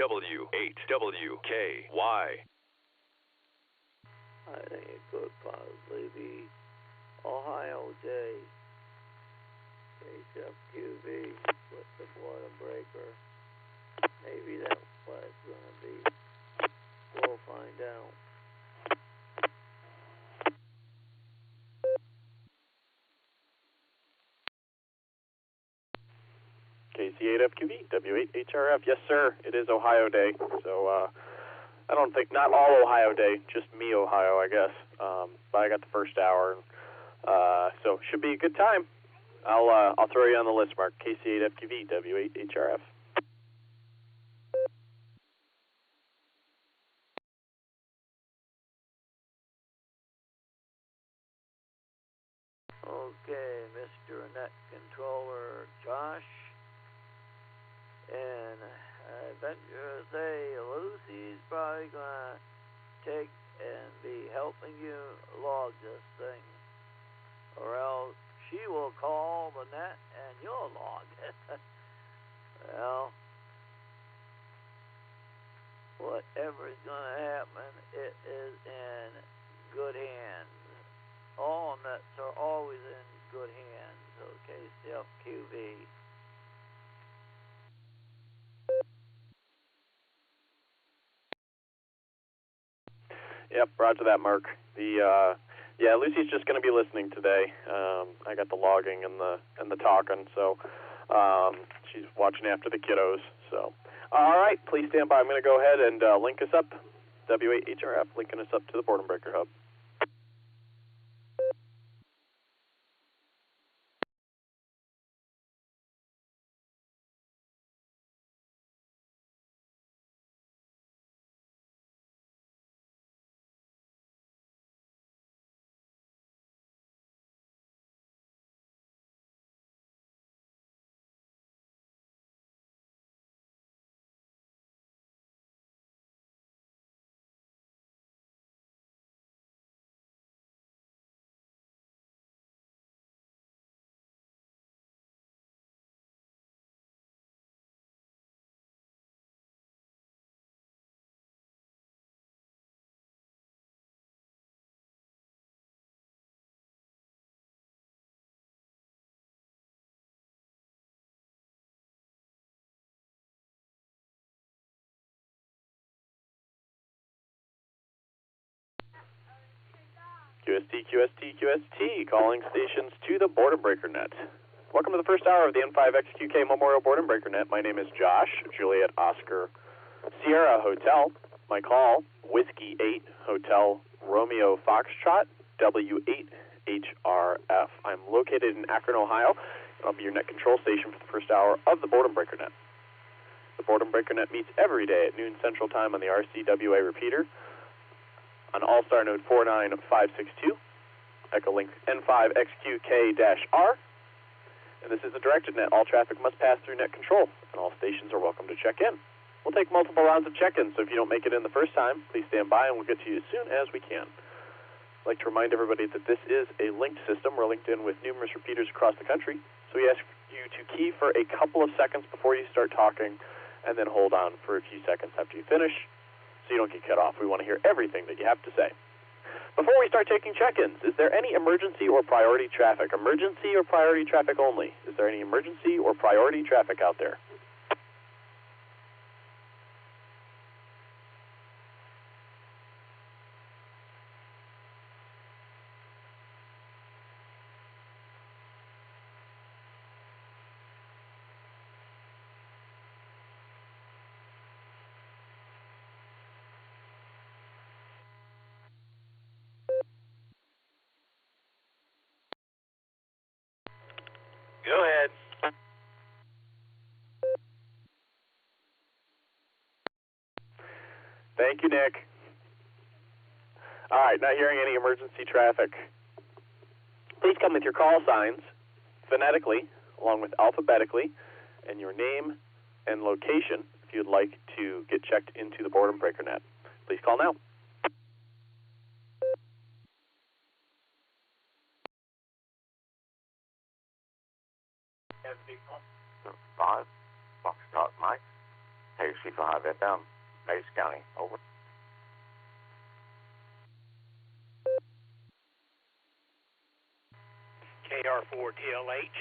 RCWA8WKY. I think it could possibly be Ohio Day. HFQV with the Boredom breaker. Maybe that's what it's going to be. We'll find out. KC8FQV, W8HRF. Yes, sir. It is Ohio Day. So, I don't think, not all Ohio Day, just me, Ohio, I guess. But I got the first hour. So, should be a good time. I'll throw you on the list, Mark. KC8FQV, W8HRF. Okay, Mr. Net Controller Josh. And I venture to say Lucy's probably going to take and be helping you log this thing. Or else she will call the net and you'll log it. Well, whatever's going to happen, it is in good hands. All nets are always in good hands. Okay, CFQV. Yep, roger that, Mark. Yeah, Lucy's just going to be listening today. I got the logging and the talking, so she's watching after the kiddos. So, all right, please stand by. I'm going to go ahead and link us up. W8HRF linking us up to the Boredom Breaker Hub. QST, calling stations to the Boredom Breaker Net. Welcome to the first hour of the N5XQK Memorial Boredom Breaker Net. My name is Josh, Juliet Oscar Sierra Hotel. My call, Whiskey 8 Hotel Romeo Foxtrot, W8HRF. I'm located in Akron, Ohio, and I'll be your net control station for the first hour of the Boredom Breaker Net. The Boredom Breaker Net meets every day at noon Central Time on the RCWA repeater on Allstar node 49562, Echolink N5XQK-R, and this is a directed net. All traffic must pass through net control, and all stations are welcome to check in. We'll take multiple rounds of check-ins, so if you don't make it in the first time, please stand by and we'll get to you as soon as we can. I'd like to remind everybody that this is a linked system. We're linked in with numerous repeaters across the country, so we ask you to key for a couple of seconds before you start talking, and then hold on for a few seconds after you finish, so you don't get cut off. We want to hear everything that you have to say. Before we start taking check-ins, is there any emergency or priority traffic? Emergency or priority traffic only? Is there any emergency or priority traffic out there? Go ahead. Thank you, Nick. All right, not hearing any emergency traffic. Please come with your call signs phonetically, along with alphabetically, and your name and location if you'd like to get checked into the Boredom Breaker Net. Please call now. Five, Foxtrot Mike, KC5 FM, Mays County, over. KR4DLH,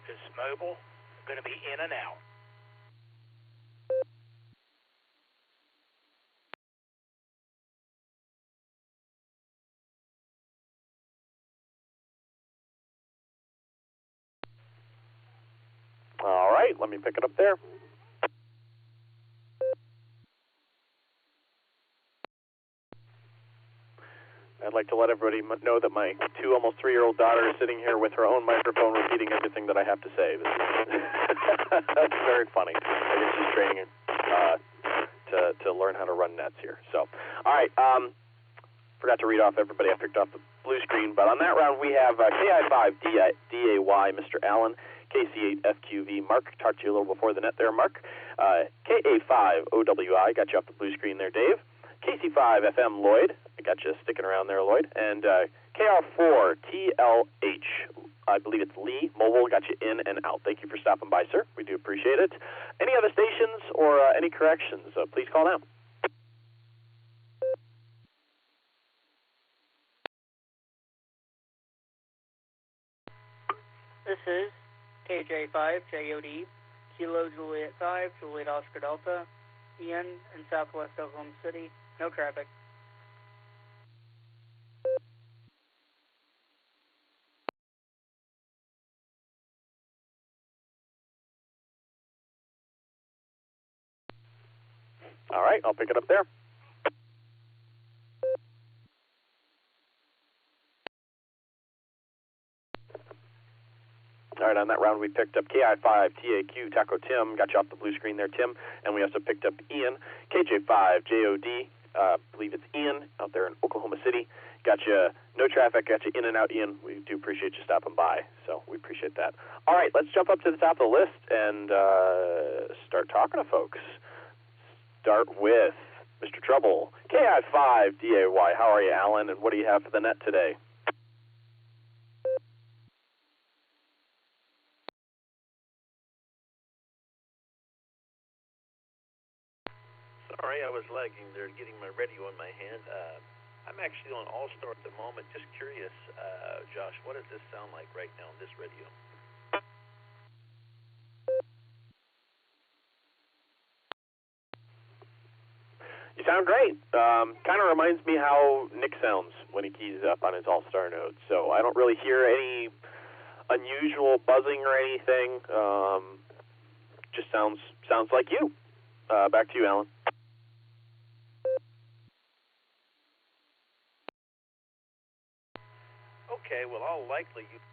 this is mobile, going to be in and out. All right, let me pick it up there. I'd like to let everybody know that my 2 almost 3-year-old daughter is sitting here with her own microphone repeating everything that I have to say. This is that's very funny. I guess she's training to learn how to run nets here. So, all right, forgot to read off everybody. I picked off the blue screen, but on that round we have KI5DAY, Mr. Allen, KC8FQV, Mark. Talked to you a little before the net there, Mark. KA5OWI, got you off the blue screen there, Dave. KC5FM, Lloyd. I got you sticking around there, Lloyd. And KR4TLH, I believe it's Lee Mobile, got you in and out. Thank you for stopping by, sir. We do appreciate it. Any other stations or any corrections, please call now. This is KJ5JOD, Kilo Juliet 5, Juliet Oscar Delta, Ian in southwest Oklahoma City. No traffic. All right, I'll pick it up there. All right, on that round we picked up KI5TAQ, Taco Tim, got you off the blue screen there, Tim, and we also picked up Ian, KJ5JOD, believe it's Ian, out there in Oklahoma City, got you no traffic, got you in and out, Ian. We do appreciate you stopping by, so we appreciate that. All right, let's jump up to the top of the list and start talking to folks. Start with Mr. Trouble, KI5DAY. How are you, Alan, and what do you have for the net today? Sorry, I was lagging there getting my radio in my hand. I'm actually on Allstar at the moment. Just curious, Josh, what does this sound like right now on this radio? You sound great. Kind of reminds me how Nick sounds when he keys up on his Allstar node. So I don't really hear any unusual buzzing or anything. Just sounds like you. Back to you, Alan. Okay, well, I'll likely use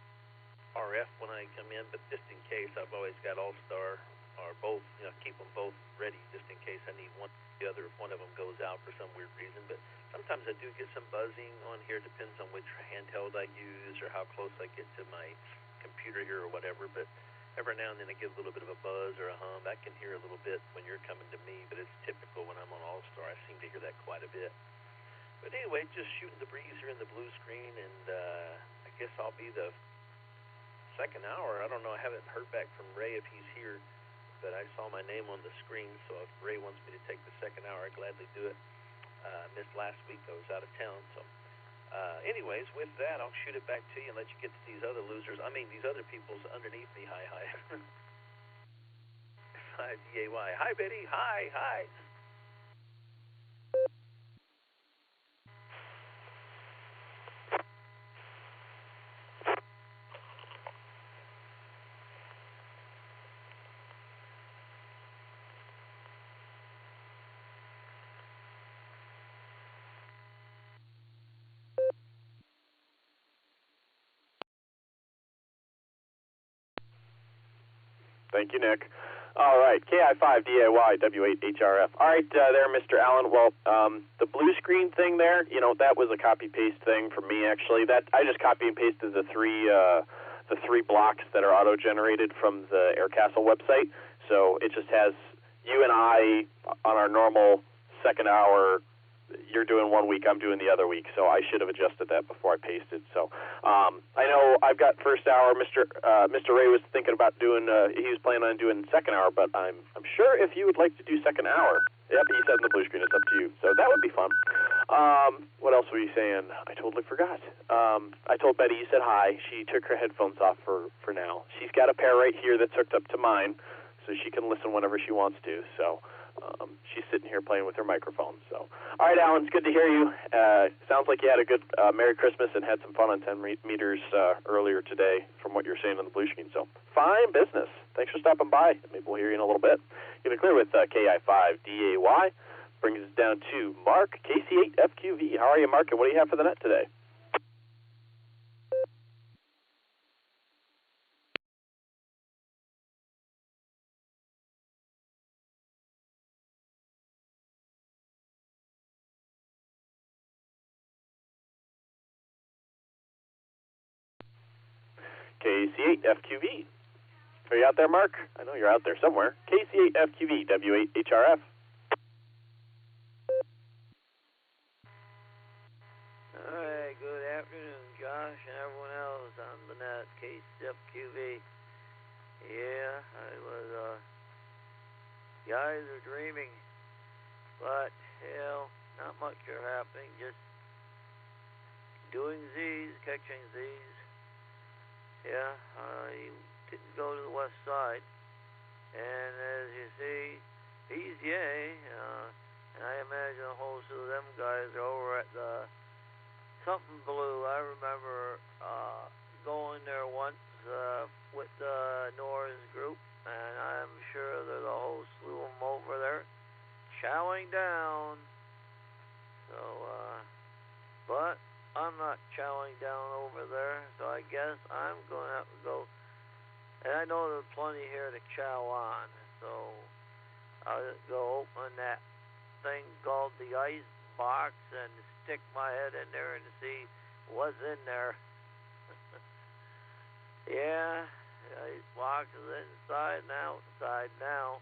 RF when I come in, but just in case, I've always got Allstar or both, keep them both ready just in case I need one or the other if one of them goes out for some weird reason. But sometimes I do get some buzzing on here. Depends on which handheld I use or how close I get to my computer here or whatever. But every now and then I get a little bit of a buzz or a hum. I can hear a little bit when you're coming to me, but it's typical when I'm on Allstar. I seem to hear that quite a bit. But anyway, just shooting the breeze here in the blue screen, and I guess I'll be the second hour. I don't know. I haven't heard back from Ray if he's here, but I saw my name on the screen, so if Ray wants me to take the second hour, I'd gladly do it. Missed last week. I was out of town, so anyways, with that, I'll shoot it back to you and let you get to these other losers. I mean, these other people's underneath me. Hi. 5DAY. Hi, Betty. Hi. Thank you, Nick. All right, KI5DAY, W8HRF. All right, there, Mr. Allen. Well, the blue screen thing there, that was a copy-paste thing for me, actually. That I just copy and pasted the three blocks that are auto-generated from the Aircastle website. So it just has you and I on our normal second hour you're doing one week, I'm doing the other week, so I should have adjusted that before I pasted. So I know I've got first hour. Mr. Ray was thinking about doing. He was planning on doing second hour, but I'm sure if you would like to do second hour, yep, he said in the blue screen, it's up to you. So that would be fun. What else were you saying? I totally forgot. I told Betty you said hi. She took her headphones off for now. She's got a pair right here that's hooked up to mine, so she can listen whenever she wants to. So she's sitting here playing with her microphone. So, all right, Alan, it's good to hear you. Sounds like you had a good Merry Christmas and had some fun on 10 meters earlier today from what you're saying on the blue screen. So, fine business. Thanks for stopping by. Maybe we'll hear you in a little bit. You're clear with KI5DAY. Brings us down to Mark, KC8FQV. How are you, Mark, and what do you have for the net today? KC8FQV. Are you out there, Mark? I know you're out there somewhere. KC8FQV, W8HRF. Alright, good afternoon, Josh and everyone else on the net, KC8FQV. Yeah, I was, guys are dreaming, but, not much are happening, just doing Z's, catching Z's. Yeah, I didn't go to the west side, and as you see, he's yay, and I imagine a whole slew of them guys are over at the something blue. I remember going there once with the Norris group, and I'm sure there's a whole slew of them over there chowing down. So, but I'm not chowing down over there, so I guess I'm going to have to go. And I know there's plenty here to chow on, so I'll just go open that thing called the ice box and stick my head in there and see what's in there. Yeah, the ice box is inside and outside now.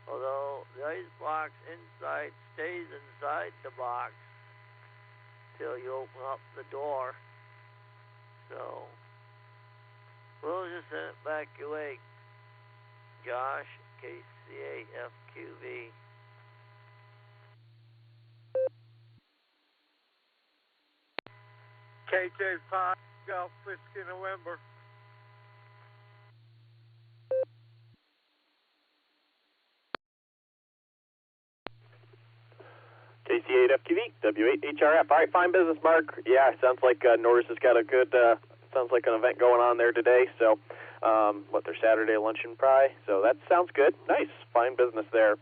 Although the ice box inside stays inside the box till you open up the door. So we'll just send it back your way, Josh, KC8FQV. KJ5 Golf Whiskey November. KC8FQV, W8HRF. All right, fine business, Mark. Yeah, sounds like Norris has got a good, sounds like an event going on there today. So, their Saturday luncheon pry. So that sounds good. Nice, fine business there.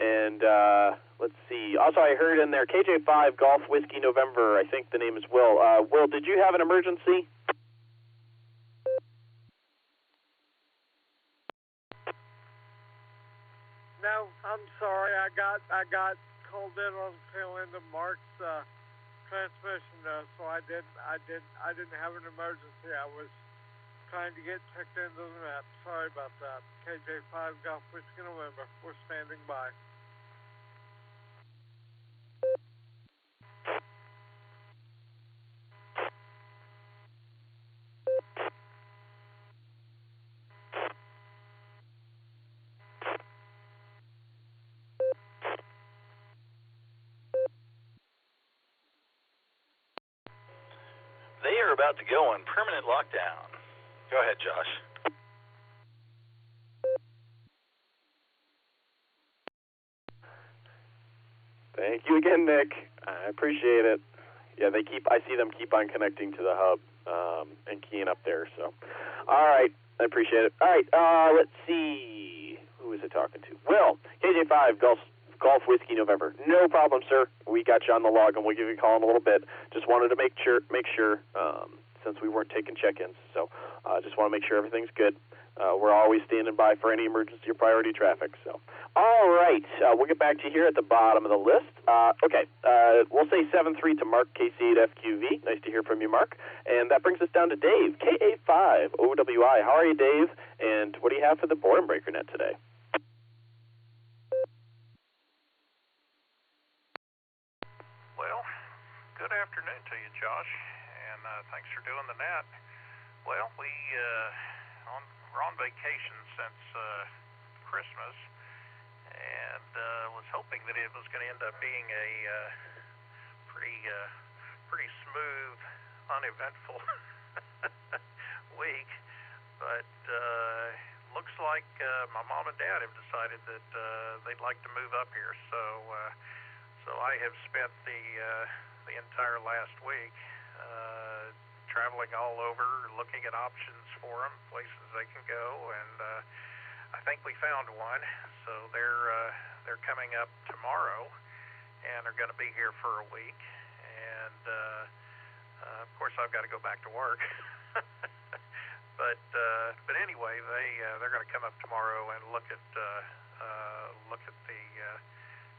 And let's see. Also, I heard in there, KJ5 Golf Whiskey November. I think the name is Will. Will, did you have an emergency? No, I'm sorry. I got called in on the tail end of Mark's transmission, so I didn't have an emergency. I was trying to get checked into the net. Sorry about that. KJ5 Golf Whiskey November. We're standing by. They are about to go on permanent lockdown. Go ahead, Josh. Thank you again, Nick. I appreciate it. Yeah, I see them keep on connecting to the hub and keying up there. So, all right, I appreciate it. All right, let's see. Who is it talking to? Will, KJ5 Golf Whiskey November. No problem, sir. We got you on the log, and we'll give you a call in a little bit. Just wanted to make sure since we weren't taking check-ins. So, just want to make sure everything's good. We're always standing by for any emergency or priority traffic. So, all right, we'll get back to you here at the bottom of the list. Okay, we'll say 7-3 to Mark, KC8FQV. Nice to hear from you, Mark. And that brings us down to Dave, KA5OWI. How are you, Dave? And what do you have for the Boredom Breaker Net today? good afternoon to you, Josh, and thanks for doing the net. Well, we're on vacation since Christmas, and was hoping that it was going to end up being a pretty smooth, uneventful week, but looks like my mom and dad have decided that they'd like to move up here, so I have spent the entire last week traveling all over, looking at options for them, places they can go, and I think we found one. So they're coming up tomorrow, and they're going to be here for a week, and of course I've got to go back to work. But anyway, they're going to come up tomorrow and look at the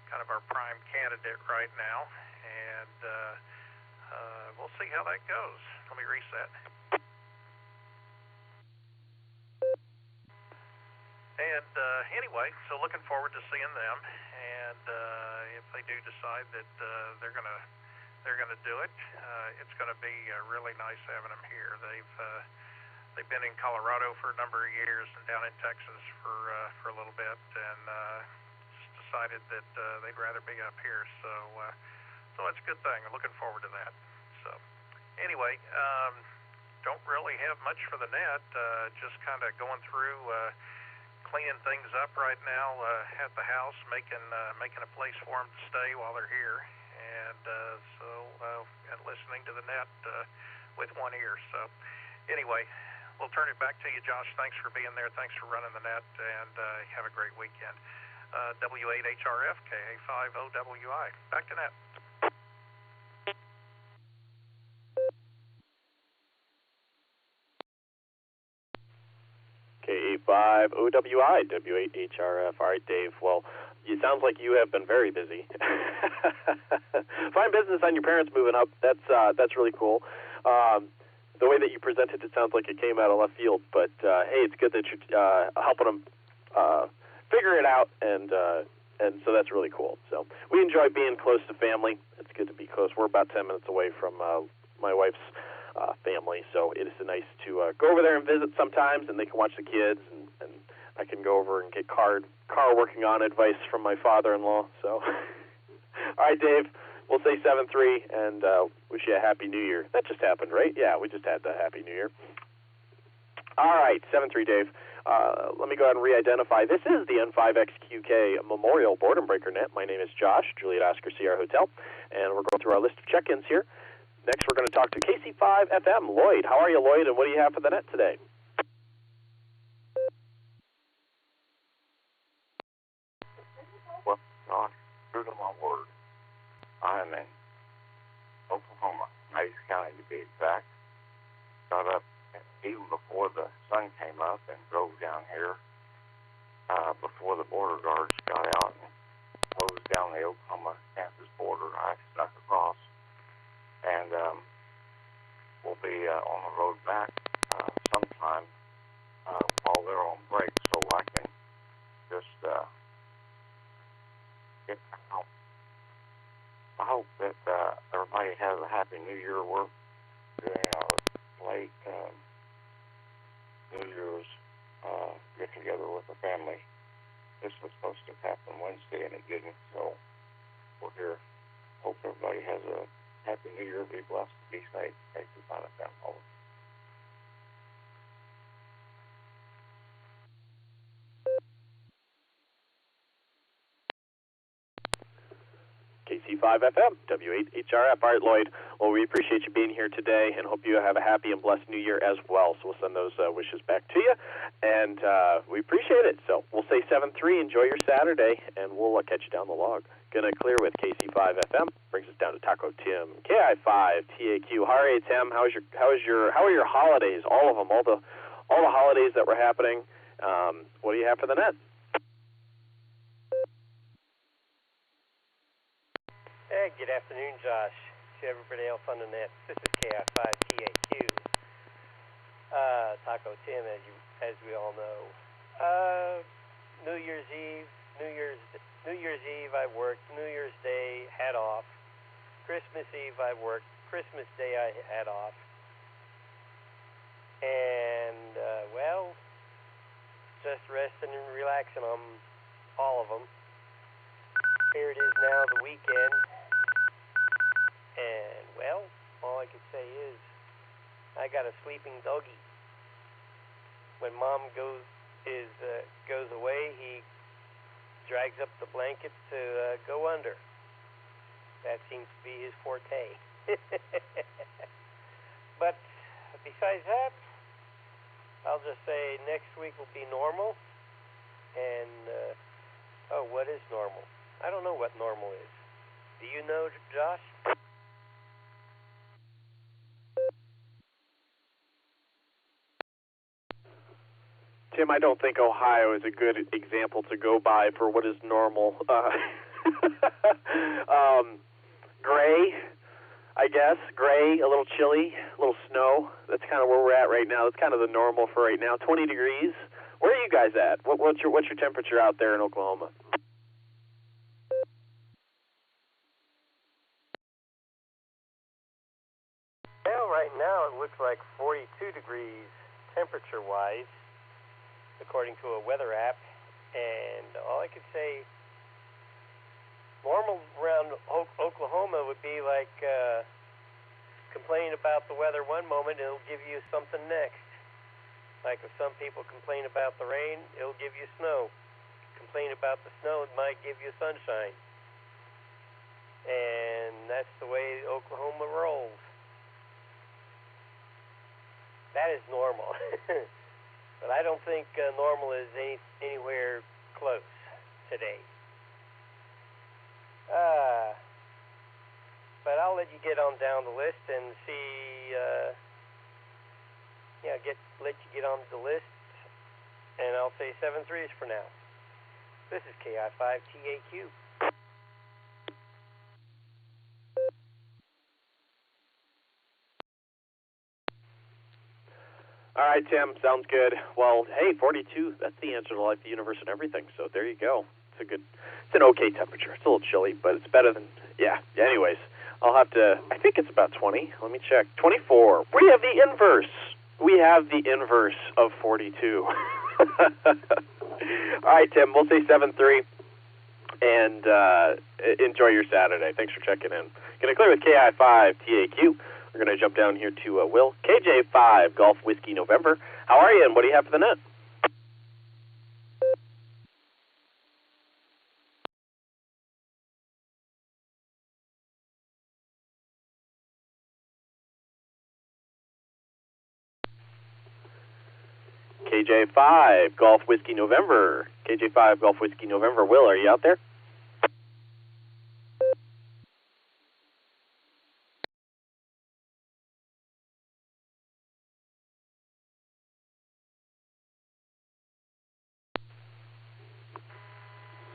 kind of our prime candidate right now, and we'll see how that goes. Let me reset. And anyway, so looking forward to seeing them, and if they do decide that they're gonna do it, it's going to be really nice having them here. They've been in Colorado for a number of years and down in Texas for a little bit, and just decided that they'd rather be up here. So that's a good thing. I'm looking forward to that. So anyway, don't really have much for the net. Just kind of going through, cleaning things up right now at the house, making a place for them to stay while they're here, and and listening to the net with one ear. So anyway, we'll turn it back to you, Josh. Thanks for being there. Thanks for running the net, and have a great weekend. W8HRF, KA5OWI. Back to net. KA5OWI, W8HRF. All right, Dave. Well, it sounds like you have been very busy. Fine business on your parents moving up. That's really cool. The way that you presented it sounds like it came out of left field, but hey, it's good that you're helping them figure it out, and so that's really cool. So we enjoy being close to family. It's good to be close. We're about 10 minutes away from my wife's family, so it is nice to go over there and visit sometimes, and they can watch the kids, and I can go over and get car working on advice from my father-in-law. So, all right, Dave. We'll say 7-3 and wish you a Happy New Year. That just happened, right? Yeah, we just had the Happy New Year. All right, 7-3, Dave. Let me go ahead and re-identify. This is the N5XQK Memorial Boredom Breaker Net. My name is Josh, Juliet Oscar Sierra Hotel, and we're going through our list of check-ins here. Next, we're going to talk to KC5 FM, Lloyd. How are you, Lloyd, and what do you have for the net today? Well, Josh, true to my word, I'm in Oklahoma, Mays County to be exact. Got up even before the sun came up and drove down here before the border guards got out and closed down the Oklahoma-Kansas border. I snuck across, and we'll be on the road back sometime while they're on break, so I can just get out. I hope that everybody has a Happy New Year. We're doing our late New Year's get-together with the family. This was supposed to happen Wednesday, and it didn't, so we're here. Hope everybody has a Happy New Year. Be blessed. Be safe. Take the fun of them. Over. KC5 FM, W8HRF. All right, Lloyd. Well, we appreciate you being here today and hope you have a happy and blessed New Year as well. So we'll send those wishes back to you, and we appreciate it. So we'll say 7-3. Enjoy your Saturday, and we'll catch you down the log. Gonna clear with KC5 FM. Brings us down to Taco Tim, KI5 TAQ. How are you, Tim? How are your holidays? All of them, all the holidays that were happening. What do you have for the net? Hey, good afternoon, Josh. To everybody else on the net, this is KI5TAQ. Taco Tim, as we all know. New Year's Eve, I worked. New Year's Day, had off. Christmas Eve I worked. Christmas Day I had off. And, well, just resting and relaxing on all of them. Here it is now, the weekend. And, well, all I can say is I got a sleeping doggy. When Mom goes away, he drags up the blanket to go under. That seems to be his forte. But besides that, I'll just say next week will be normal. And, what is normal? I don't know what normal is. Do you know, Josh? Tim, I don't think Ohio is a good example to go by for what is normal. Gray, I guess. Gray, a little chilly, a little snow. That's kind of where we're at right now. That's kind of the normal for right now. 20 degrees. Where are you guys at? What's your temperature out there in Oklahoma? Well, right now it looks like 42 degrees temperature-wise, according to a weather app. And all I could say, normal around Oklahoma would be like complaining about the weather one moment, it'll give you something next. Like if some people complain about the rain, it'll give you snow. Complain about the snow, it might give you sunshine. And that's the way Oklahoma rolls. That is normal. But I don't think normal is anywhere close today. But I'll let you get on down the list and see, let you get on the list, and I'll say 7-3s for now. This is KI5TAQ. All right, Tim, sounds good. Well, hey, 42, that's the answer to life, the universe, and everything. So there you go. It's an okay temperature. It's a little chilly, but it's better than, anyways. I'll have to, I think it's about 20. Let me check. 24. We have the inverse. We have the inverse of 42. All right, Tim, we'll say 7-3, and enjoy your Saturday. Thanks for checking in. Going to clear with KI5TAQ. We're going to jump down here to Will. KJ5 Golf Whiskey November. How are you, and what do you have for the net? KJ5 Golf Whiskey November. KJ5 Golf Whiskey November. Will, are you out there?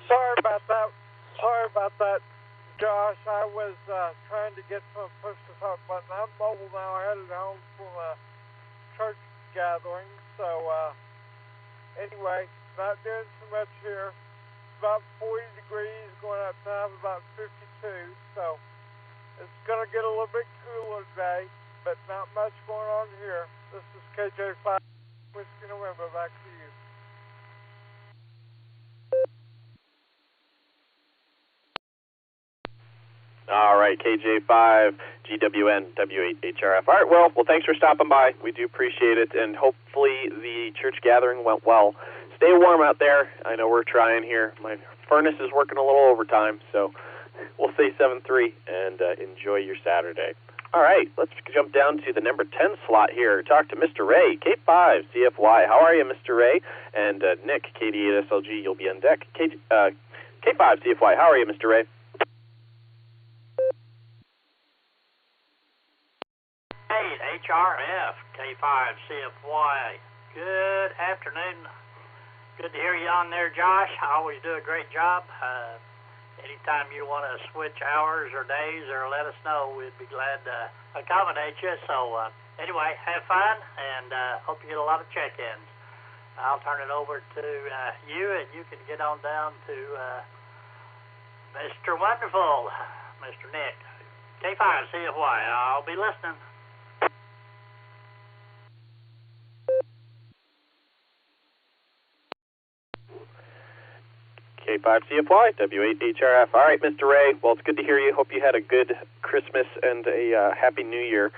Sorry about that, Josh. I was trying to get some push to talk button. I'm mobile now. I headed home from a church gathering. So anyway, not doing too much here. It's about 40 degrees, going up now about 52. So it's going to get a little bit cooler today, but not much going on here. This is KJ5 Whiskey November. Back to you. All right, KJ5, GWN, W8HRF. All right, well, thanks for stopping by. We do appreciate it, and hopefully the church gathering went well. Stay warm out there. I know we're trying here. My furnace is working a little overtime, so we'll say 7-3, and enjoy your Saturday. All right, let's jump down to the number 10 slot here. Talk to Mr. Ray, K5, CFY. How are you, Mr. Ray? And Nick, KD8SLG, you'll be on deck. K5, CFY. How are you, Mr. Ray? HRF, K5, CFY. Good afternoon. Good to hear you on there, Josh. I always do a great job. Anytime you want to switch hours or days or let us know, we'd be glad to accommodate you. So anyway, have fun, and hope you get a lot of check-ins. I'll turn it over to you, and you can get on down to Mr. Wonderful, Mr. Nick, K5 CFY, I'll be listening. K5 CFY, W8HRF. All right, Mr. Ray. Well, it's good to hear you. Hope you had a good Christmas and a Happy New Year.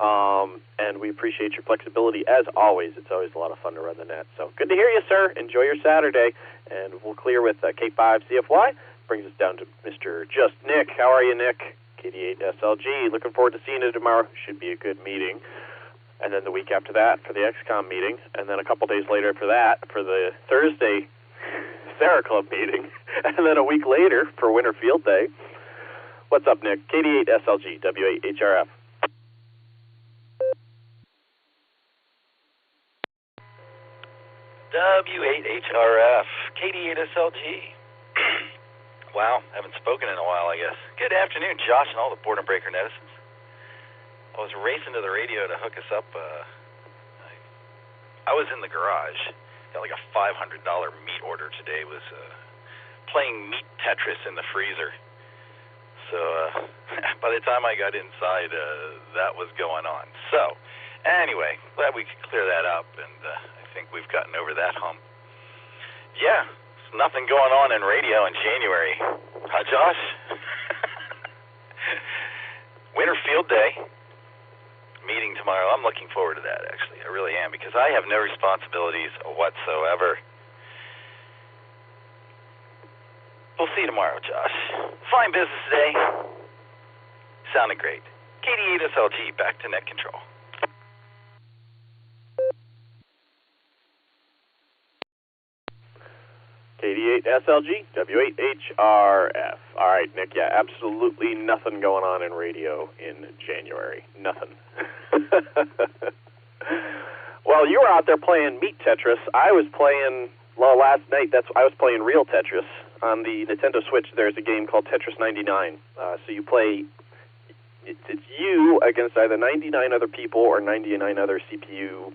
And we appreciate your flexibility as always. It's always a lot of fun to run the net. So good to hear you, sir. Enjoy your Saturday. And we'll clear with K5 CFY. Brings us down to Mr. Just Nick. How are you, Nick? KD8 SLG. Looking forward to seeing you tomorrow. Should be a good meeting. And then the week after that for the XCOM meeting. And then a couple days later for that, for the Thursday SARA Club meeting. And then a week later for Winter Field Day. What's up, Nick? KD8 SLG, W8HRF. W8HRF, KD8SLG. Wow, haven't spoken in a while, I guess. Good afternoon, Josh and all the Boredom Breaker netizens. I was racing to the radio to hook us up. I was in the garage. Got like a $500 meat order today. Was playing meat Tetris in the freezer. So by the time I got inside, that was going on. So anyway, glad we could clear that up, and I think we've gotten over that hump. Yeah, there's nothing going on in radio in January. Huh, Josh? Winter Field Day meeting tomorrow. I'm looking forward to that, actually. I really am, because I have no responsibilities whatsoever. We'll see you tomorrow, Josh. Fine business today. Sounded great. KD8SLG, back to net control. KD8SLG, W8HRF. All right, Nick, yeah, absolutely nothing going on in radio in January. Nothing. Well, you were out there playing Meat Tetris. I was playing, well, last night, I was playing real Tetris. On the Nintendo Switch, there's a game called Tetris 99. So you play, it's you against either 99 other people or 99 other CPUs.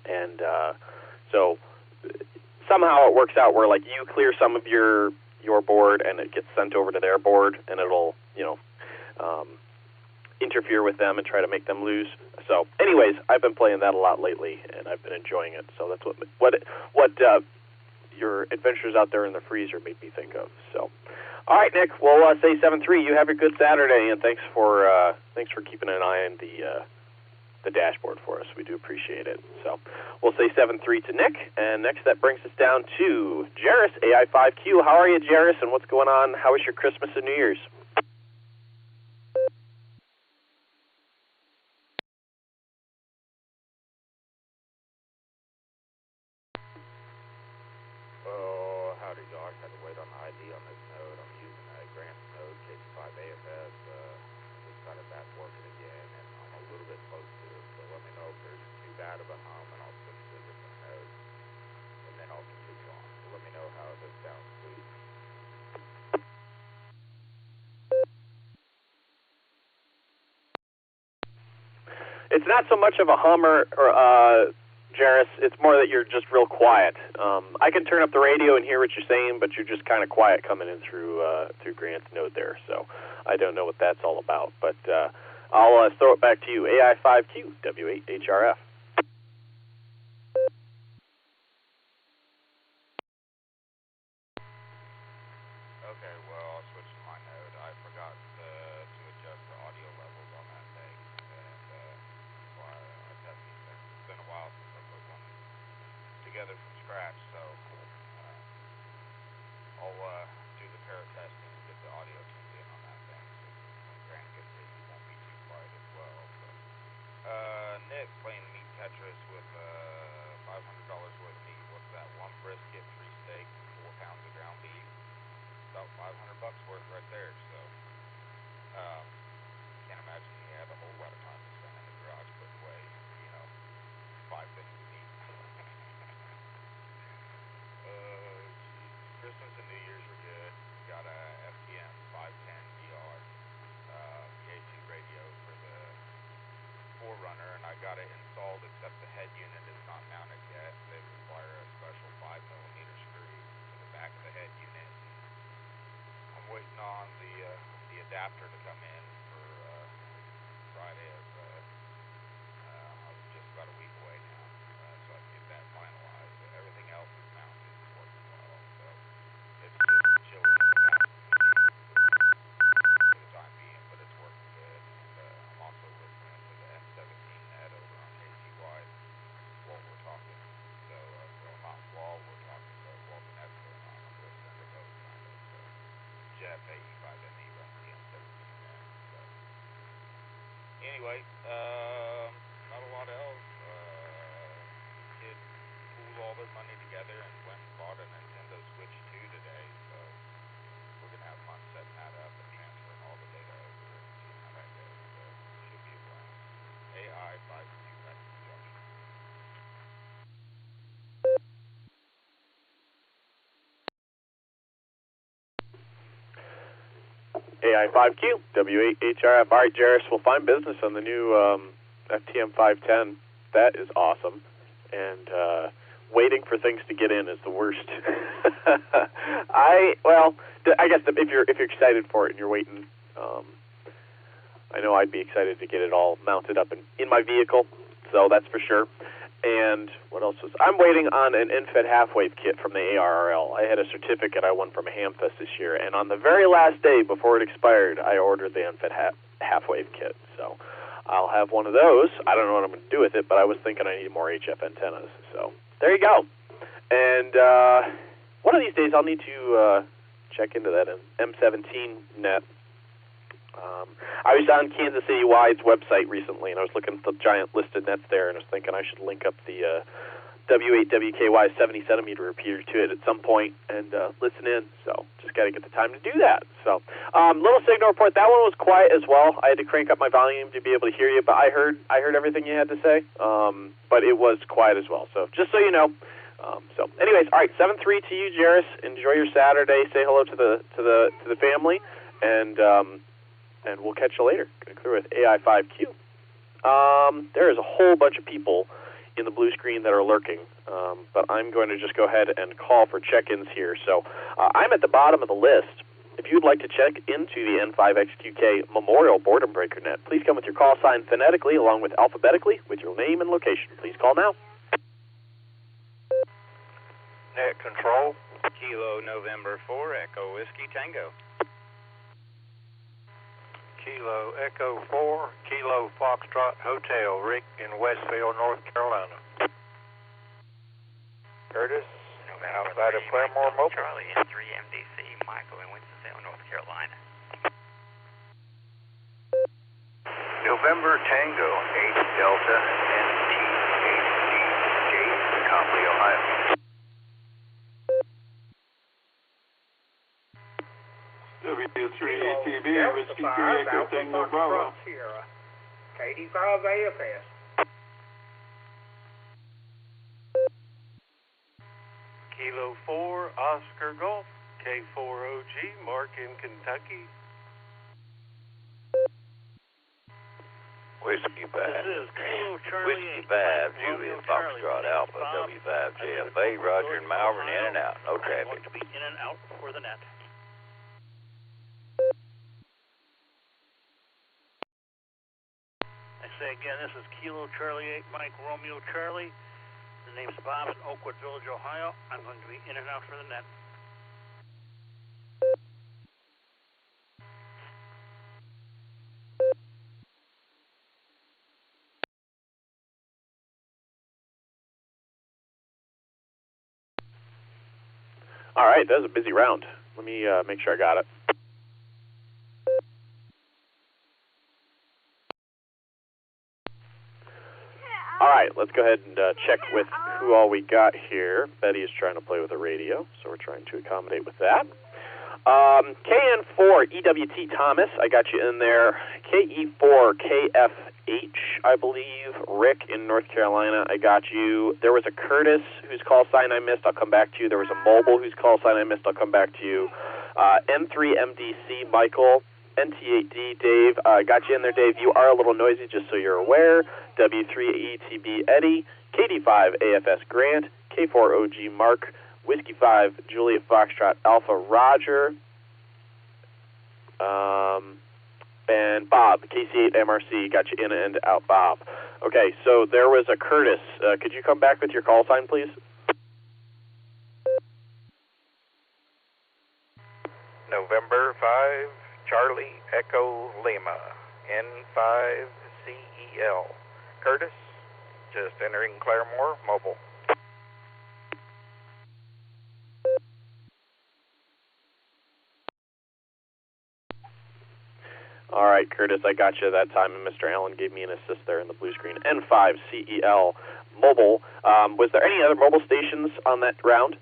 And so somehow it works out where, like, you clear some of your board and it gets sent over to their board, and it'll, interfere with them and try to make them lose. So anyways, I've been playing that a lot lately, and I've been enjoying it. So that's what your adventures out there in the freezer made me think of. So, all right, Nick. We'll say 7-3. You have a good Saturday, and thanks for keeping an eye on the dashboard for us. We do appreciate it. So we'll say 7-3 to Nick, and next that brings us down to Jairus, AI5Q. How are you, Jairus, and what's going on? How was your Christmas and New Year's? Howdy, Josh. Had to wait on the ID on this node. I'm using a Grant's node, K5 AFS. Just started back working again, and I'm a little bit close to it. So let me know if there's too bad of a hum, and I'll switch to a different node, and then I'll continue on. So let me know how this sounds, please. It's not so much of a hum or Jairus, it's more that you're just real quiet. I can turn up the radio and hear what you're saying, but you're just kind of quiet coming in through Grant's node there. So I don't know what that's all about. But I'll throw it back to you. AI5Q, W8HRF. Okay, well, I'll switch to my node. I forgot to adjust the audio levels on that thing, and why I test these things. It's been a while since I put one together from scratch, so I'll do the pair testing and get the audio tuned in on that thing. So when Grant gets it, he won't be too quiet as well. So, Nick playing Meat Tetris with $500 worth of meat. What's that? 1 brisket, 3 steak, 4 pounds of ground beef. About $500 worth right there. So can't imagine he had a whole lot of time to spend in the garage putting away, 5 things of meat. Christmas and New Year's were good. Got a FTM 510DR PA2 radio for the Forerunner, and I got it installed, except the head unit is not mounted yet. They require a special 5mm screw to the back of the head unit. I'm waiting on the adapter to come in for Friday of just about a week away now, so I can get that finalized. Everything else is mounted, is working well, so it's just chilling in the passenger seat for the time being, but it's working good. And I'm also listening to the M17 net over on KTY while we're talking. So not while we're talking, but while the net's going on, I'm listening to both kind of. So Jeff AE5ME runs the M17 net. So anyway, not a lot else. Kid pooled all his money together and went and bought a Nintendo Switch 2 today. So we're gonna have fun setting that up and transferring all the data over and seeing how that goes. So should be a blast. AI5Q back to the junction. AI5Q, W8HRF. All right, Jairus, we'll find business on the new FTM 510. That is awesome. And waiting for things to get in is the worst. I guess if you're excited for it and you're waiting, I know I'd be excited to get it all mounted up in my vehicle, so that's for sure. And what else I'm waiting on an InFed half-wave kit from the ARRL. I had a certificate I won from a Hamfest this year, and on the very last day before it expired, I ordered the InFed half-wave kit. So I'll have one of those. I don't know what I'm going to do with it, but I was thinking I need more HF antennas. So there you go. And one of these days I'll need to check into that M17 net. I was on Kansas City Wide's website recently, and I was looking at the giant listed nets there, and I was thinking I should link up the W8WKY 70-centimeter repeater to it at some point and listen in. So just got to get the time to do that. So little signal report. That one was quiet as well. I had to crank up my volume to be able to hear you, but I heard everything you had to say. But it was quiet as well. So just so you know. So anyways, all right, 7-3 to you, Jairus. Enjoy your Saturday. Say hello to the family, and we'll catch you later. Going to clear with AI5Q. There is a whole bunch of people in the blue screen that are lurking, but I'm going to just go ahead and call for check-ins here. So I'm at the bottom of the list. If you'd like to check into the N5XQK Memorial Boredom Breaker Net, please come with your call sign phonetically along with alphabetically with your name and location. Please call now. Net control. Kilo November 4, Echo Whiskey Tango. Kilo Echo 4, Kilo Foxtrot Hotel, Rick in Westfield, North Carolina. Curtis, outside of Claremore Mobile. Charlie N3 MDC, Michael in Winston-Salem, North Carolina. November Tango 8 Delta NTHDJ, Copley, Ohio. W3ATB, Whiskey 3 Echo Tango Bravo. KD5 AFS. Kilo 4, Oscar Golf, K4OG, Mark in Kentucky. Whiskey Bab. This is Kilo Charlie Whiskey Bab, Juliet Foxtrot Alpha, W5JFA, Roger and Malvern, in and out, no traffic. To be in and out for the net. I say again, this is Kilo Charlie 8, Mike Romeo Charlie. The name's Bob in Oakwood Village, Ohio. I'm going to be in and out for the net. All right, that was a busy round. Let me make sure I got it. All right, let's go ahead and check with who all we got here. Betty is trying to play with the radio, so we're trying to accommodate with that. KN4 EWT Thomas, I got you in there. KE4 KFH, I believe. Rick in North Carolina, I got you. There was a Curtis whose call sign I missed. I'll come back to you. There was a Mobile whose call sign I missed. I'll come back to you. N3MDC Michael. NT8D Dave, got you in there, Dave. You are a little noisy, just so you're aware. W3ETB Eddie, KD5 AFS Grant, K4OG Mark, Whiskey 5 Juliet Foxtrot Alpha Roger. And Bob, KC8 MRC, got you in and out, Bob. Okay, so there was a Curtis. Could you come back with your call sign, please? November 5, Charlie Echo Lima, N5CEL. Curtis, just entering Claremore, mobile. All right, Curtis, I got you that time, and Mr. Allen gave me an assist there in the blue screen. N5CEL mobile. Was there any other mobile stations on that round?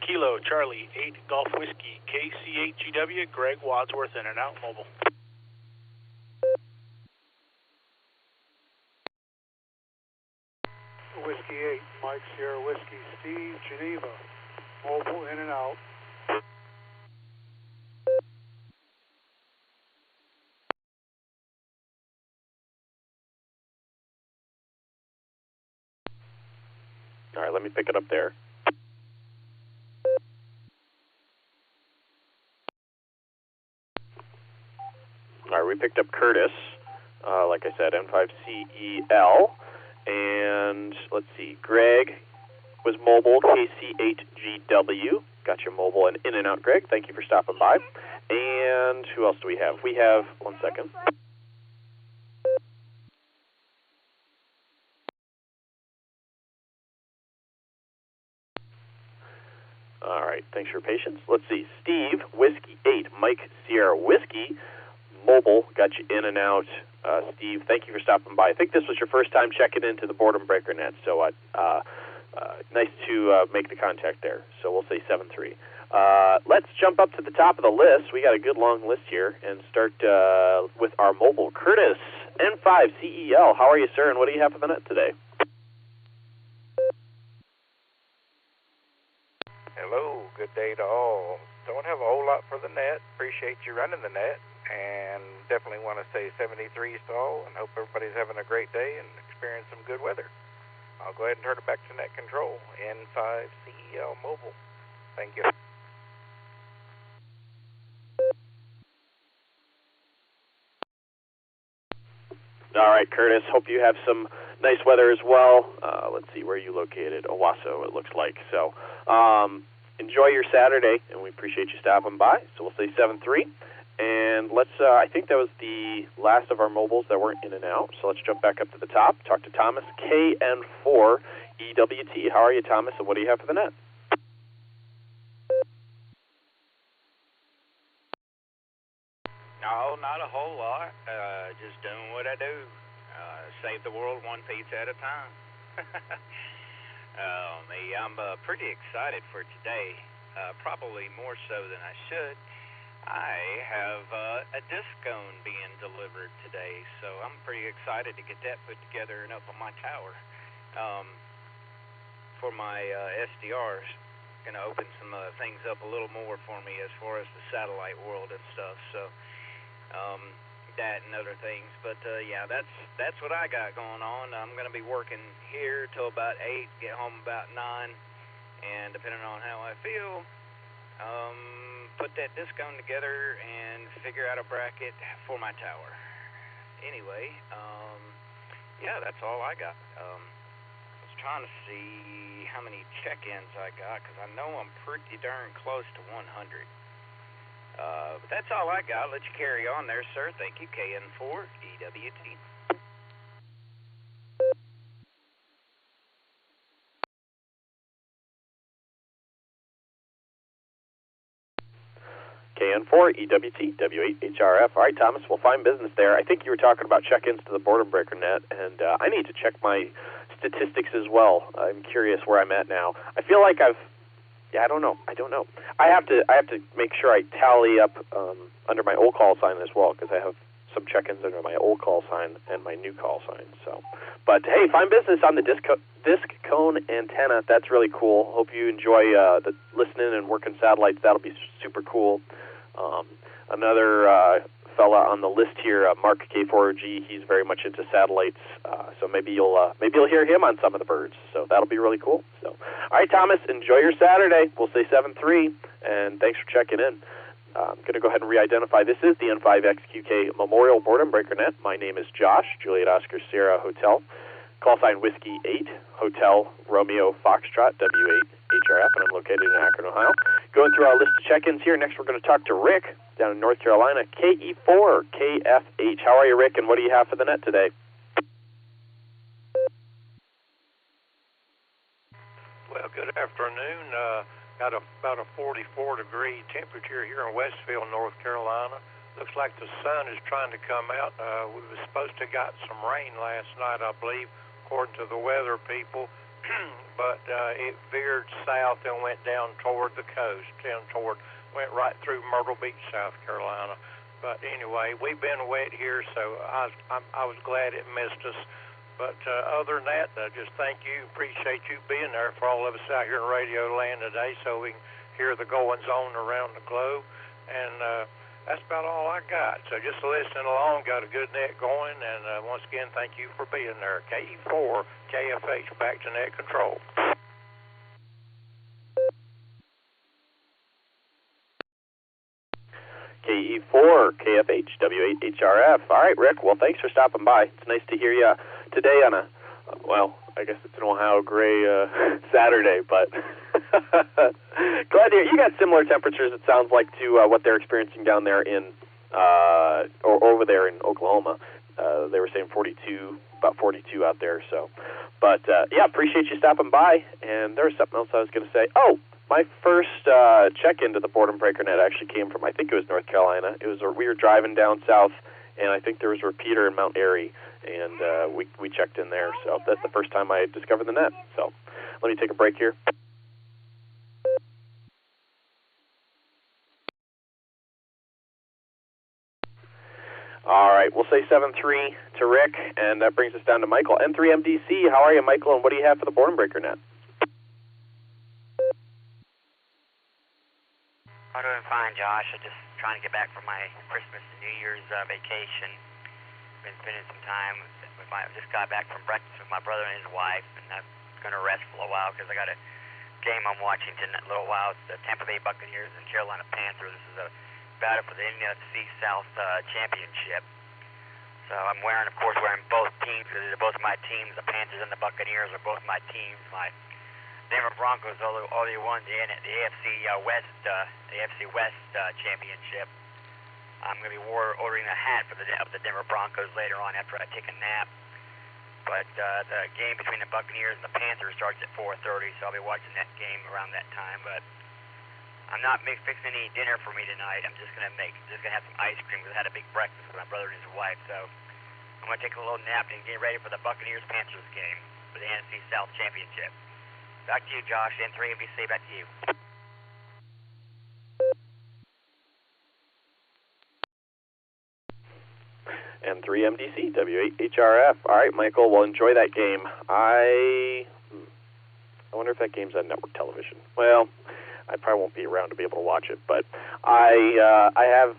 Kilo Charlie 8 Golf Whiskey KC8GW Greg Wadsworth in and out mobile. Whiskey 8 Mike Sierra Whiskey Steve Geneva mobile in and out. All right, let me pick it up there. All right, we picked up Curtis, like I said, N5CEL, and let's see, Greg was mobile, KC8GW, got your mobile and in and out, Greg. Thank you for stopping by. And who else do we have? We have, one second. All right, thanks for your patience. Let's see, Steve, Whiskey 8, Mike Sierra Whiskey, mobile, got you in and out. Steve, thank you for stopping by. I think this was your first time checking into the Boredom Breaker Net, so nice to make the contact there. So we'll say 7-3. Let's jump up to the top of the list. We got a good long list here, and start with our mobile. Curtis, N5CEL, how are you, sir, and what do you have for the net today? Hello, good day to all. Don't have a whole lot for the net. Appreciate you running the net, and definitely want to say 73 stall, and hope everybody's having a great day and experience some good weather. I'll go ahead and turn it back to net control, N5CEL mobile. Thank you. All right, Curtis, hope you have some nice weather as well. Let's see, where are you located? Owasso, it looks like. So enjoy your Saturday, and we appreciate you stopping by. So we'll say 7-3. And let's, I think that was the last of our mobiles that weren't in and out. So let's jump back up to the top, talk to Thomas, KN4EWT. How are you, Thomas, and what do you have for the net? No, not a whole lot. Just doing what I do. Save the world one pizza at a time. I'm pretty excited for today, probably more so than I should. I have a disc cone being delivered today, so I'm pretty excited to get that put together and up on my tower. For my SDRs, going to open some things up a little more for me as far as the satellite world and stuff. So that and other things, but yeah, that's what I got going on. I'm going to be working here till about 8, get home about 9, and depending on how I feel, put that disc cone together and figure out a bracket for my tower. Anyway, yeah, that's all I got. I was trying to see how many check-ins I got, because I know I'm pretty darn close to 100. But that's all I got. I'll let you carry on there, sir. Thank you, KN4EWT. KN4EWT, W8HRF. All right, Thomas, we'll find business there. I think you were talking about check-ins to the Boredom Breaker Net, and I need to check my statistics as well. I'm curious where I'm at now. I feel like I don't know. I have to make sure I tally up under my old call sign as well, because I have some check-ins under my old call sign and my new call sign. So, but hey, fine business on the disc cone antenna. That's really cool. Hope you enjoy the listening and working satellites. That'll be super cool. Another fella on the list here, Mark K4OG. He's very much into satellites, so maybe you'll hear him on some of the birds. So that'll be really cool. So, all right, Thomas, enjoy your Saturday. We'll say 7-3, and thanks for checking in. I'm going to go ahead and re-identify. This is the N5XQK Memorial Boredom Breaker Net. My name is Josh, Juliet Oscar Sierra Hotel, call sign Whiskey 8, Hotel Romeo Foxtrot, W8 HRF, and I'm located in Akron, Ohio. Going through our list of check-ins here. Next, we're going to talk to Rick down in North Carolina, KE4 KFH. How are you, Rick, and what do you have for the net today? Well, good afternoon. Got about a 44-degree temperature here in Westfield, North Carolina. Looks like the sun is trying to come out. We were supposed to have got some rain last night, I believe, according to the weather people. But it veered south and went down toward the coast, went right through Myrtle Beach, South Carolina. But anyway, we've been wet here, so I was glad it missed us. But other than that, just thank you, appreciate you being there for all of us out here in Radio Land today so we can hear the goings-on around the globe. And that's about all I got. So just listening along, got a good net going, and once again, thank you for being there. KE4 KFH, back to net control. KE4 KFH, W8 HRF. All right, Rick, well, thanks for stopping by. It's nice to hear you today on a, well, I guess it's an Ohio gray Saturday, but glad to hear. You got similar temperatures, it sounds like, to what they're experiencing down there in, or over there in Oklahoma. They were saying 42, about 42 out there, so. But, yeah, appreciate you stopping by, and there was something else I was going to say. Oh, my first check-in to the Boredom Breaker Net actually came from, I think it was North Carolina. It was, we were driving down south, and I think there was a repeater in Mount Airy, and we checked in there. So that's the first time I discovered the net. So let me take a break here. All right, we'll say 7-3 to Rick, and that brings us down to Michael. N3MDC, how are you, Michael, and what do you have for the Boredom Breaker Net? I'm doing fine, Josh. I'm just trying to get back from my Christmas and New Year's vacation. Been spending some time with just got back from breakfast with my brother and his wife, and I'm going to rest for a while because I got a game I'm watching in a little while. It's the Tampa Bay Buccaneers and Carolina Panthers. This is a battle for the NFC South Championship. So I'm wearing both teams because they're both my teams. The Panthers and the Buccaneers are both my teams. My Denver Broncos already won the AFC West championship. I'm going to be ordering a hat of the Denver Broncos later on after I take a nap. But the game between the Buccaneers and the Panthers starts at 4:30, so I'll be watching that game around that time. But I'm not fixing any dinner for me tonight. I'm just gonna have some ice cream because I had a big breakfast with my brother and his wife. So I'm gonna take a little nap and get ready for the Buccaneers-Panthers game for the NFC South Championship. Back to you, Josh. N3MDC, back to you. N3MDC, W8HRF. All right, Michael, well, enjoy that game. I wonder if that game's on network television. Well, I probably won't be around to be able to watch it, but I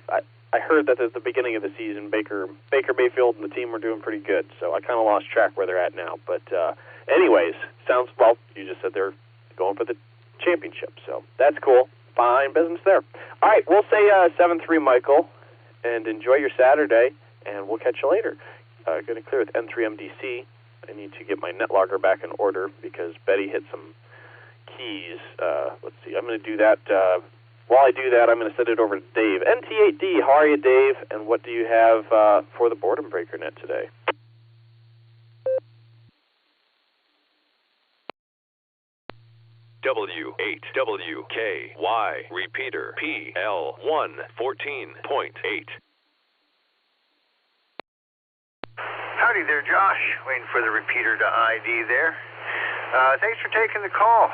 heard that at the beginning of the season, Baker Mayfield and the team were doing pretty good, so I kind of lost track where they're at now. But anyways, sounds, well, you just said they're going for the championship, so that's cool. Fine business there. All right, we'll say 7-3, Michael, and enjoy your Saturday, and we'll catch you later. Going to clear with N3MDC. I need to get my NetLogger back in order because Betty hit some keys. Let's see, I'm going to do that. While I do that, I'm going to send it over to Dave. NT8D, how are you, Dave? And what do you have for the Boredom Breaker Net today? W8WKY, repeater, PL1 14.8. Howdy there, Josh. Waiting for the repeater to ID there. Thanks for taking the call.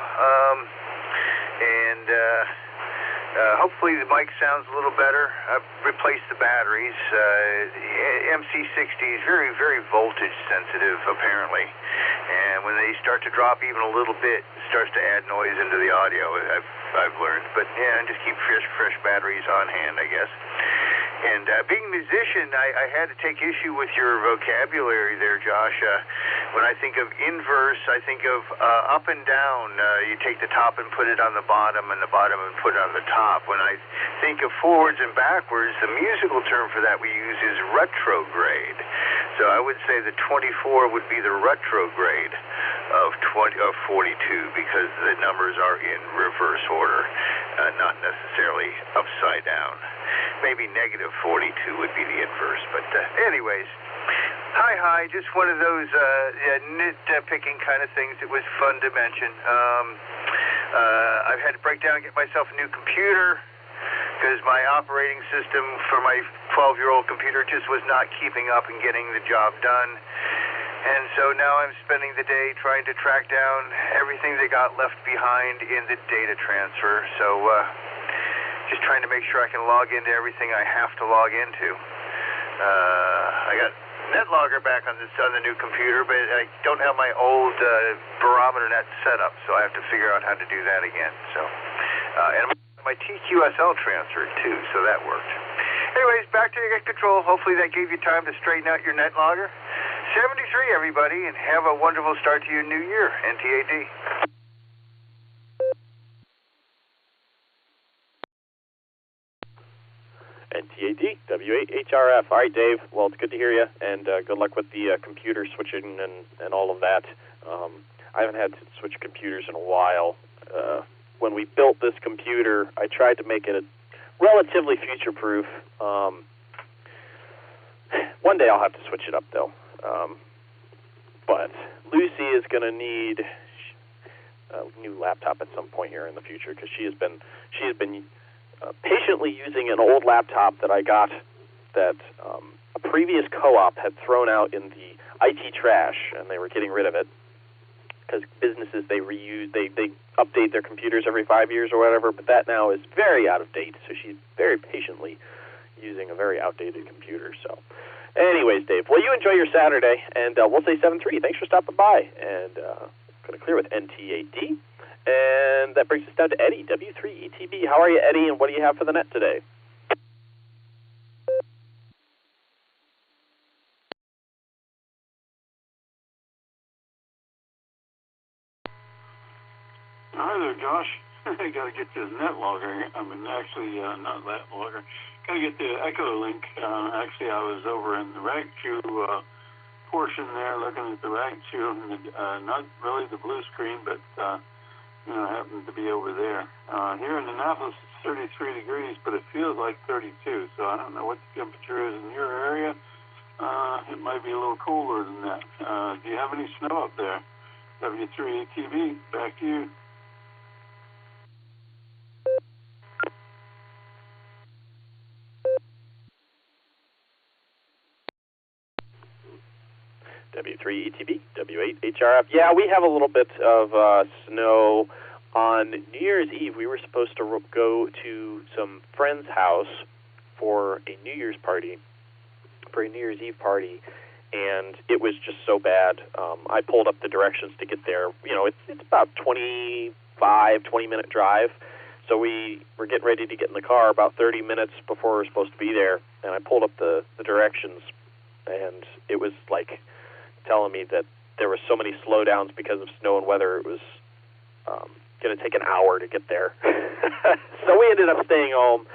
Hopefully the mic sounds a little better. I've replaced the batteries. MC60 is very, very voltage sensitive, apparently. And when they start to drop even a little bit, it starts to add noise into the audio, I've learned. But yeah, just keep fresh batteries on hand, I guess. And being a musician, I had to take issue with your vocabulary there, Josh. When I think of inverse, I think of up and down. You take the top and put it on the bottom, and the bottom and put it on the top. When I think of forwards and backwards, the musical term for that we use is retrograde. So I would say the 24 would be the retrograde of 42 because the numbers are in reverse order, not necessarily upside down. Maybe negative 42 would be the inverse, but anyways, hi, just one of those nitpicking kind of things that was fun to mention. I've had to break down and get myself a new computer because my operating system for my 12-year-old computer just was not keeping up and getting the job done. And so now I'm spending the day trying to track down everything that got left behind in the data transfer. So just trying to make sure I can log into everything I have to log into. I got NetLogger back on the new computer, but I don't have my old barometer net set up, so I have to figure out how to do that again. So, and my TQSL transferred too, so that worked. Anyways, back to your control. Hopefully that gave you time to straighten out your NetLogger. 73, everybody, and have a wonderful start to your new year, NTAD. NTAD, W8HRF. All right, Dave. Well, it's good to hear you, and good luck with the computer switching and all of that. I haven't had to switch computers in a while. When we built this computer, I tried to make it relatively future-proof. One day I'll have to switch it up, though. But Lucy is going to need a new laptop at some point here in the future because she has been patiently using an old laptop that I got that a previous co-op had thrown out in the IT trash, and they were getting rid of it because businesses, they reuse, they update their computers every 5 years or whatever, but that now is very out of date, so she's very patiently using a very outdated computer. So anyways, Dave, well, you enjoy your Saturday, and we'll say 7-3. Thanks for stopping by, and going to clear with NTAD. And that brings us down to Eddie, W3ETB. How are you, Eddie, and what do you have for the net today? Hi there, Josh. I got to get this NetLogger. I mean, actually, not NetLogger. Got to get the Echolink. Actually, I was over in the rack queue portion there, looking at the rack queue, and not really the blue screen, but happened to be over there. Here in Annapolis, it's 33 degrees, but it feels like 32. So I don't know what the temperature is in your area. It might be a little cooler than that. Do you have any snow up there? W3ATV, back to you. W3ETB, W8HRF. Yeah, we have a little bit of snow on New Year's Eve. We were supposed to go to some friend's house for a New Year's Eve party, and it was just so bad. I pulled up the directions to get there. It's about 20-minute drive. So we were getting ready to get in the car about 30 minutes before we were supposed to be there, and I pulled up the directions, and it was like telling me that there were so many slowdowns because of snow and weather. It was going to take an hour to get there. So we ended up staying home.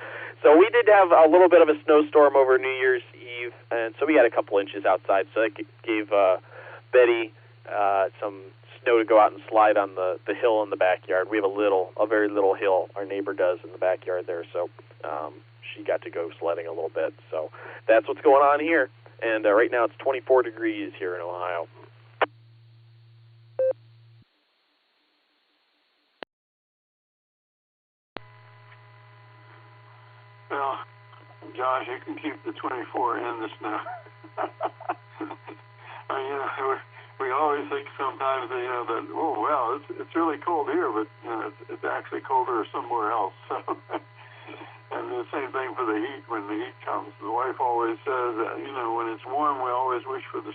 So we did have a little bit of a snowstorm over New Year's Eve, and so we had a couple inches outside. So that gave Betty some snow to go out and slide on the hill in the backyard. We have a very little hill, our neighbor does, in the backyard there. So she got to go sledding a little bit. So that's what's going on here. And right now it's 24 degrees here in Ohio. Well, Josh, you can keep the 24 in the snow. We always think sometimes that it's really cold here, but it's actually colder somewhere else. So, and the same thing for the heat. When the heat comes, the wife always says that when it's warm, we always wish for the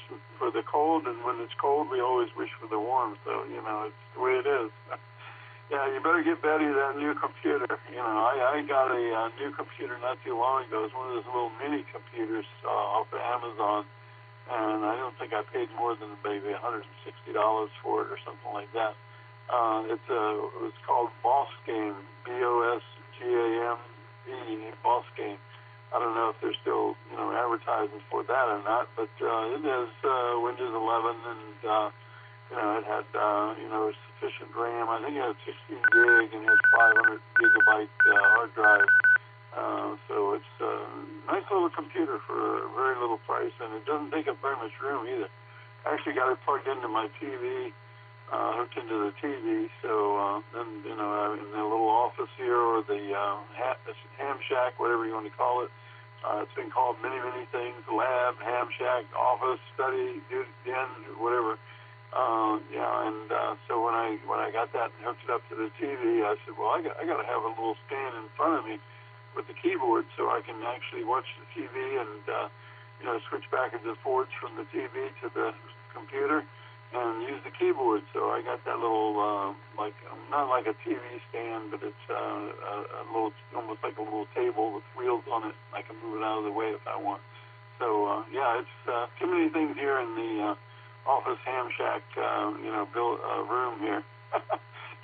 cold, and when it's cold, we always wish for the warm. So it's the way it is. Yeah, you better get Betty that new computer. You know, I got a new computer not too long ago. It's one of those little mini computers off of Amazon, and I don't think I paid more than maybe $160 for it or something like that. It's called Boss Game, BOSGAME, Boss Game. I don't know if they're still, you know, advertising for that or not, but it has Windows 11 and you know, it had, you know, sufficient RAM. I think it had 16 gig and it has 500 gigabyte hard drive. So it's a nice little computer for a very little price, and it doesn't take up very much room either. I actually got it plugged into my TV, hooked into the TV, so then, you know, in the little office here, or the ham shack, whatever you want to call it, it's been called many things, lab, ham shack, office, study, den, whatever. So when I got that and hooked it up to the TV, I said, well, I got to have a little stand in front of me with the keyboard so I can actually watch the TV and you know, switch back and forwards from the TV to the computer and use the keyboard. So I got that little like, not like a TV stand, but it's a little, almost like a little table with wheels on it. I can move it out of the way if I want. So yeah, it's too many things here in the office ham shack, you know, room here.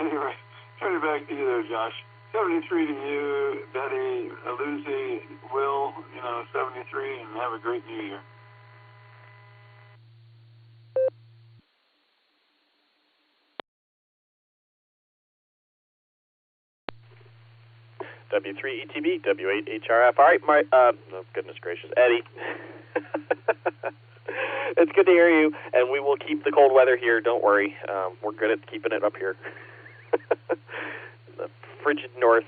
Anyway, turn it back to you there, Josh. 73 to you, Betty, Lucy, Will, you know, 73, and have a great New Year. W3ETB, W8HRF. All right, oh, goodness gracious, Eddie. It's good to hear you, and we will keep the cold weather here. Don't worry, we're good at keeping it up here. The frigid north.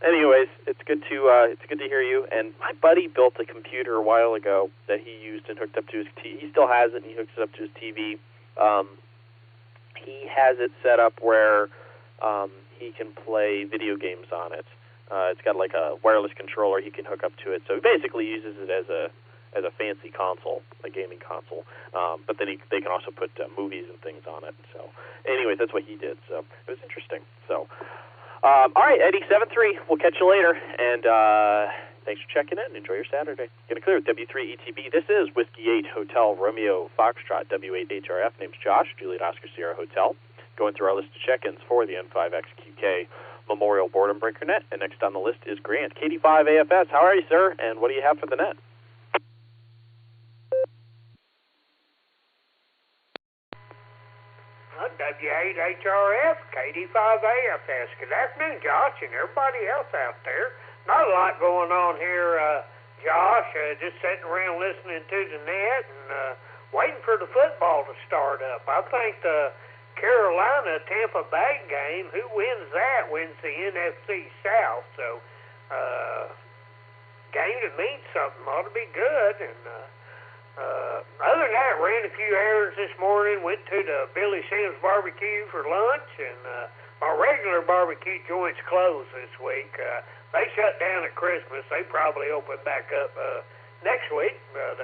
Anyways, it's good to hear you. And my buddy built a computer a while ago that he used and hooked up to his TV. He still has it, and he hooks it up to his TV. He has it set up where he can play video games on it. It's got like a wireless controller he can hook up to it. So he basically uses it as a fancy console, a gaming console. But then they can also put movies and things on it. So anyways, that's what he did. So it was interesting. So all right, Eddie, 7-3. We'll catch you later. And thanks for checking in. Enjoy your Saturday. Gonna clear with W3ETB. This is Whiskey 8 Hotel Romeo Foxtrot W8HRF. Name's Josh, Juliet Oscar Sierra Hotel. Going through our list of check-ins for the N5XQK Memorial Boredom Breaker Net. And next on the list is Grant, KD5 AFS. How are you, sir? And what do you have for the net? W8HRF, KD5AFS. Good afternoon, Josh, and everybody else out there. Not a lot going on here, Josh. Just sitting around listening to the net and waiting for the football to start up. I think the Carolina-Tampa Bay game, who wins that wins the NFC South. So, game that means something ought to be good. And other than that, ran a few errands this morning, went to the Billy Sims barbecue for lunch, and my regular barbecue joint's closed this week. They shut down at Christmas. They probably open back up next week. But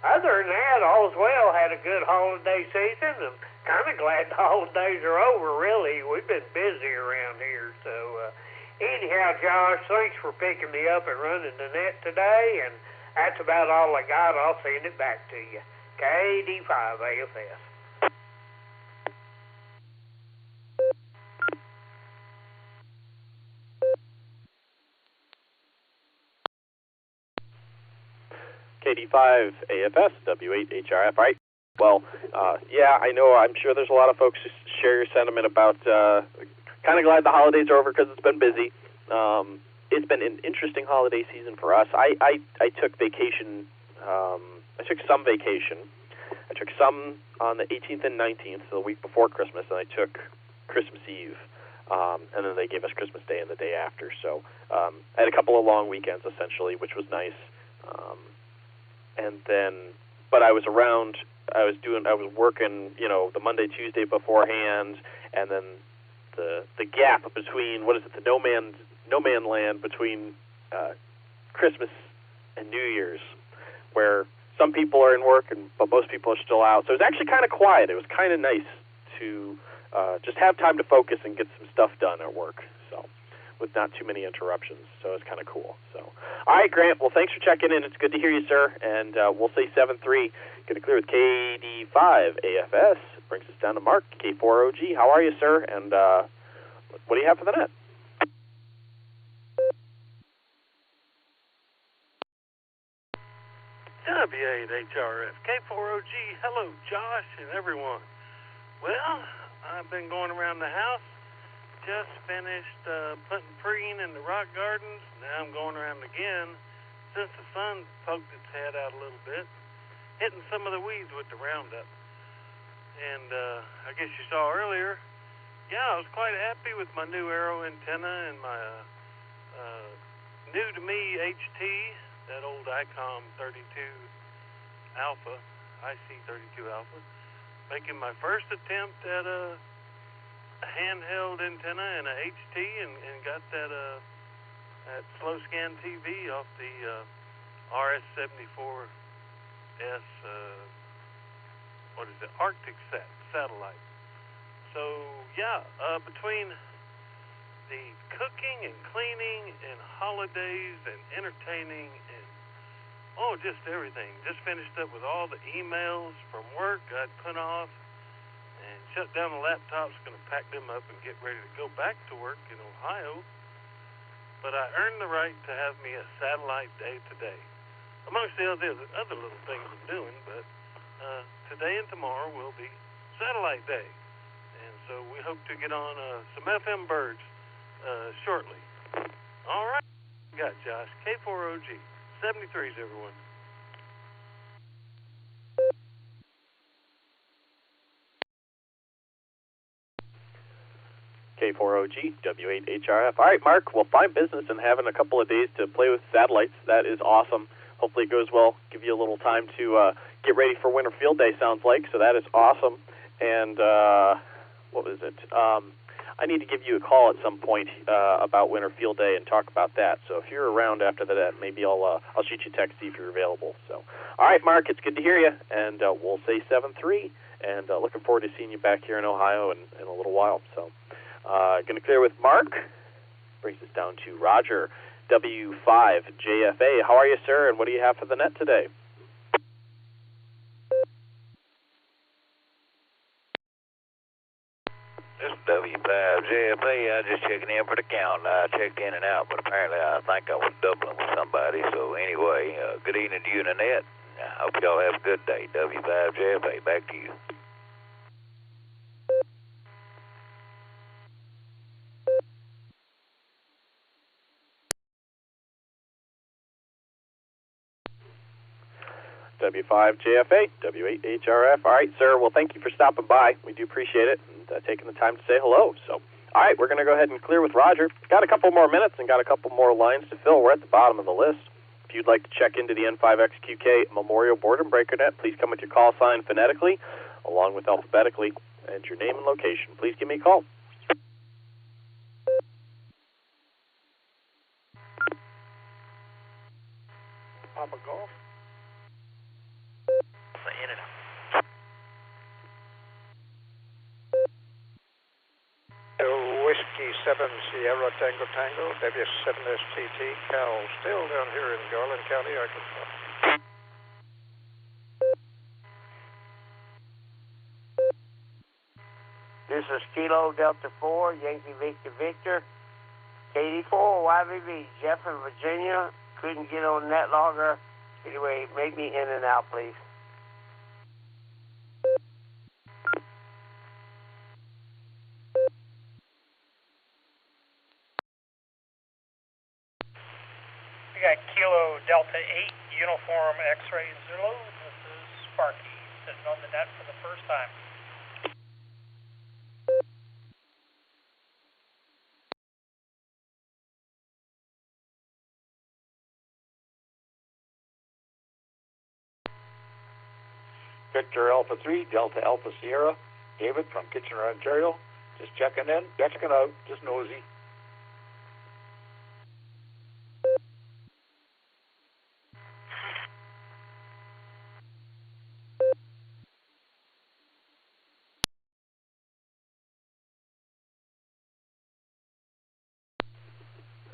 other than that, all's well. Had a good holiday season. I'm kind of glad the holidays are over, really. We've been busy around here. So anyhow, Josh, thanks for picking me up and running the net today, and that's about all I got. I'll send it back to you. KD5 AFS. KD5 AFS, W8HRF. Right. Well, yeah, I know. I'm sure there's a lot of folks who share your sentiment about kind of glad the holidays are over because it's been busy. It's been an interesting holiday season for us. I took vacation. I took some vacation. I took some on the 18th and 19th, so the week before Christmas, and I took Christmas Eve. And then they gave us Christmas Day and the day after. So I had a couple of long weekends, essentially, which was nice. And then, but I was around. I was working, you know, the Monday, Tuesday beforehand, and then the gap between the no man land between Christmas and New Year's, where some people are in work but most people are still out. So it was actually kind of quiet. It was kind of nice to just have time to focus and get some stuff done at work. So, with not too many interruptions. So it's kind of cool. So, all right, Grant. Well, thanks for checking in. It's good to hear you, sir. And we'll say 7-3. Going to clear with KD5 AFS. Brings us down to Mark, K4OG. How are you, sir? And what do you have for the net? W8HRF, K4OG. Hello, Josh and everyone. Well, I've been going around the house. Just finished putting preen in the rock gardens. Now I'm going around again since the sun poked its head out a little bit, hitting some of the weeds with the Roundup. And I guess you saw earlier, yeah, I was quite happy with my new Arrow antenna and my new to me HT, that old ICOM 32 Alpha, IC32 Alpha, making my first attempt at a handheld antenna and a HT, and got that slow scan TV off the RS74S Arctic satellite. So yeah, between the cooking and cleaning and holidays and entertaining and just everything, just finished up with all the emails from work I'd put off and shut down the laptops, going to pack them up and get ready to go back to work in Ohio. But I earned the right to have me a satellite day today, amongst the other little things I'm doing. But today and tomorrow will be satellite day, and so we hope to get on some FM birds shortly. All right, got Josh, K4OG, 73s, everyone. K4OG, W8HRF. All right, Mark, well, fine business and having a couple of days to play with satellites. That is awesome. Hopefully it goes well. Give you a little time to get ready for Winter Field Day, sounds like, so that is awesome. And what was it? I need to give you a call at some point about Winter Field Day and talk about that. So if you're around after that, maybe I'll shoot you a text, see if you're available. So, all right, Mark, it's good to hear you, and we'll say 7-3, and looking forward to seeing you back here in Ohio in a little while. So, going to clear with Mark. Brings us down to Roger, W5JFA. How are you, sir, and what do you have for the net today? This is W5JFA. I just checking in for the count. I checked in and out, but apparently I think I was doubling with somebody. So anyway, good evening to you, Nanette. I hope y'all have a good day. W5JFA, back to you. W5JFA, W8HRF. All right, sir. Well, thank you for stopping by. We do appreciate it and taking the time to say hello. So, all right, we're going to go ahead and clear with Roger. Got a couple more minutes and got a couple more lines to fill. We're at the bottom of the list. If you'd like to check into the N5XQK Memorial Boredom Breaker Net, please come with your call sign phonetically, along with alphabetically, and your name and location. Please give me a call. Papa Golf. In and out. Whiskey 7 Sierra Tango Tango, W7STT, Cal, still down here in Garland County, Arkansas. This is Kilo Delta 4, Yankee Victor Victor, KD4, YVB, Jeff in Virginia. Couldn't get on net logger. Anyway, make me in and out, please. We got Kilo Delta 8, Uniform X-Ray Zulu. This is Sparky, sitting on the net for the first time. Victor Alpha 3, Delta Alpha Sierra, David from Kitchener, Ontario. Just checking in, checking out, just nosy.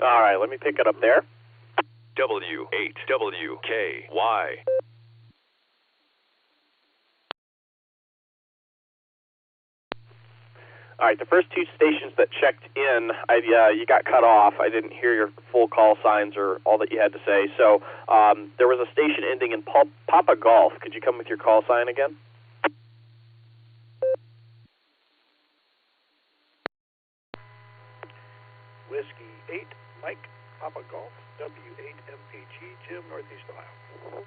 All right, let me pick it up there. W8WKY. All right, the first two stations that checked in, you got cut off. I didn't hear your full call signs or all that you had to say. So there was a station ending in Papa Golf. Could you come with your call sign again? Whiskey 8, Mike, Papa Golf, W8MPG, Jim, Northeast Ohio.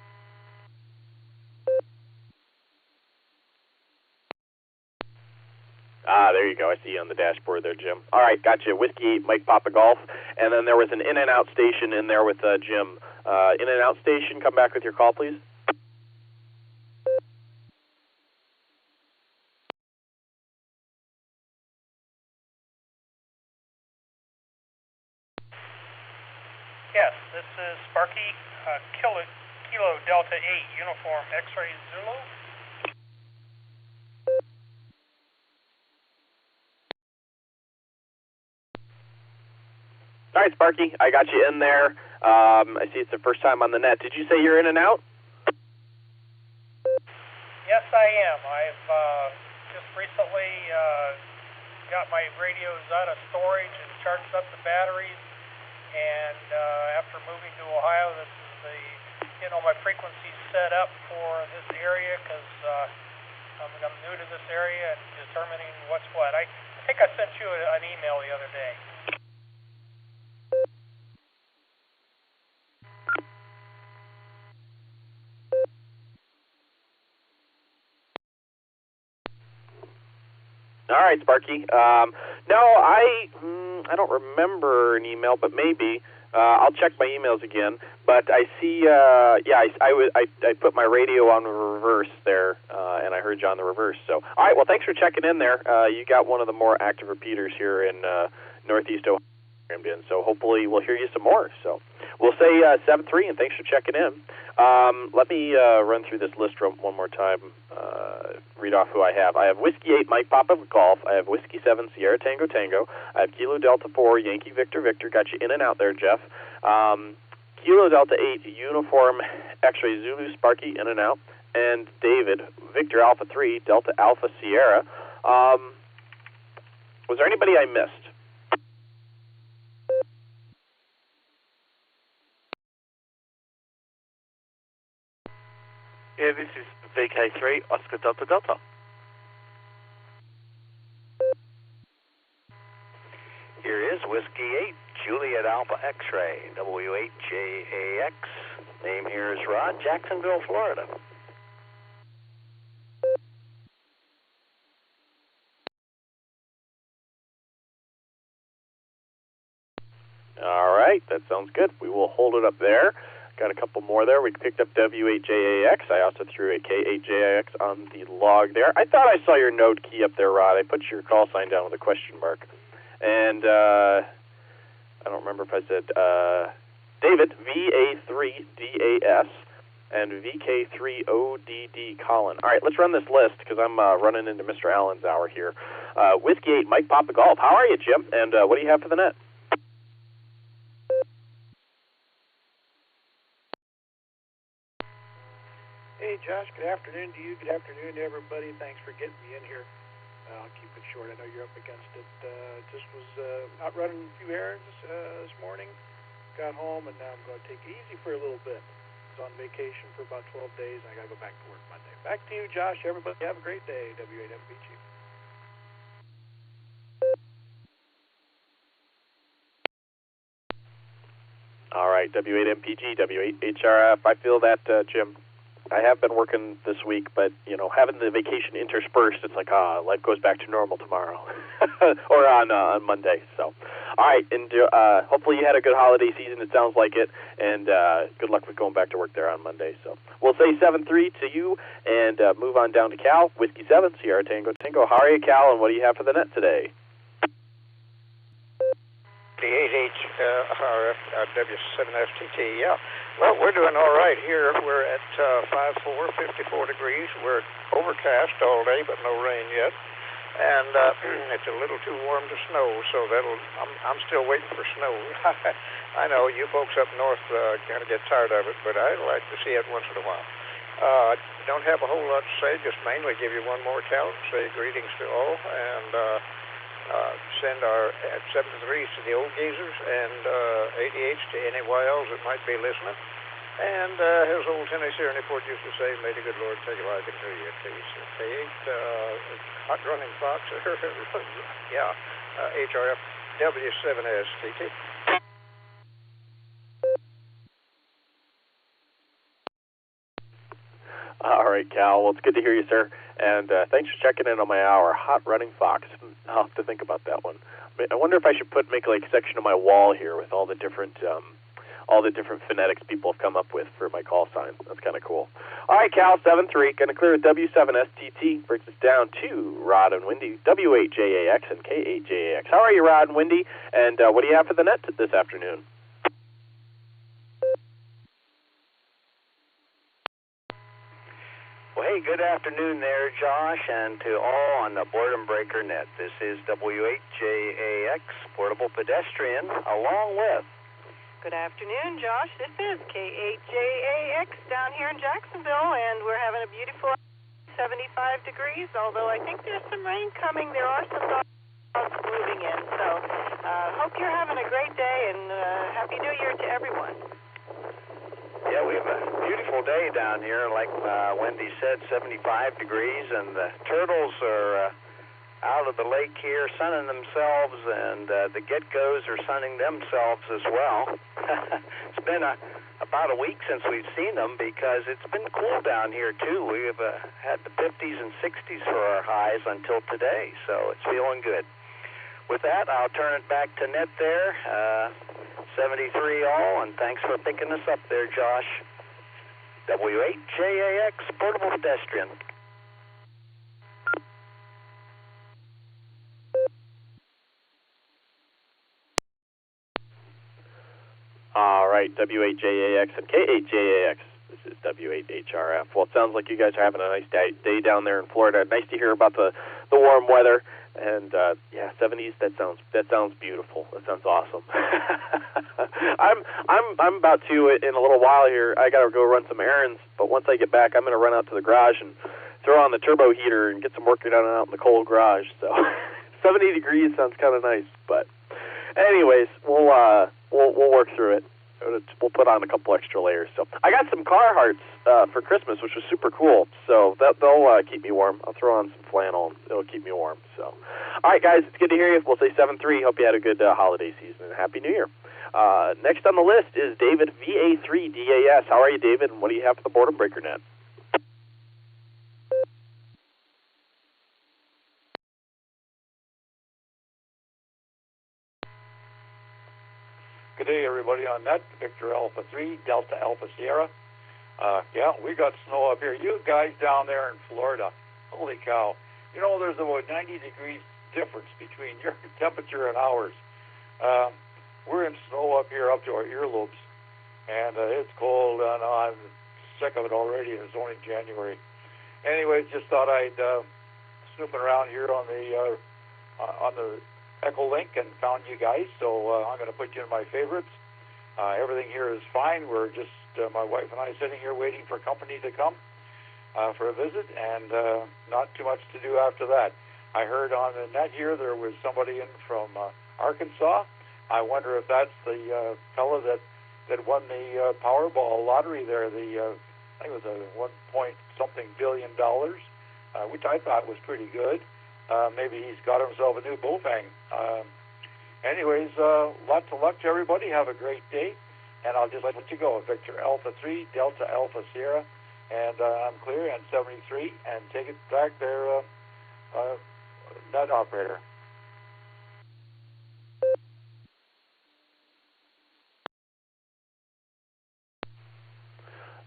Ah, there you go. I see you on the dashboard there, Jim. All right, gotcha. Whiskey 8, Mike, Papa Golf. And then there was an in and out station in there with Jim. In and out station, come back with your call, please. Yes, this is Sparky, Kilo Delta 8, Uniform X-Ray Zulu. All right, Sparky, I got you in there. I see it's the first time on the net. Did you say you're in and out? Yes, I am. I've just recently got my radios out of storage and charged up the batteries. And after moving to Ohio, this is my frequency's set up for this area because I'm new to this area and determining what's what. I think I sent you an email the other day. All right, Sparky. No, I don't remember an email, but maybe. I'll check my emails again. But I see, I put my radio on reverse there, and I heard you on the reverse. So, all right, well, thanks for checking in there. You got one of the more active repeaters here in Northeast Ohio. So hopefully we'll hear you some more. So we'll say 7-3, and thanks for checking in. Let me run through this list one more time, read off who I have. I have Whiskey 8, Mike Papa Golf. I have Whiskey 7, Sierra Tango Tango. I have Kilo Delta 4, Yankee Victor Victor. Got you in and out there, Jeff. Kilo Delta 8, Uniform X-Ray Zulu Sparky, in and out. And David, Victor Alpha 3, Delta Alpha Sierra. Was there anybody I missed? Yeah, this is VK3, Oscar Delta Delta. Here is Whiskey 8, Juliet Alpha X-Ray, W8JAX. Name here is Rod, Jacksonville, Florida. All right, that sounds good. We will hold it up there. Got a couple more there. We picked up W8JAX. I also threw a K8JAX on the log there. I thought I saw your node key up there, Rod. I put your call sign down with a question mark. And I don't remember if I said David, VA3DAS, and VK3ODD Colin. All right, let's run this list because I'm running into Mr. Allen's hour here. Whiskey 8, Mike Papa Golf. How are you, Jim? And what do you have for the net? Hey, Josh, good afternoon to you. Good afternoon to everybody. Thanks for getting me in here. I'll keep it short. I know you're up against it. Just was out running a few errands this morning. Got home, and now I'm going to take it easy for a little bit. I was on vacation for about 12 days, and I got to go back to work Monday. Back to you, Josh. Everybody have a great day. W8MPG. All right, W8MPG, W8HRF. I feel that, Jim. I have been working this week, but, having the vacation interspersed, it's like, life goes back to normal tomorrow or on Monday. So, all right, and hopefully you had a good holiday season. It sounds like it, and good luck with going back to work there on Monday. So we'll say 7-3 to you and move on down to Cal, Whiskey 7, Sierra Tango Tango. How are you, Cal, and what do you have for the net today? D8H W7FTT, yeah. Well, we're doing all right here. We're at 54 degrees. We're overcast all day, but no rain yet. and it's a little too warm to snow, so I'm still waiting for snow. I know you folks up north kind of get tired of it, but I like to see it once in a while. I don't have a whole lot to say, just mainly give you one more count, say greetings to all, and send our 73s to the old geezers and 88s to any YLs that might be listening. And as old Tennessee Ernie Ford used to say, may the good Lord take a liking to you. K8, hot running fox, yeah, HRF W7STT. All right, Cal. Well, it's good to hear you, sir. And thanks for checking in on my hour. Hot running fox. I'll have to think about that one. I wonder if I should make like a section of my wall here with all the different phonetics people have come up with for my call sign. That's kind of cool. All right, Cal, 7-3. Going to clear with W7STT. Brings us down to Rod and Wendy, W8JAX and K8JAX. How are you, Rod and Wendy? And what do you have for the net this afternoon? Well, hey, good afternoon there, Josh, and to all on the Boredom Breaker Net. This is W8JAX, Portable Pedestrian, along with... Good afternoon, Josh. This is K8JAX down here in Jacksonville, and we're having a beautiful 75 degrees, although I think there's some rain coming. There are some clouds moving in, so hope you're having a great day, and Happy New Year to everyone. Yeah, we have a beautiful day down here. Like Wendy said, 75 degrees, and the turtles are out of the lake here sunning themselves, and the geckos are sunning themselves as well. It's been about a week since we've seen them because it's been cool down here, too. We've had the 50s and 60s for our highs until today, so it's feeling good. With that, I'll turn it back to Ned there. 73 all, and thanks for picking us up there, Josh. W8JAX, Portable Pedestrian. All right, W8JAX and K8JAX. This is W8HRF. Well, it sounds like you guys are having a nice day down there in Florida. Nice to hear about the warm weather. And yeah, 70s. That sounds beautiful. That sounds awesome. I'm about to in a little while here. I gotta go run some errands. But once I get back, I'm gonna run out to the garage and throw on the turbo heater and get some work done out in the cold garage. So 70 degrees sounds kind of nice. But anyways, we'll work through it. We'll put on a couple extra layers. So I got some Carhartts for Christmas, which was super cool. So they'll keep me warm. I'll throw on some flannel. It'll keep me warm. So, all right, guys, it's good to hear you. We'll say 7-3. Hope you had a good holiday season and Happy New Year. Next on the list is David VA3DAS. How are you, David? And what do you have for the Boredom Breaker Net? Good day, everybody on that. Victor Alpha 3, Delta Alpha Sierra. Yeah, we got snow up here. You guys down there in Florida, holy cow. You know, there's about 90 degrees difference between your temperature and ours. We're in snow up here up to our earlobes, and it's cold, and I'm sick of it already, and it's only January. Anyways, just thought I'd snooping around here on the Echolink and found you guys, so I'm going to put you in my favorites. Everything here is fine. We're just, my wife and I, sitting here waiting for company to come for a visit, and not too much to do after that. I heard on the net here there was somebody in from Arkansas. I wonder if that's the fellow that won the Powerball lottery there. I think it was a $1.something billion, which I thought was pretty good. Maybe he's got himself a new bullfang. Anyways, lots of luck to everybody. Have a great day. And I'll just let you go. Victor Alpha 3, Delta Alpha Sierra. And I'm clear and 73. And take it back there, net operator.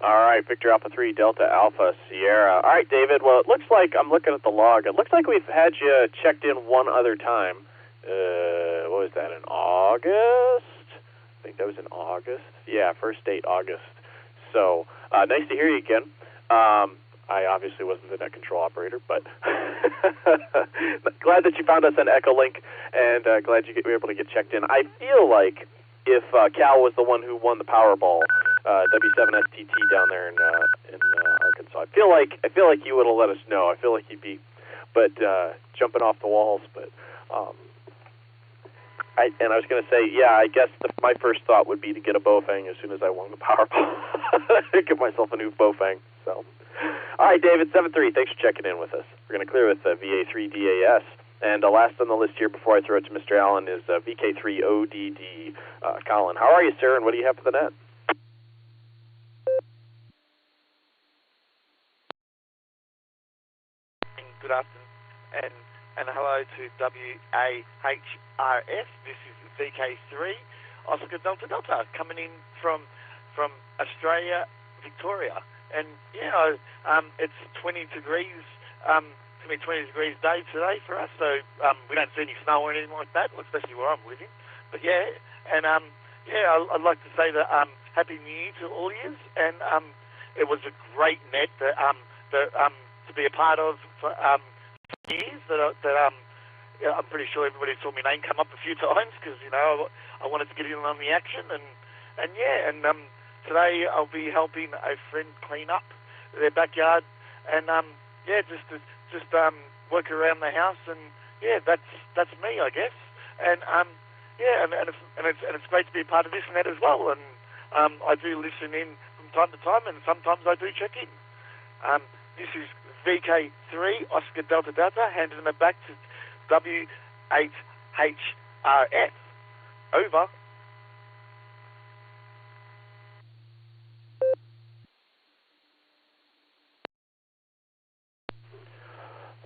All right, Victor Alpha 3, Delta Alpha Sierra. All right, David, well, it looks like, I'm looking at the log, it looks like we've had you checked in one other time. What was that, in August? I think that was in August. Yeah, first date, August. So, nice to hear you again. I obviously wasn't the net control operator, but glad that you found us on Echolink, and glad you were able to get checked in. I feel like if Cal was the one who won the Powerball, W7STT down there in Arkansas, I feel like you would have let us know. I feel like he'd be, but jumping off the walls. But I was going to say, yeah, I guess my first thought would be to get a Bofang as soon as I won the Powerball, get myself a new Bofang. So, all right, David 73, thanks for checking in with us. We're going to clear with VA3 DAS. And last on the list here before I throw it to Mr. Allen is VK3 ODD. Colin, how are you, sir, and what do you have for the net? Good afternoon, and hello to WAHRS. This is VK3 Oscar Delta Delta coming in from Australia, Victoria. And it's 20 degrees. It's going to be 20 degrees day today for us, so we don't see any snow or anything like that, especially where I'm living. But yeah, and I'd like to say that Happy New Year to all of you, and it was a great net that to be a part of for years. I'm pretty sure everybody saw my name come up a few times because I wanted to get in on the action, and today I'll be helping a friend clean up their backyard, and just work around the house, and that's me, I guess, and it's great to be a part of this net as well, and I do listen in from time to time, and sometimes I do check in. This is VK3 Oscar Delta Delta, handing it back to W8HRF. Over.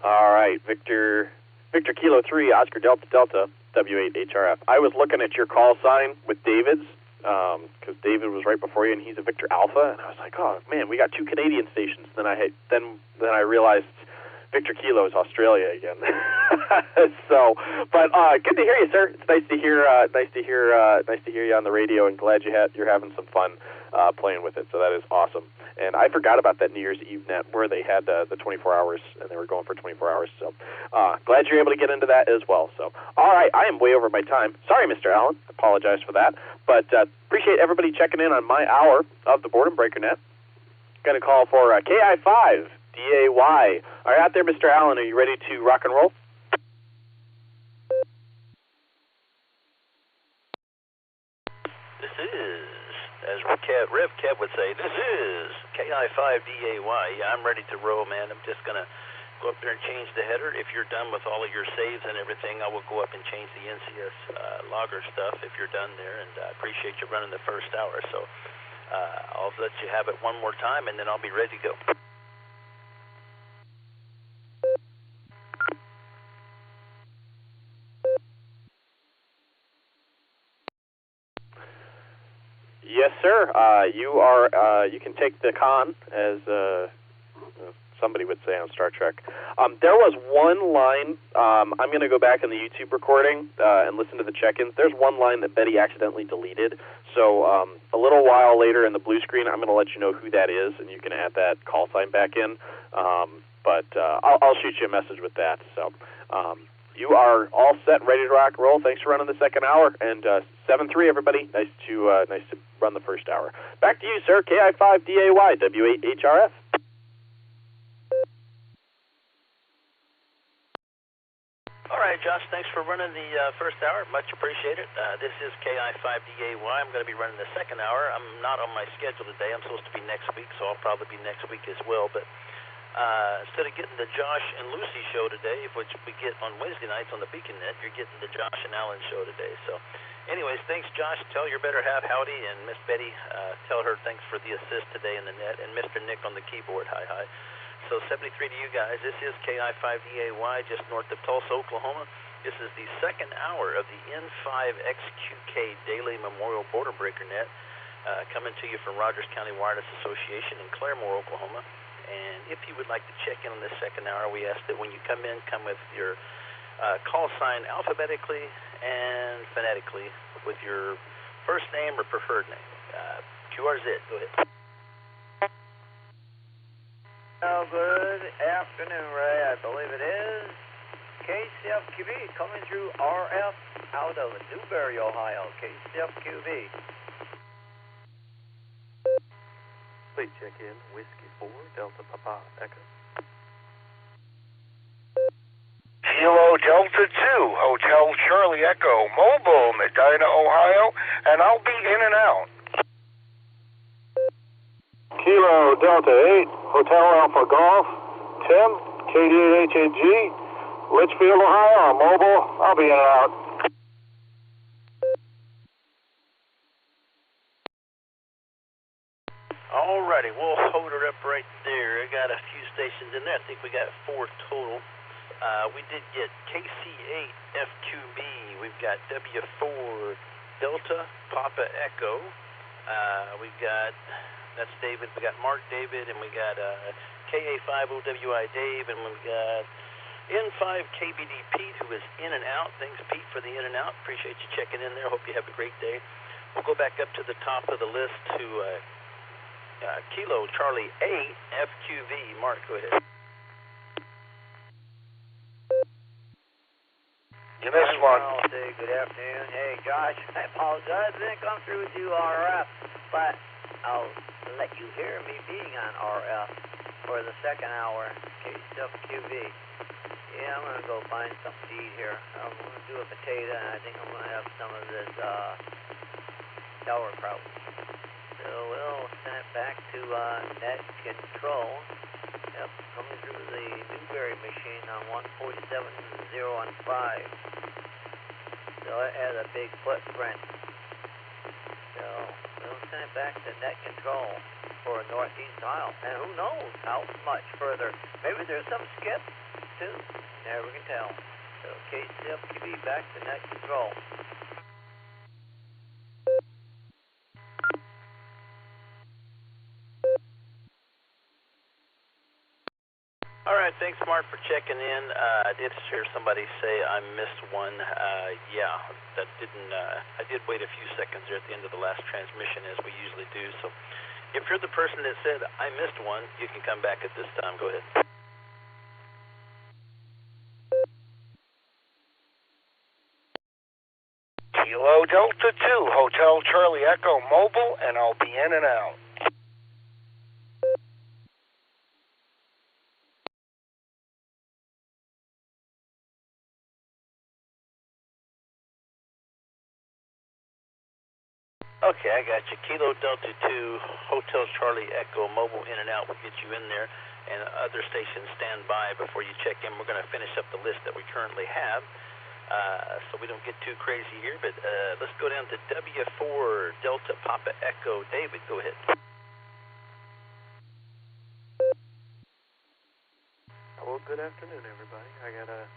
All right, Victor Kilo 3, Oscar Delta Delta, W8HRF. I was looking at your call sign with David's, because David was right before you, and he's a Victor Alpha, and I was like, oh man, we got two Canadian stations. Then I realized Victor Kilo is Australia again. So, but good to hear you, sir. It's nice to hear you on the radio, and glad you're having some fun playing with it. So that is awesome. And I forgot about that New Year's Eve net where they had the 24 hours, and they were going for 24 hours. So glad you're able to get into that as well. So, all right, I am way over my time. Sorry, Mr. Allen. Apologize for that. But appreciate everybody checking in on my hour of the Boredom Breaker net. Going to call for KI5 DAY. Are you out there, Mr. Allen? Are you ready to rock and roll? This is, as Rev Kev would say, this is KI5DAY. Yeah, I'm ready to roll, man. I'm just going to go up there and change the header. If you're done with all of your saves and everything, I will go up and change the NCS logger stuff if you're done there, and I appreciate you running the first hour. So I'll let you have it one more time, and then I'll be ready to go. Yes, sir. You can take the con, as somebody would say on Star Trek. There was one line. I'm going to go back in the YouTube recording and listen to the check-ins. There's one line that Betty accidentally deleted. So a little while later in the blue screen, I'm going to let you know who that is, and you can add that call sign back in. But I'll shoot you a message with that. So you are all set, ready to rock and roll. Thanks for running the second hour. And 7-3, everybody. Nice to run the first hour. Back to you, sir. KI5DAY, W8HRF. All right, Josh, thanks for running the first hour. Much appreciated. This is KI5DAY. I'm going to be running the second hour. I'm not on my schedule today. I'm supposed to be next week, so I'll probably be next week as well. But instead of getting the Josh and Lucy show today, which we get on Wednesday nights on the Beacon Net, you're getting the Josh and Alan show today. So anyways, thanks, Josh. Tell your better half howdy, and Miss Betty, tell her thanks for the assist today in the net, and Mr. Nick on the keyboard, hi. So 73 to you guys. This is KI5DAY, just north of Tulsa, Oklahoma. This is the second hour of the N5XQK Daily Memorial Border Breaker Net, coming to you from Rogers County Wireless Association in Claremore, Oklahoma. And if you would like to check in on this second hour, we ask that when you come in, come with your call sign alphabetically and phonetically with your first name or preferred name. QRZ, go ahead. Oh, good afternoon, Ray. I believe it is KCFQB coming through RF out of Newberry, Ohio. KCFQB. Please check in Whiskey 4 Delta Papa Echo. Kilo Delta 2 Hotel Charlie Echo Mobile, Medina, Ohio, and I'll be in and out. Kilo Delta 8, Hotel Alpha Golf, Tim, KD8HAG, Litchfield, Ohio, mobile, I'll be in and out. Alrighty, we'll hold her up right there. I got a few stations in there. I think we got 4 total. We did get KC8 FQB. We've got W4 Delta Papa Echo. We've got, that's David. We got Mark David, and we got KA5 OWI Dave, and we've got N5 KBD Pete, who is in and out. Thanks, Pete, for the in and out. Appreciate you checking in there. Hope you have a great day. We'll go back up to the top of the list to Kilo Charlie 8 FQV. Mark, go ahead. You missed one. Good afternoon. Hey, Josh, I apologize. I didn't come through with you RF, but I'll let you hear me being on RF for the second hour. KWQV. Yeah, I'm going to go find something to eat here. I'm going to do a potato, and I think I'm going to have some of this sauerkraut. So we'll send it back to net control. Yep, coming through the Newberry machine on 147.015. So it has a big footprint. So we'll send it back to net control for a northeast aisle. And who knows how much further. Maybe there's some skip too. Never can tell. So KCFQB back to net control. All right, thanks, Mark, for checking in. I did hear somebody say I missed one. Yeah, that didn't. I did wait a few seconds there at the end of the last transmission, as we usually do. So, if you're the person that said I missed one, you can come back at this time. Go ahead. Kilo Delta 2 Hotel Charlie Echo Mobile, and I'll be in and out. Okay, I got you. Kilo Delta 2, Hotel Charlie Echo, mobile in and out. We'll get you in there, and other stations stand by before you check in. We're going to finish up the list that we currently have, so we don't get too crazy here, but let's go down to W4 Delta Papa Echo. David, go ahead. Well, good afternoon, everybody. I got a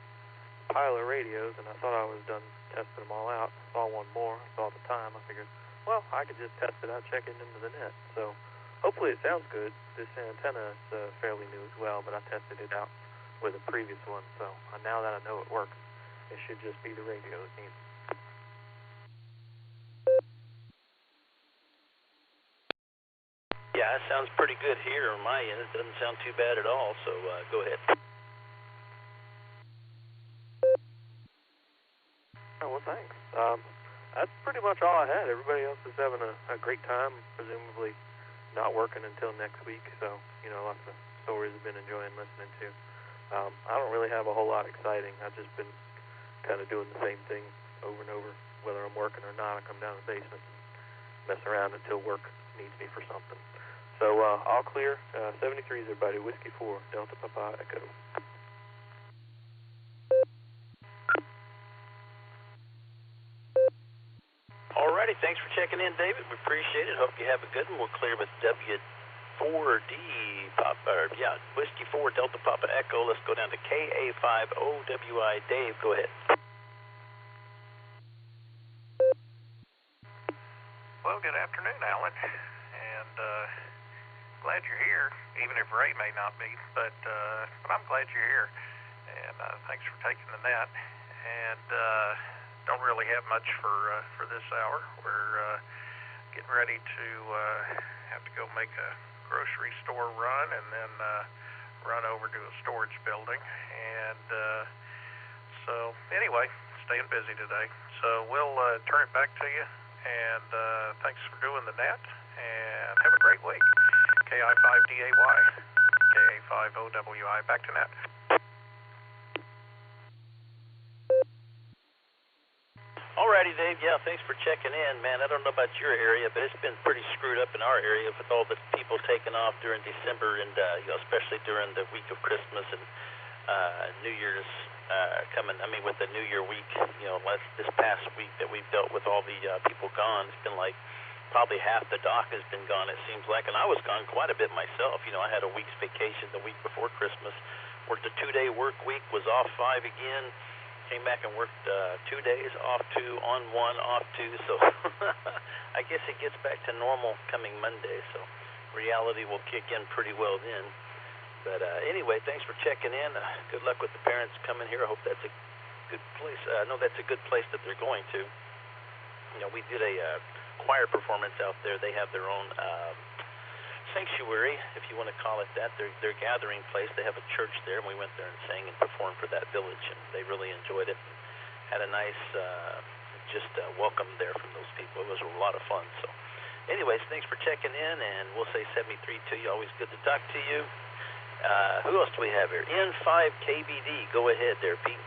pile of radios, and I thought I was done testing them all out. Saw one more, saw the time. I figured, well, I could just test it out, check it into the net. So hopefully it sounds good. This antenna is fairly new as well, but I tested it out with a previous one. So now that I know it works, it should just be the radio that needs it. Yeah, it sounds pretty good here on my end. It doesn't sound too bad at all, so go ahead. Oh, well, thanks. That's pretty much all I had. Everybody else is having a great time, presumably not working until next week. So, lots of stories I've been enjoying listening to. I don't really have a whole lot exciting. I've just been kind of doing the same thing over and over. Whether I'm working or not, I come down to the basement and mess around until work needs me for something. So, all clear. 73s, everybody. Whiskey 4, Delta Papa Echo. Alrighty, thanks for checking in, David. We appreciate it. Hope you have a good one. We'll clear with W4D Whiskey 4 Delta Papa Echo. Let's go down to KA5 OWI Dave. Go ahead. Well, good afternoon, Alan, and glad you're here, even if Ray may not be, but I'm glad you're here, and thanks for taking the net, and don't really have much for this hour. We're getting ready to have to go make a grocery store run, and then run over to a storage building. And so anyway, staying busy today. So we'll turn it back to you. And thanks for doing the net. And have a great week. KI5DAY, KA5OWI, back to net. Alrighty, Dave. Yeah, thanks for checking in, man. I don't know about your area, but it's been pretty screwed up in our area with all the people taking off during December and especially during the week of Christmas and New Year's coming. I mean, with the New Year week, this past week that we've dealt with all the people gone, it's been like probably half the dock has been gone, it seems like, and I was gone quite a bit myself. I had a week's vacation the week before Christmas, worked a 2-day work week, was off 5 again. Came back and worked 2 days, off 2, on 1, off 2. So I guess it gets back to normal coming Monday. So reality will kick in pretty well then. But anyway, thanks for checking in. Good luck with the parents coming here. I hope that's a good place. I know that's a good place that they're going to. We did a choir performance out there. They have their own sanctuary, if you want to call it that, their gathering place. They have a church there, and we went there and sang and performed for that village, and they really enjoyed it. Had a nice welcome there from those people. It was a lot of fun. So anyways, thanks for checking in, and we'll say 73 to you. Always good to talk to you. Who else do we have here? N5KBD. Go ahead there, Pete.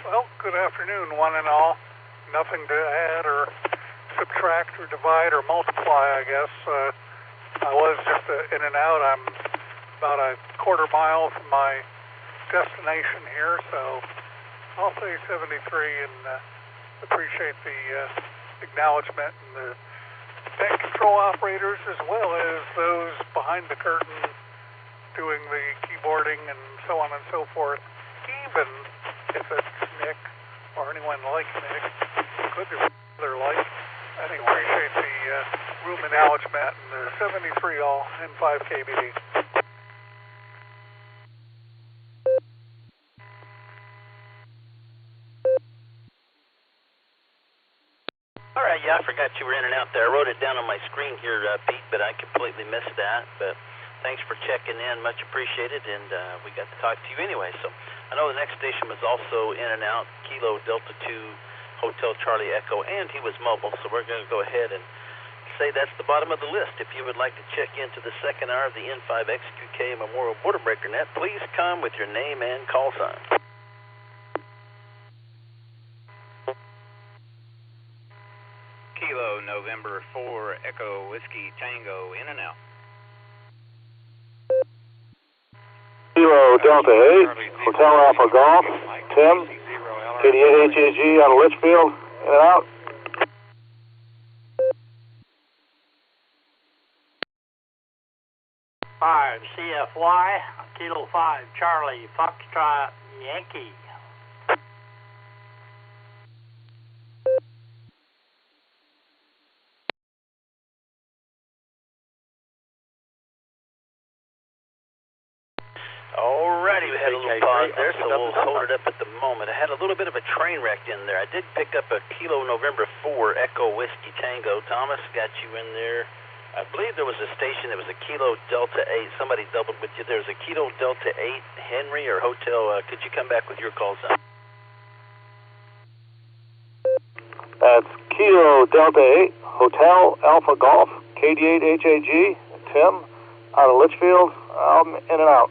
Well, good afternoon, one and all. Nothing to add or subtract or divide or multiply, I guess. I was just in and out. I'm about a quarter mile from my destination here, so I'll say 73 and appreciate the acknowledgement and the net control operators as well as those behind the curtain doing the keyboarding and so on and so forth, even if it's Nick or anyone like Nick. Could be other like. Anyway, appreciate the room acknowledgement and the 73 all N5KBD. All right, yeah, I forgot you were in and out there. I wrote it down on my screen here, Pete, but I completely missed that. But thanks for checking in, much appreciated, and we got to talk to you anyway. So I know the next station was also in and out, Kilo Delta 2. Hotel Charlie Echo, and he was mobile, so we're going to go ahead and say that's the bottom of the list. If you would like to check into the second hour of the N5XQK Memorial Border Breaker Net, please come with your name and call sign. Kilo November 4 Echo Whiskey Tango, in and out. Kilo Delta 8, Hotel Alpha Golf, Tim, KD8HAG out of Litchfield, in and out. Five CFY, Kilo 5 Charlie Foxtrot Yankee. Alrighty, we had a little pause there, so we'll hold it up at the moment. I had a little bit of a train wreck in there. I did pick up a Kilo November 4 Echo Whiskey Tango. Thomas, got you in there. I believe there was a station that was a Kilo Delta 8. Somebody doubled with you. There was a Kilo Delta 8 Henry or Hotel. Could you come back with your call sign? That's Kilo Delta 8, Hotel Alpha Golf, KD8HAG, Tim, out of Litchfield, in and out.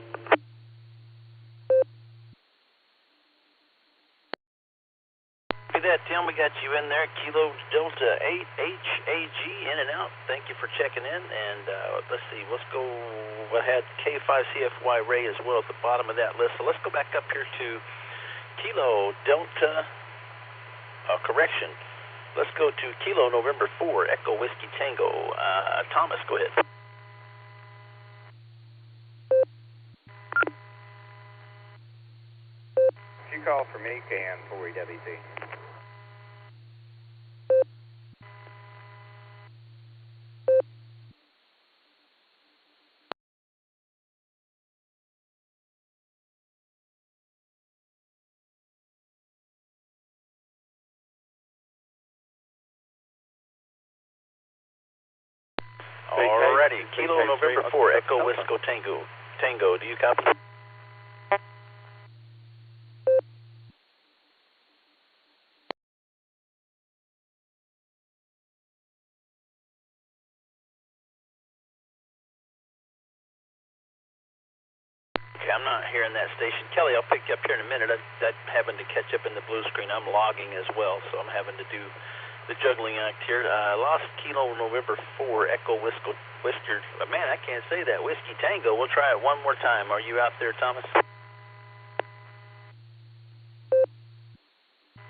Look at that, Tim. We got you in there. Kilo Delta 8 HAG, in and out. Thank you for checking in. And let's see. Let's go. We had K5CFY Ray as well at the bottom of that list. So let's go back up here to Kilo Delta. Correction. Let's go to Kilo November 4 Echo Whiskey Tango. Thomas, go ahead. You call for me, KN 4EWT. Alrighty, Kilo November 4, Echo Whiskey Tango. Tango, do you copy? Okay, I'm not hearing that station. Kelly, I'll pick you up here in a minute. I'm having to catch up in the blue screen. I'm logging as well, so I'm having to do the juggling act here. Lost Kilo November 4, Echo Whiskey. Man, I can't say that. Whiskey Tango. We'll try it one more time. Are you out there, Thomas?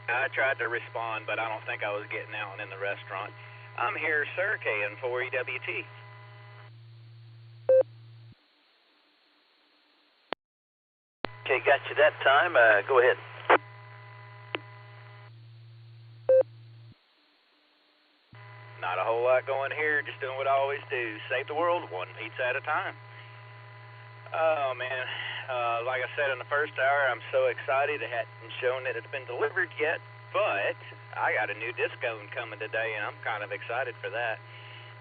I tried to respond, but I don't think I was getting out in the restaurant. I'm here, sir, KN4EWT. Okay, got you that time. Go ahead. Not a whole lot going here, just doing what I always do. Save the world, one pizza at a time. Oh, man. Like I said in the first hour, I'm so excited. It hadn't shown that it's been delivered yet, but I got a new disc cone coming today, and I'm kind of excited for that.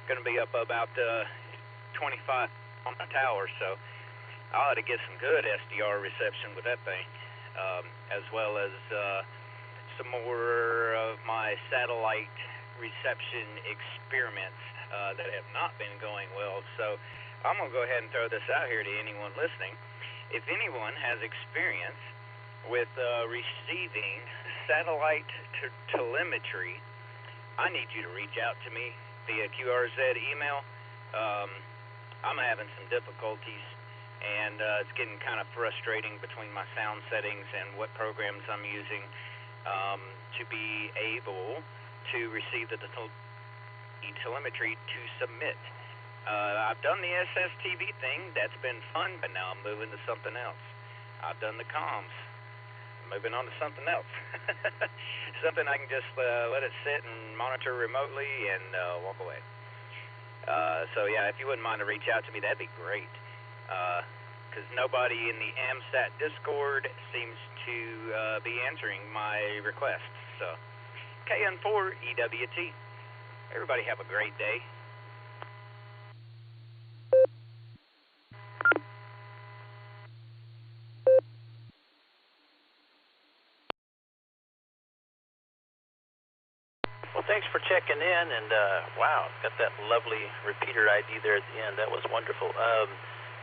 Going to be up about 25 on the tower, so I ought to get some good SDR reception with that thing, as well as some more of my satellite reception experiments that have not been going well. So I'm going to go ahead and throw this out here to anyone listening. If anyone has experience with receiving satellite telemetry, I need you to reach out to me via QRZ email. I'm having some difficulties, and it's getting kind of frustrating between my sound settings and what programs I'm using to be able to receive the telemetry to submit. I've done the SSTV thing. That's been fun, but now I'm moving to something else. I've done the comms. Moving on to something else. Something I can just let it sit and monitor remotely and walk away. So yeah, if you wouldn't mind to reach out to me, that'd be great. Because nobody in the AMSAT Discord seems to be answering my requests. So, KN4EWT. Everybody have a great day. Well, thanks for checking in, and wow, got that lovely repeater ID there at the end. That was wonderful.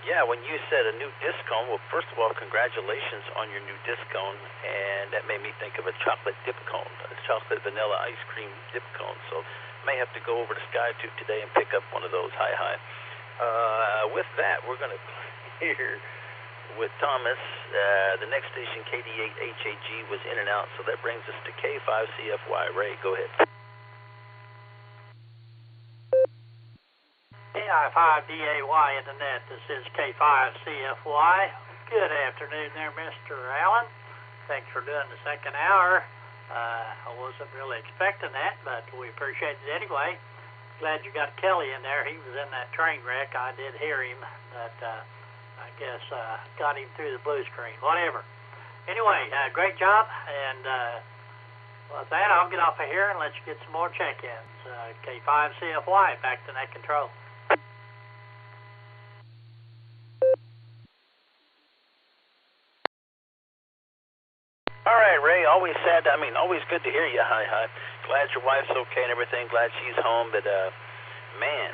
Yeah, when you said a new disc cone, well, first of all, congratulations on your new disc cone, and that made me think of a chocolate dip cone, a chocolate vanilla ice cream dip cone. So may have to go over to SkyTube today and pick up one of those. Hi. With that, we're going to hear with Thomas. The next station, KD8HAG, was in and out, so that brings us to K5CFY. Ray, go ahead. KI5DAY Internet, this is K5CFY. Good afternoon there, Mr. Allen. Thanks for doing the second hour. I wasn't really expecting that, but we appreciate it anyway. Glad you got Kelly in there. He was in that train wreck. I did hear him, but I guess got him through the blue screen. Whatever. Anyway, great job, and with that, I'll get off of here and let you get some more check-ins. K5CFY, back to net control. All right, Ray, always good to hear you. Hi. Glad your wife's okay and everything. Glad she's home, but, man,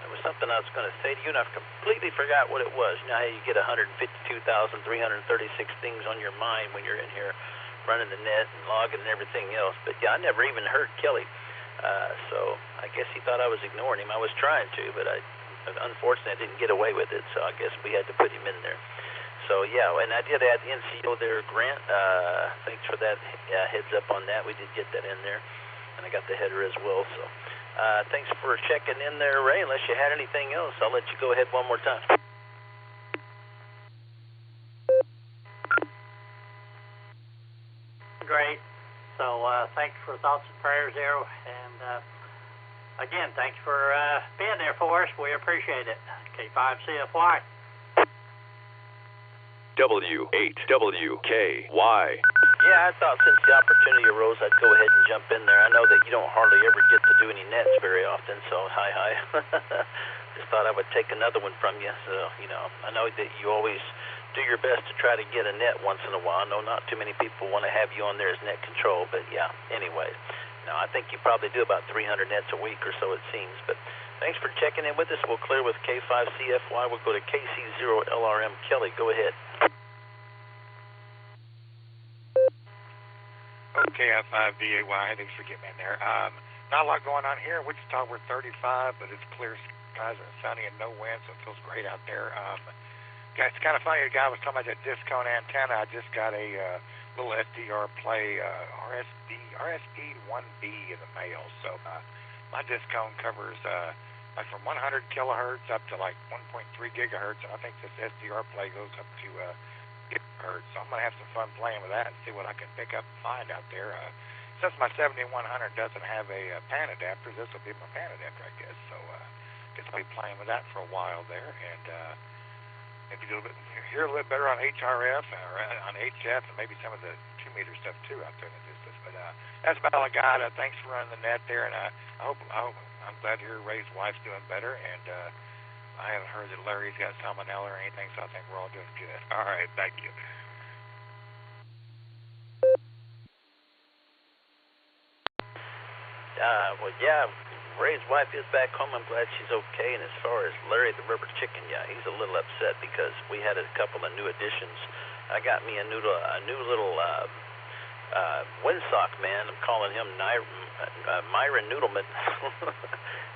there was something I was going to say to you, and I completely forgot what it was. You know how you get 152,336 things on your mind when you're in here running the net and logging and everything else. But, yeah, I never even heard Kelly, so I guess he thought I was ignoring him. I was trying to, but unfortunately, I didn't get away with it, so I guess we had to put him in there. So, yeah, and I did add the NCO there, Grant. Thanks for that heads up on that. We did get that in there, and I got the header as well. So, thanks for checking in there, Ray. Unless you had anything else, I'll let you go ahead one more time. Great. So, thanks for thoughts and prayers there. And, again, thanks for being there for us. We appreciate it. K5CFY. W8WKY. Yeah, I thought since the opportunity arose, I'd go ahead and jump in there. I know that you don't hardly ever get to do any nets very often, so hi. Just thought I would take another one from you. So, you know, I know that you always do your best to try to get a net once in a while. I know not too many people want to have you on there as net control, but yeah, anyway. No, I think you probably do about 300 nets a week or so, it seems. But thanks for checking in with us. We'll clear with K5CFY. We'll go to KC0LRM. Kelly, go ahead. Okay, F5DAY, thanks for getting in there. Not a lot going on here. Wichita, we're 35, but it's clear skies and sunny and no wind, so it feels great out there. It's kind of funny, the guy was talking about that discone antenna. I just got a little SDR play, RSD1B in the mail. So my discone covers like from 100 kilohertz up to like 1.3 gigahertz, and I think this SDR play goes up to gigahertz. So I'm going to have some fun playing with that and see what I can pick up and find out there. Since my 7100 doesn't have a pan adapter, this will be my pan adapter, I guess. So guess I'll be playing with that for a while there, and maybe hear a little bit better on HRF or on HF, and maybe some of the 2-meter stuff too out there in the distance. But that's about all I got. Thanks for running the net there, and I'm glad to hear Ray's wife's doing better. And I haven't heard that Larry's got salmonella or anything, so I think we're all doing good. All right, thank you. Well, yeah, Ray's wife is back home. I'm glad she's okay. And as far as Larry the rubber chicken, yeah, he's a little upset because we had a couple of new additions. I got me a new little windsock man. I'm calling him Myron Noodleman.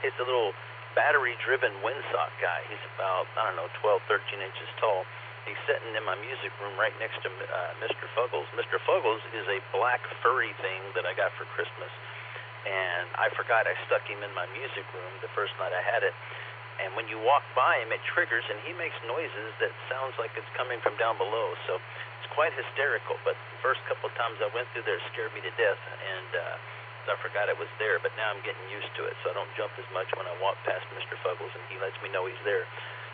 He's a little battery-driven windsock guy. He's about, 12, 13 inches tall. He's sitting in my music room right next to Mr. Fuggles. Mr. Fuggles is a black furry thing that I got for Christmas. And I forgot I stuck him in my music room the first night I had it. And when you walk by him, it triggers, and he makes noises that sounds like it's coming from down below. So it's quite hysterical. But the first couple of times I went through there, it scared me to death. And I forgot it was there, but now I'm getting used to it. So I don't jump as much when I walk past Mr. Fuggles, and he lets me know he's there.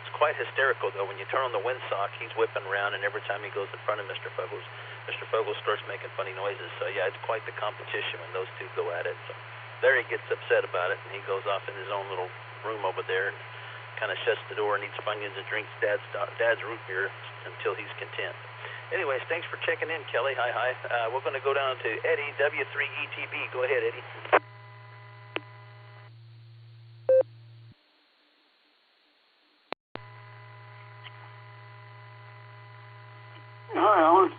It's quite hysterical, though. When you turn on the windsock, he's whipping around, and every time he goes in front of Mr. Fuggles starts making funny noises. So, yeah, it's quite the competition when those two go at it. So Larry gets upset about it, and he goes off in his own little room over there and kind of shuts the door and eats Funyuns and drinks Dad's root beer until he's content. Anyways, thanks for checking in, Kelly. Hi. We're going to go down to Eddie, W3ETB. Go ahead, Eddie. Hi, Alan.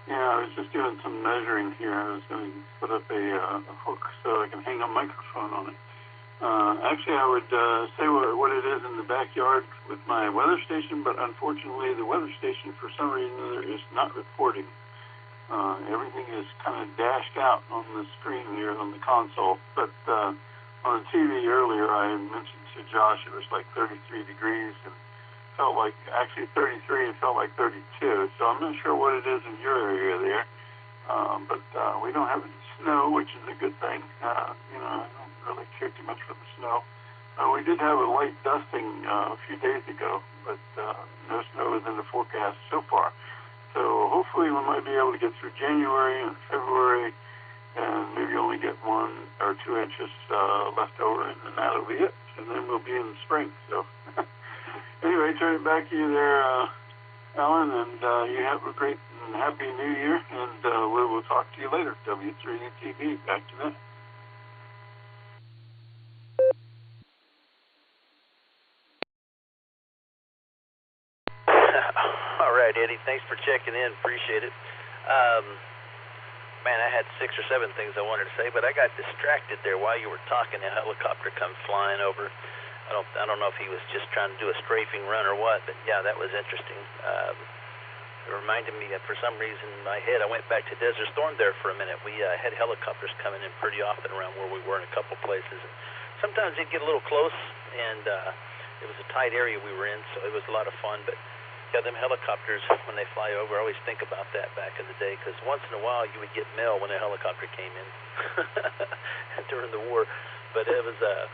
Yeah, I was just doing some measuring here. I was going to put up a hook so I can hang a microphone on it. Actually, I would say what it is in the backyard with my weather station, but unfortunately the weather station, for some reason, is not reporting. Everything is kind of dashed out on the screen here on the console. But on the TV earlier, I had mentioned to Josh it was like 33 degrees and felt like, actually 33 and felt like 32. So I'm not sure what it is in your area there. But we don't have any snow, which is a good thing. I don't really care too much for the snow. We did have a light dusting a few days ago, but no snow is in the forecast so far. So hopefully we might be able to get through January and February and maybe only get 1 or 2 inches left over, and then that'll be it. And then we'll be in the spring. So anyway, turn it back to you there, Alan, and you have a great and happy New Year, and we will talk to you later. W3UTV, back to that. All right, Eddie, thanks for checking in. Appreciate it. Man, I had 6 or 7 things I wanted to say, but I got distracted there while you were talking. A helicopter comes flying over. I don't know if he was just trying to do a strafing run or what, but yeah, that was interesting. It reminded me that for some reason in my head, I went back to Desert Storm there for a minute. We had helicopters coming in pretty often around where we were in a couple places. And sometimes they'd get a little close, and it was a tight area we were in, so it was a lot of fun. But yeah, them helicopters, when they fly over, I always think about that back in the day, because once in a while you would get mail when a helicopter came in during the war. But it was a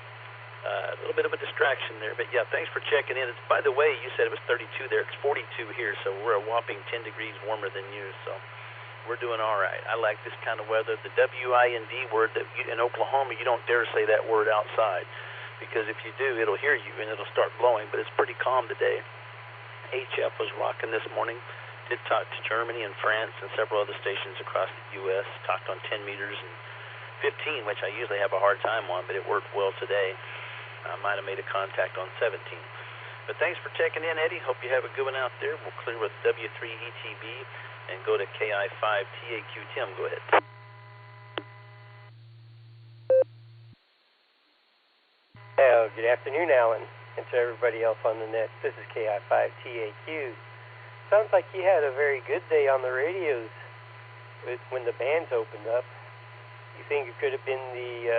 little bit of a distraction there. But yeah, thanks for checking in. By the way, you said it was 32 there. It's 42 here, so we're a whopping 10 degrees warmer than you. So We're doing all right. I like this kind of weather. The WIND word that in Oklahoma, you don't dare say that word outside, because if you do, it'll hear you and it'll start blowing. But it's pretty calm today. HF was rocking this morning. Did talk to Germany and France and several other stations across the U.S. Talked on 10 meters and 15, which I usually have a hard time on, but it worked well today. I might have made a contact on 17. But thanks for checking in, Eddie. Hope you have a good one out there. We'll clear with W3ETB and go to KI5TAQ. Tim, go ahead. Good afternoon, Alan, and to everybody else on the net. This is KI5TAQ. Sounds like you had a very good day on the radios when the bands opened up. You think it could have been the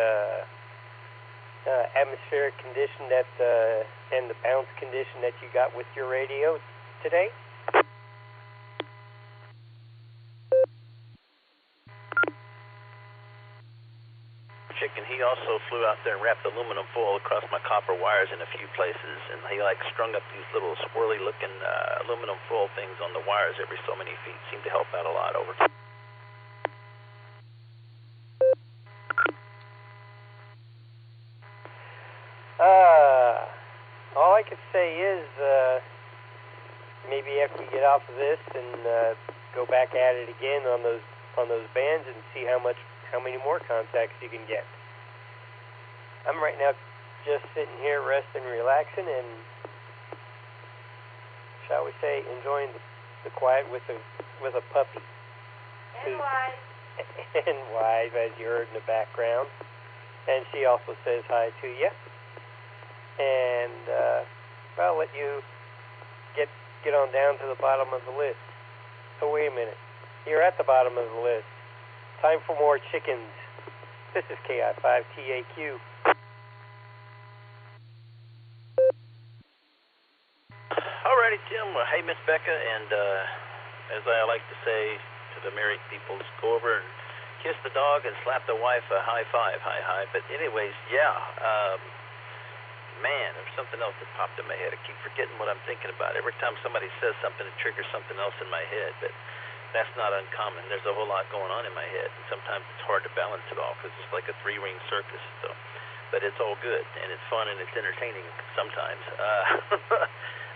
atmospheric condition and the bounce condition that you got with your radio today? Chicken, he also flew out there and wrapped aluminum foil across my copper wires in a few places, and he strung up these little swirly looking aluminum foil things on the wires every so many feet. Seemed to help out a lot over time. All I could say is maybe after you get off of this and go back at it again on those bands and see how many more contacts you can get. I'm right now just sitting here resting, relaxing, and shall we say enjoying the quiet with a puppy. And Wise. And Wise, as you heard in the background. And she also says hi to you. And I'll let you get on down to the bottom of the list. So wait a minute. You're at the bottom of the list. Time for more chickens. This is KI5TAQ. Alrighty, Tim. Well, hey, Miss Becca, and as I like to say to the married people, just go over and kiss the dog and slap the wife a high five. Hi. But anyways, yeah. Man, there's something else that popped in my head. I keep forgetting what I'm thinking about. Every time somebody says something, it triggers something else in my head. But that's not uncommon. There's a whole lot going on in my head, and sometimes it's hard to balance it all because it's like a three-ring circus. So, but it's all good, and it's fun, and it's entertaining sometimes.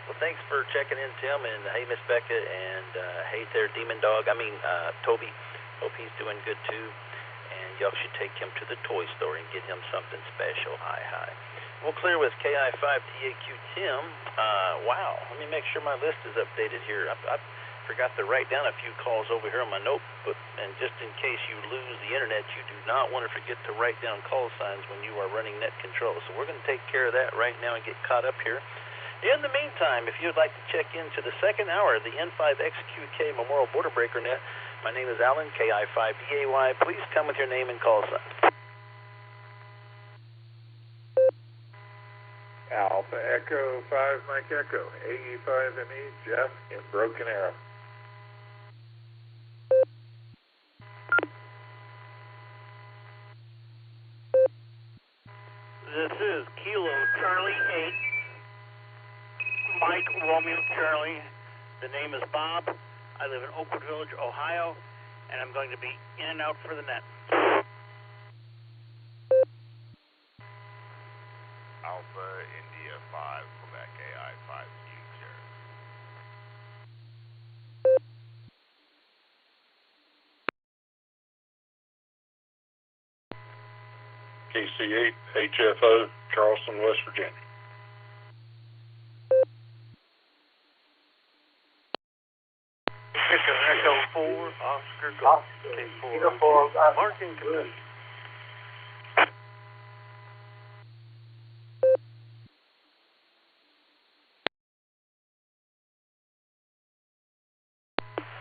Well, thanks for checking in, Tim, and hey, Miss Becca, and hey there, Demon Dog. Toby. Hope he's doing good too. And y'all should take him to the toy store and get him something special. Hi. We'll clear with KI5TAQ Tim. Wow. Let me make sure my list is updated here. I forgot to write down a few calls over here on my notebook. And just in case you lose the internet, you do not want to forget to write down call signs when you are running net control. So we're going to take care of that right now and get caught up here. In the meantime, if you'd like to check into the second hour of the N5XQK Memorial Border Breaker Net, my name is Alan, KI5DAY. Please come with your name and call sign. Alpha Echo 5 Mike Echo, AE5ME, Jeff in Broken Arrow. This is Kilo Charlie 8, Mike Romeo Charlie. The name is Bob. I live in Oakwood Village, Ohio, and I'm going to be in and out for the net. Alpha India 5, Quebec AI 5, KC8, HFO, Charleston, West Virginia. Echo 4, Oscar Golf, K4, marking condition.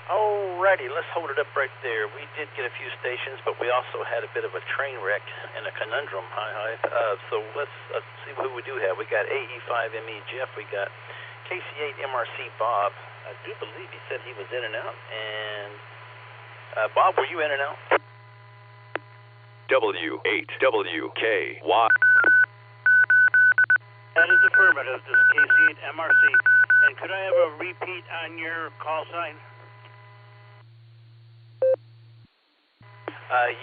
Alrighty, let's hold it up right there. We did get a few stations, but we also had a bit of a train wreck and a conundrum. Hi. So let's see who we do have. We got AE5ME Jeff. We got KC8 MRC Bob. I do believe he said he was in and out. And Bob, were you in and out? W8WKY. That is affirmative. This is KC8 MRC. And could I have a repeat on your call sign?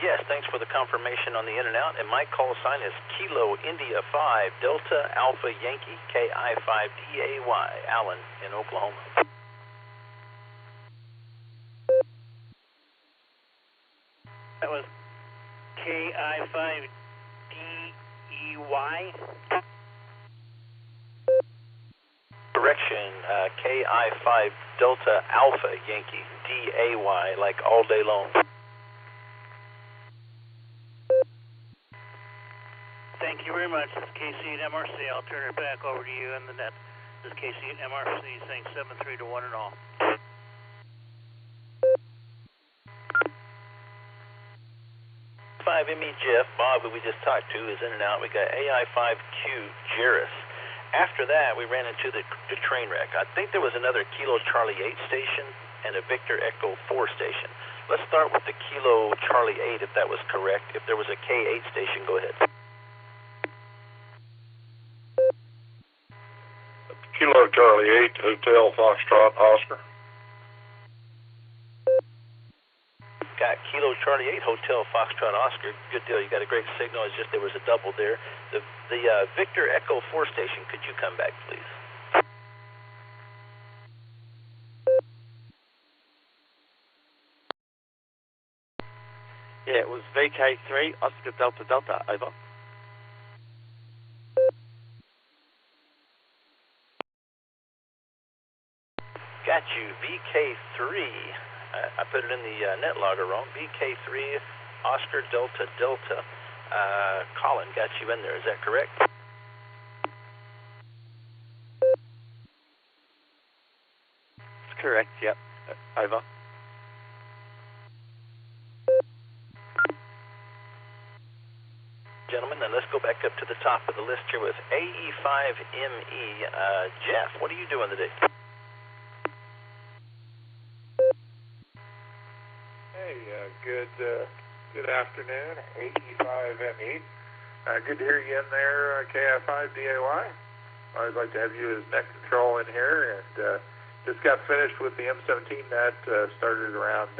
Yes, thanks for the confirmation on the in and out. And my call sign is Kilo India 5 Delta Alpha Yankee KI5DAY, Allen in Oklahoma. That was KI5DEY. Correction, KI5 Delta Alpha Yankee DAY, like all day long. Thank you very much. This is Casey at MRC. I'll turn it back over to you and the net. This is Casey at MRC saying 7-3 to 1 and all. 5ME Jeff, Bob, who we just talked to, is in and out. We got AI5Q Jairus. After that, we ran into the train wreck. I think there was another Kilo Charlie 8 station and a Victor Echo 4 station. Let's start with the Kilo Charlie 8, if that was correct. If there was a K8 station, go ahead. Kilo Charlie 8, Hotel Foxtrot Oscar. Got Kilo Charlie 8, Hotel Foxtrot Oscar. Good deal. You got a great signal. It's just there was a double there. The Victor Echo 4 station, could you come back, please? Yeah, it was VK3, Oscar Delta Delta, over. Got you, VK3. I put it in the net logger wrong. VK3, Oscar Delta Delta. Colin, got you in there. Is that correct? That's correct, yep. Over. Gentlemen, then let's go back up to the top of the list here with AE5ME. Jeff, what are you doing today? Hey, good afternoon, AE5ME. Good to hear you in there, KI5DAY. I always like to have you as net control in here, and just got finished with the M17 net, started around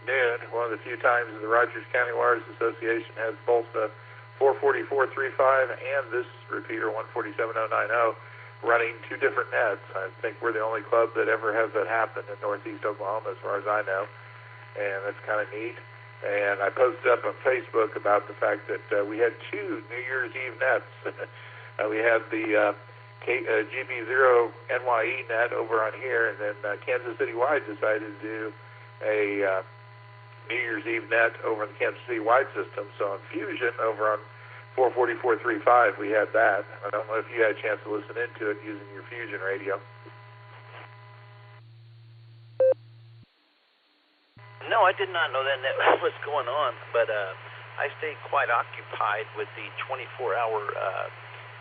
noon. One of the few times the Rogers County Wireless Association has both the 44435 and this repeater 147090 running two different nets. I think we're the only club that ever has that happen in northeast Oklahoma as far as I know, and that's kind of neat. And I posted up on Facebook about the fact that we had two New Year's Eve nets. We had the GB0 NYE net over on here, and then Kansas City Wide decided to do a New Year's Eve net over on the Kansas City Wide system. So on Fusion over on 44435, we had that. I don't know if you had a chance to listen into it using your Fusion radio. No, I did not know that was going on, but I stayed quite occupied with the 24-hour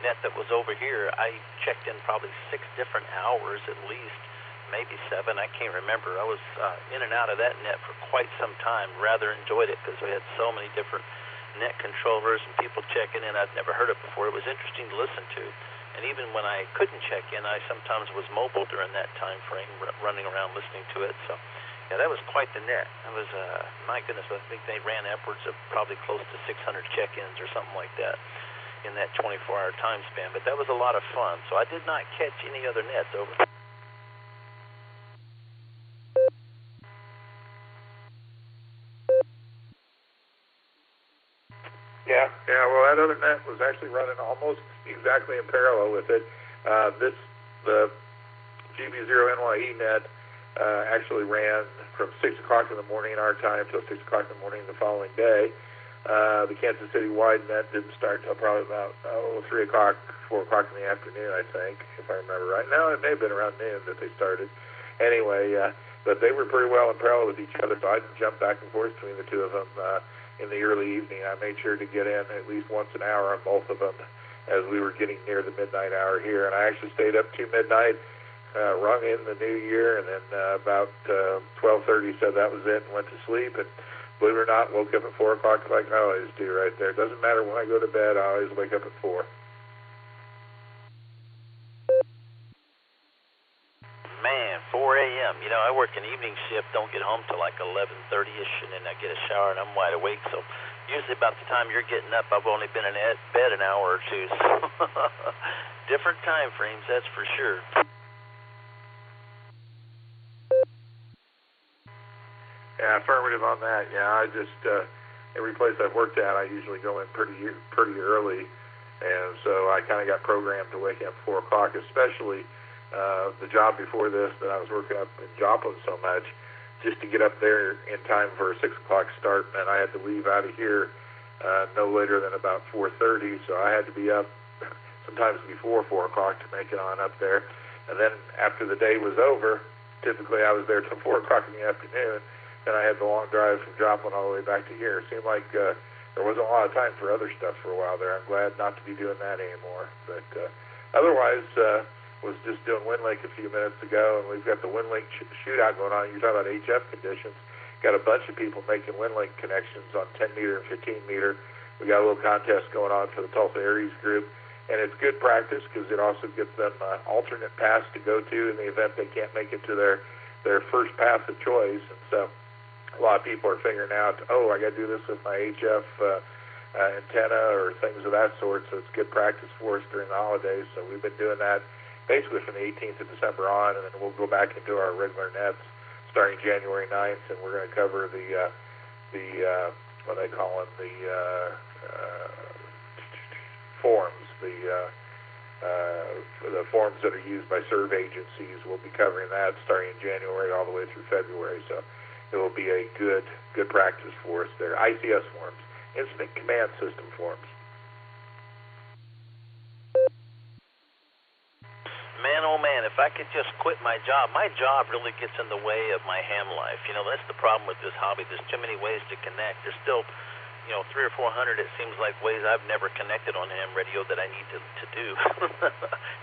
net that was over here. I checked in probably 6 different hours at least, maybe 7, I can't remember. I was in and out of that net for quite some time. Rather enjoyed it because we had so many different net controllers and people checking in. I'd never heard it before. It was interesting to listen to. And even when I couldn't check in, I sometimes was mobile during that time frame, running around listening to it. So yeah, that was quite the net. That was, my goodness, I think they ran upwards of probably close to 600 check-ins or something like that in that 24-hour time span. But that was a lot of fun. So I did not catch any other nets over. Yeah, well, that other net was actually running almost exactly in parallel with it. The GB0 NYE net actually ran from 6 o'clock in the morning our time till 6 o'clock in the morning the following day. The Kansas City Wide net didn't start till probably about 3 o'clock, 4 o'clock in the afternoon, I think, if I remember right. No, it may have been around noon that they started. Anyway, but they were pretty well in parallel with each other, so I didn't jump back and forth between the two of them in the early evening. I made sure to get in at least once an hour on both of them as we were getting near the midnight hour here. And I actually stayed up to midnight, rung in the new year, and then about 12:30 said that was it and went to sleep. And believe it or not, woke up at 4 o'clock like I always do right there. It doesn't matter when I go to bed, I always wake up at 4. Man, 4 a.m. You know, I work an evening shift, don't get home till like 11:30ish, and then I get a shower and I'm wide awake. So usually about the time you're getting up, I've only been in bed an hour or two. So different time frames, that's for sure. Yeah, affirmative on that. Yeah, I just every place I've worked at, I usually go in pretty early, and so I kind of got programmed to wake up 4 o'clock, especially the job before this that I was working up in Joplin so much, just to get up there in time for a 6 o'clock start, and I had to leave out of here no later than about 4:30, so I had to be up sometimes before 4 o'clock to make it on up there, and then after the day was over, typically I was there till 4 o'clock in the afternoon. And I had the long drive from Joplin all the way back to here. It seemed like there wasn't a lot of time for other stuff for a while there. I'm glad not to be doing that anymore. But otherwise, was just doing WinLink a few minutes ago, and we've got the WinLink shootout going on. You talk about HF conditions. Got a bunch of people making WinLink connections on 10 meter and 15 meter. We got a little contest going on for the Tulsa Aries group, and it's good practice because it also gives them alternate paths to go to in the event they can't make it to their first path of choice. And so a lot of people are figuring out, I got to do this with my HF antenna or things of that sort, so it's good practice for us during the holidays. So we've been doing that basically from the 18th of December on, and then we'll go back into our regular nets starting January 9th, and we're going to cover the what they call them, the forms, the forms that are used by serve agencies. We'll be covering that starting in January all the way through February. So it will be a good practice for us there. ICS forms, Incident Command System forms. Man, oh man, if I could just quit my job really gets in the way of my ham life. You know, that's the problem with this hobby. There's too many ways to connect. There's still, 300 or 400, it seems like, ways I've never connected on ham radio that I need to do.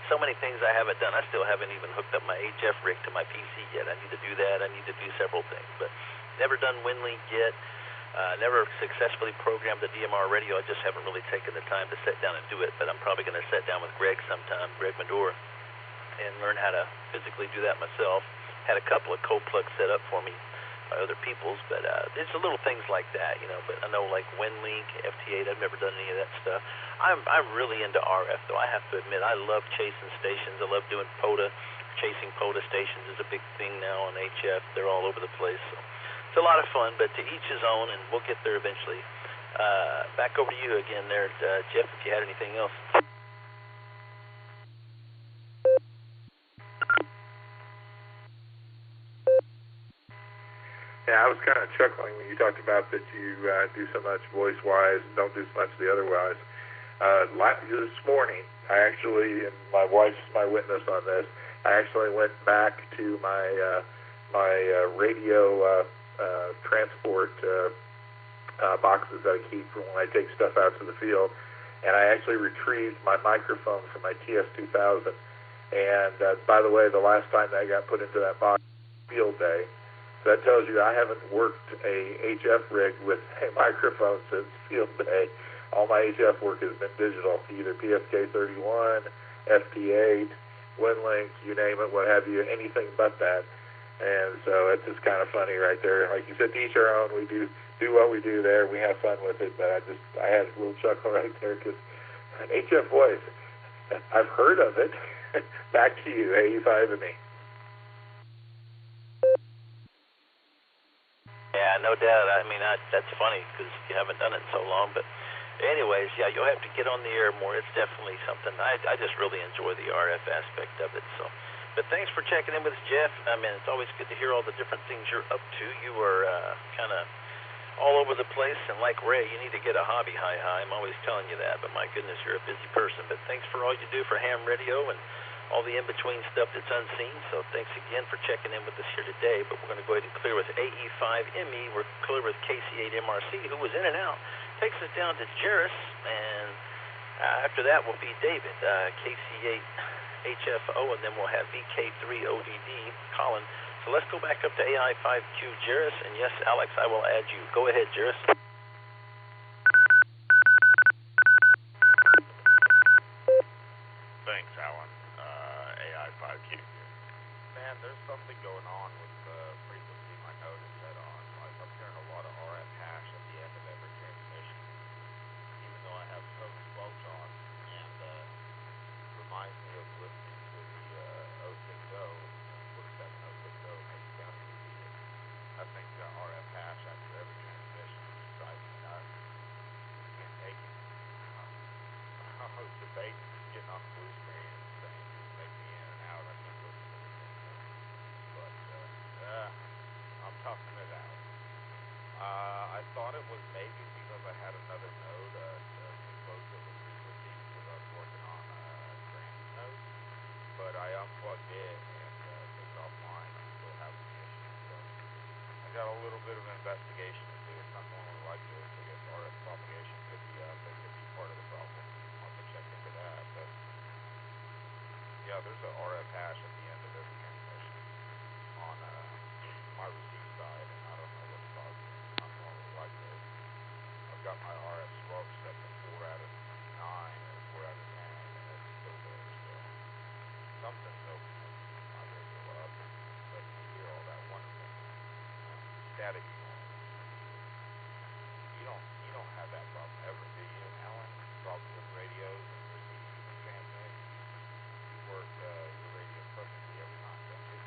So many things I haven't done. I still haven't even hooked up my HF rig to my PC yet. I need to do that. I need to do several things. But never done WinLink yet. Never successfully programmed the DMR radio. I just haven't really taken the time to sit down and do it. But I'm probably going to sit down with Greg sometime, Greg Medora, and learn how to physically do that myself. Had a couple of code plugs set up for me by other people's, but it's a little things like that, but I know like WinLink, FT8, I've never done any of that stuff. I'm really into RF, though. I have to admit, I love chasing stations. I love doing POTA. Chasing POTA stations is a big thing now on HF. They're all over the place. So it's a lot of fun, but to each his own, and we'll get there eventually. Back over to you again there, Jeff, if you had anything else. Yeah, I was kind of chuckling when you talked about that you do so much voice-wise and don't do so much the otherwise. This morning, I actually, and my wife's my witness on this, I actually went back to my radio transport boxes that I keep for when I take stuff out to the field, and I actually retrieved my microphone from my TS2000. And by the way, the last time that got put into that box was field day. That tells you I haven't worked a HF rig with a microphone since field day. All my HF work has been digital, either PSK31, FT8, WinLink, you name it, what have you, anything but that. And so it's just kind of funny right there. Like you said, to each our own. We do what we do there. We have fun with it, but I had a little chuckle right there because an HF voice, I've heard of it. Back to you, AE5 and me. Yeah, no doubt. I mean, that's funny because you haven't done it in so long. But anyways, yeah, you'll have to get on the air more. It's definitely something. I just really enjoy the RF aspect of it. So, but thanks for checking in with us, Jeff. I mean, it's always good to hear all the different things you're up to. You are kind of all over the place. And like Ray, you need to get a hobby high. I'm always telling you that. But my goodness, you're a busy person. But thanks for all you do for ham radio and all the in-between stuff that's unseen. So thanks again for checking in with us here today. But we're going to go ahead and clear with AE5ME. We're clear with KC8MRC, who was in and out. Takes us down to Jairus, and after that will be David, KC8HFO, and then we'll have VK3ODD, Colin. So let's go back up to AI5Q, Jairus, and yes, Alex, I will add you. Go ahead, Jairus. Thanks, Alan. AI5Q. man, there's something going on with the frequency my node is set on. Like, I'm hearing a lot of RF hash at the end of every transmission, even though I have total squelch on, and reminds me of listening to the 060, 47060, maybe county repeater. That thing's got RF hash after every transmission, which drives me nuts. Can't take it. I was debating just getting on the blue screen and saying, make me in and out. I can't listen to this anymore. But I'm toughing it out. I thought it was maybe because I had another node too close to the frequency because I was working on transit node. But I unplugged it and took it offline. I'm still having the issue. So I got a little bit of an investigation to do. It's not normally like this. I guess RF propagation could be up. That could be part of the problem. I'll have to check into that. But yeah, there's an RF hash at the end of every transmission on my receive side, and I don't know what's causing it. It's not normally like this. I've got my RF squelch set to 4 out of 9 or 4 out of 10, and it's still there. So something's opening my radio up and letting me hear all that wonderful static noise. You don't have that problem ever, do you, Alan? Problems with radios and receive and transmit. You work your radio perfectly every time, don't you?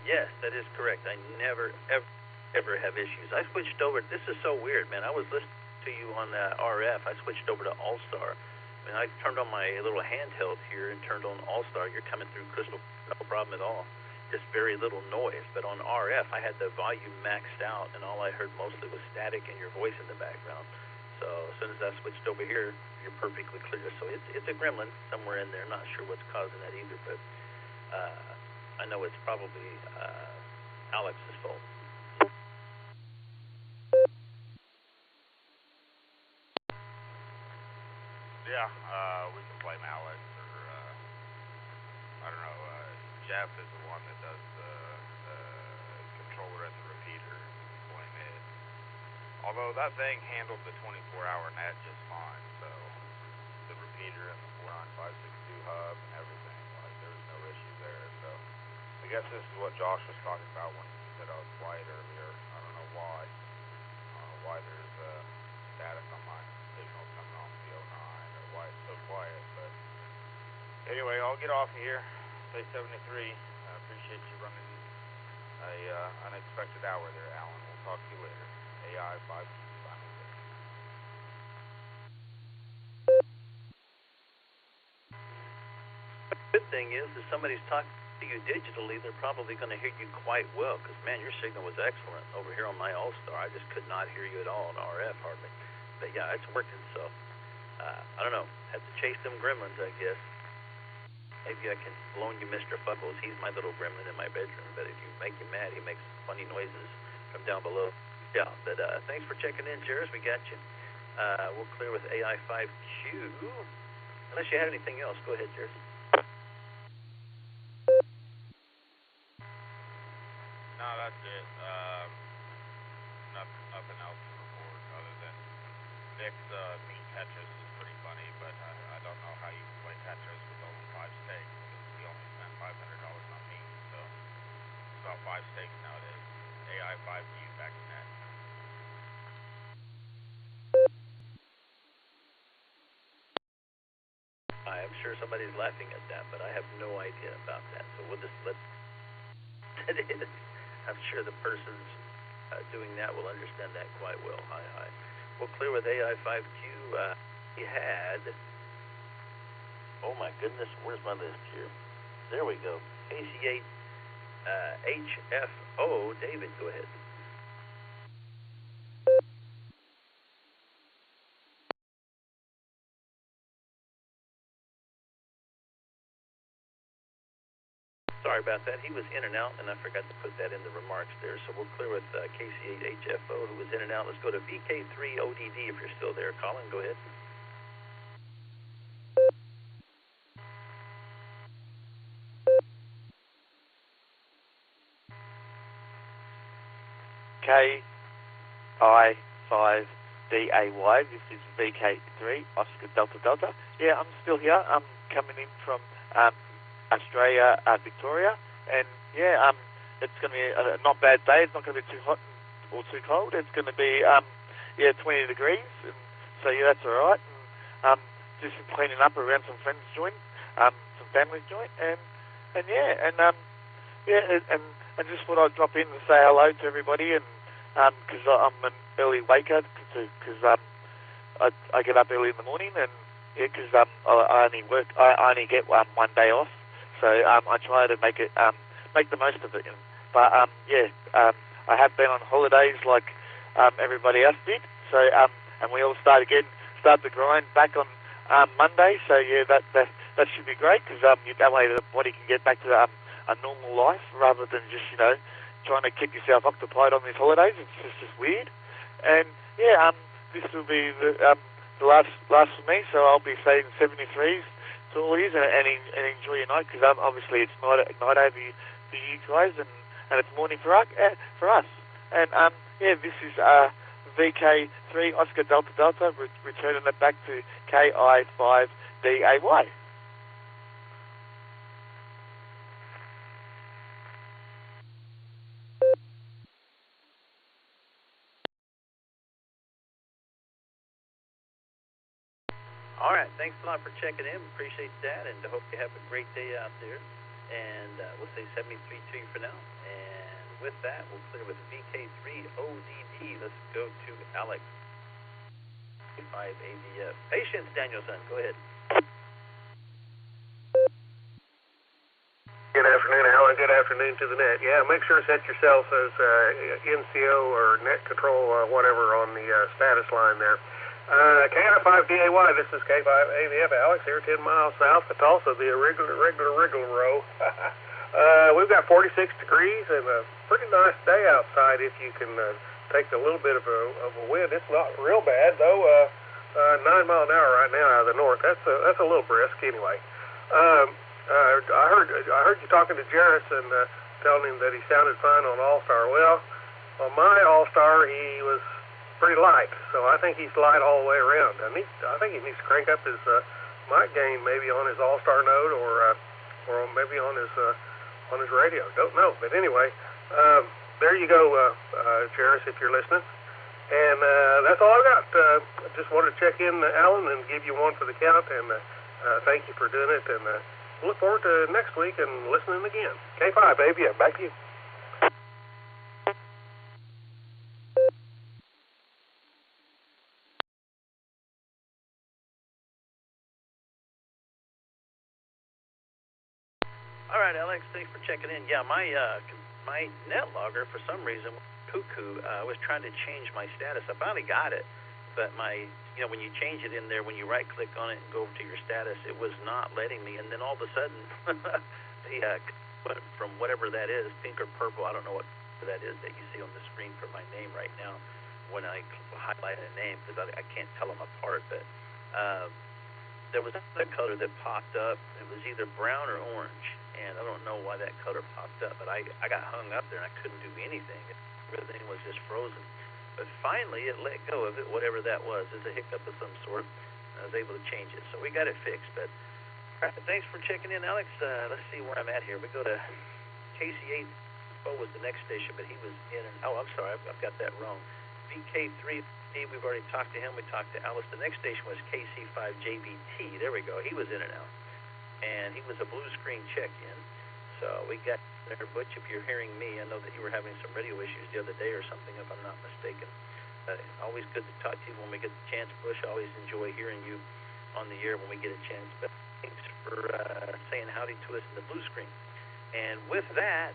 Yes, that is correct. I never, ever have issues. I switched over. This is so weird, man. I was listening to you on RF. I switched over to Allstar. I mean, I turned on my little handheld here and turned on Allstar. You're coming through crystal, no problem at all. Just very little noise. But on RF, I had the volume maxed out, and all I heard mostly was static and your voice in the background. So as soon as I switched over here, you're perfectly clear. So it's a gremlin somewhere in there. Not sure what's causing that either, but I know it's probably Alex's fault. Yeah, we can blame Alex or, I don't know, Jeff is the one that does the controller and the repeater. Blame it. Although that thing handled the 24-hour net just fine, so the repeater and the 49562 hub and everything, like there was no issue there. So I guess this is what Josh was talking about when he said I was quiet earlier. I don't know why. I don't know why there's static on my signal coming off the 09 or why it's so quiet. But anyway, I'll get off of here. Say 73. I appreciate you running a unexpected hour there, Alan. We'll talk to you later. AI 5 simultaneous. The good thing is, if somebody's talking to you digitally, they're probably going to hear you quite well, because, man, your signal was excellent over here on my Allstar. I just could not hear you at all on RF, hardly. But, yeah, it's working, so I don't know. Have to chase them gremlins, I guess. Maybe I can loan you Mr. Fuckles. He's my little gremlin in my bedroom, but if you make him mad, he makes funny noises from down below. Yeah, but thanks for checking in, Jairus. We got you. We'll clear with AI5Q. Unless you had anything else, go ahead, Jairus. No, that's it. Nothing else to report other than Nick's meat Tetris is pretty funny, but I don't know how you can play Tetris with only 5 stakes because we only spent $500 on meat, so it's about 5 stakes nowadays. AI5Q back in that. I'm sure somebody's laughing at that, but I have no idea about that. So we'll just let it is. I'm sure the person's doing that will understand that quite well. Hi. We'll clear with AI5Q. He had, oh my goodness, where's my list here? There we go. KC8 HFO. David, go ahead. Sorry about that. He was in and out, and I forgot to put that in the remarks there. So we'll clear with KC8HFO, who was in and out. Let's go to VK3ODD if you're still there. Colin, go ahead. KI5 This is VK3 Oscar Delta Delta. Yeah, I'm still here. I'm coming in from Australia, Victoria, and yeah, it's going to be a not bad day. It's not going to be too hot or too cold. It's going to be 20 degrees, and so yeah, that's all right. And just cleaning up around some friends' joint, some families' joint, and just thought I'd drop in and say hello to everybody, and because I'm an early waker, because I get up early in the morning, and yeah, because I only get one day off, so I try to make the most of it. But I have been on holidays like everybody else did, so and we all start the grind back on Monday, so yeah, that should be great, because that way the body can get back to a normal life rather than just trying to keep yourself occupied on these holidays. It's just weird, and yeah, this will be the last for me, so I'll be saying 73s to all you and enjoy your night, because obviously it's night over for you guys, and it's morning for us, and this is VK3 Oscar Delta Delta, returning it back to KI5DAY. All right, thanks a lot for checking in. Appreciate that, and I hope you have a great day out there. And we'll say 73 to you for now. And with that, we'll clear with VK3 ODD. Let's go to Alex. 5 AVF. Patience, Danielson. Go ahead. Good afternoon, Alan. Good afternoon to the net. Yeah, make sure to set yourself as NCO or net control or whatever on the status line there. KI5DAY, this is K5AVF, Alex here, 10 miles south of Tulsa, the regular row. We've got 46 degrees and a pretty nice day outside if you can take a little bit of a wind. It's not real bad, though. 9 mile an hour right now out of the north. That's a little brisk anyway. I heard you talking to Jarris and telling him that he sounded fine on Allstar. Well, on my Allstar, he was pretty light, so I think he's light all the way around. I think he needs to crank up his mic gain, maybe on his Allstar node or maybe on his radio. Don't know, but anyway, there you go, Jarris, if you're listening. And that's all I've got. I just wanted to check in, Alan, and give you one for the count, and thank you for doing it, and look forward to next week and listening again. K5, baby, back to you. All right, Alex, thanks for checking in. Yeah, my net logger, for some reason, cuckoo, was trying to change my status. I finally got it, but when you change it in there, when you right-click on it and go over to your status, it was not letting me. And then all of a sudden, from whatever that is, pink or purple, I don't know what that is that you see on the screen for my name right now when I highlight a name, because I can't tell them apart, but there was another color that popped up. It was either brown or orange, and I don't know why that color popped up, but I got hung up there and I couldn't do anything. Everything was just frozen. But finally, it let go of it, whatever that was. It's a hiccup of some sort. I was able to change it, so we got it fixed. But all right, thanks for checking in, Alex. Let's see where I'm at here. We go to KC8. Was the next station, but he was in and I'm sorry, I've got that wrong. VK3, we've already talked to him. We talked to Alice. The next station was KC5JBT. There we go. He was in and out, and he was a blue screen check-in. So we got there, Butch. If you're hearing me, I know that you were having some radio issues the other day or something, if I'm not mistaken. Always good to talk to you when we get the chance, Bush. I always enjoy hearing you on the air when we get a chance. But thanks for saying howdy to us in the blue screen. And with that,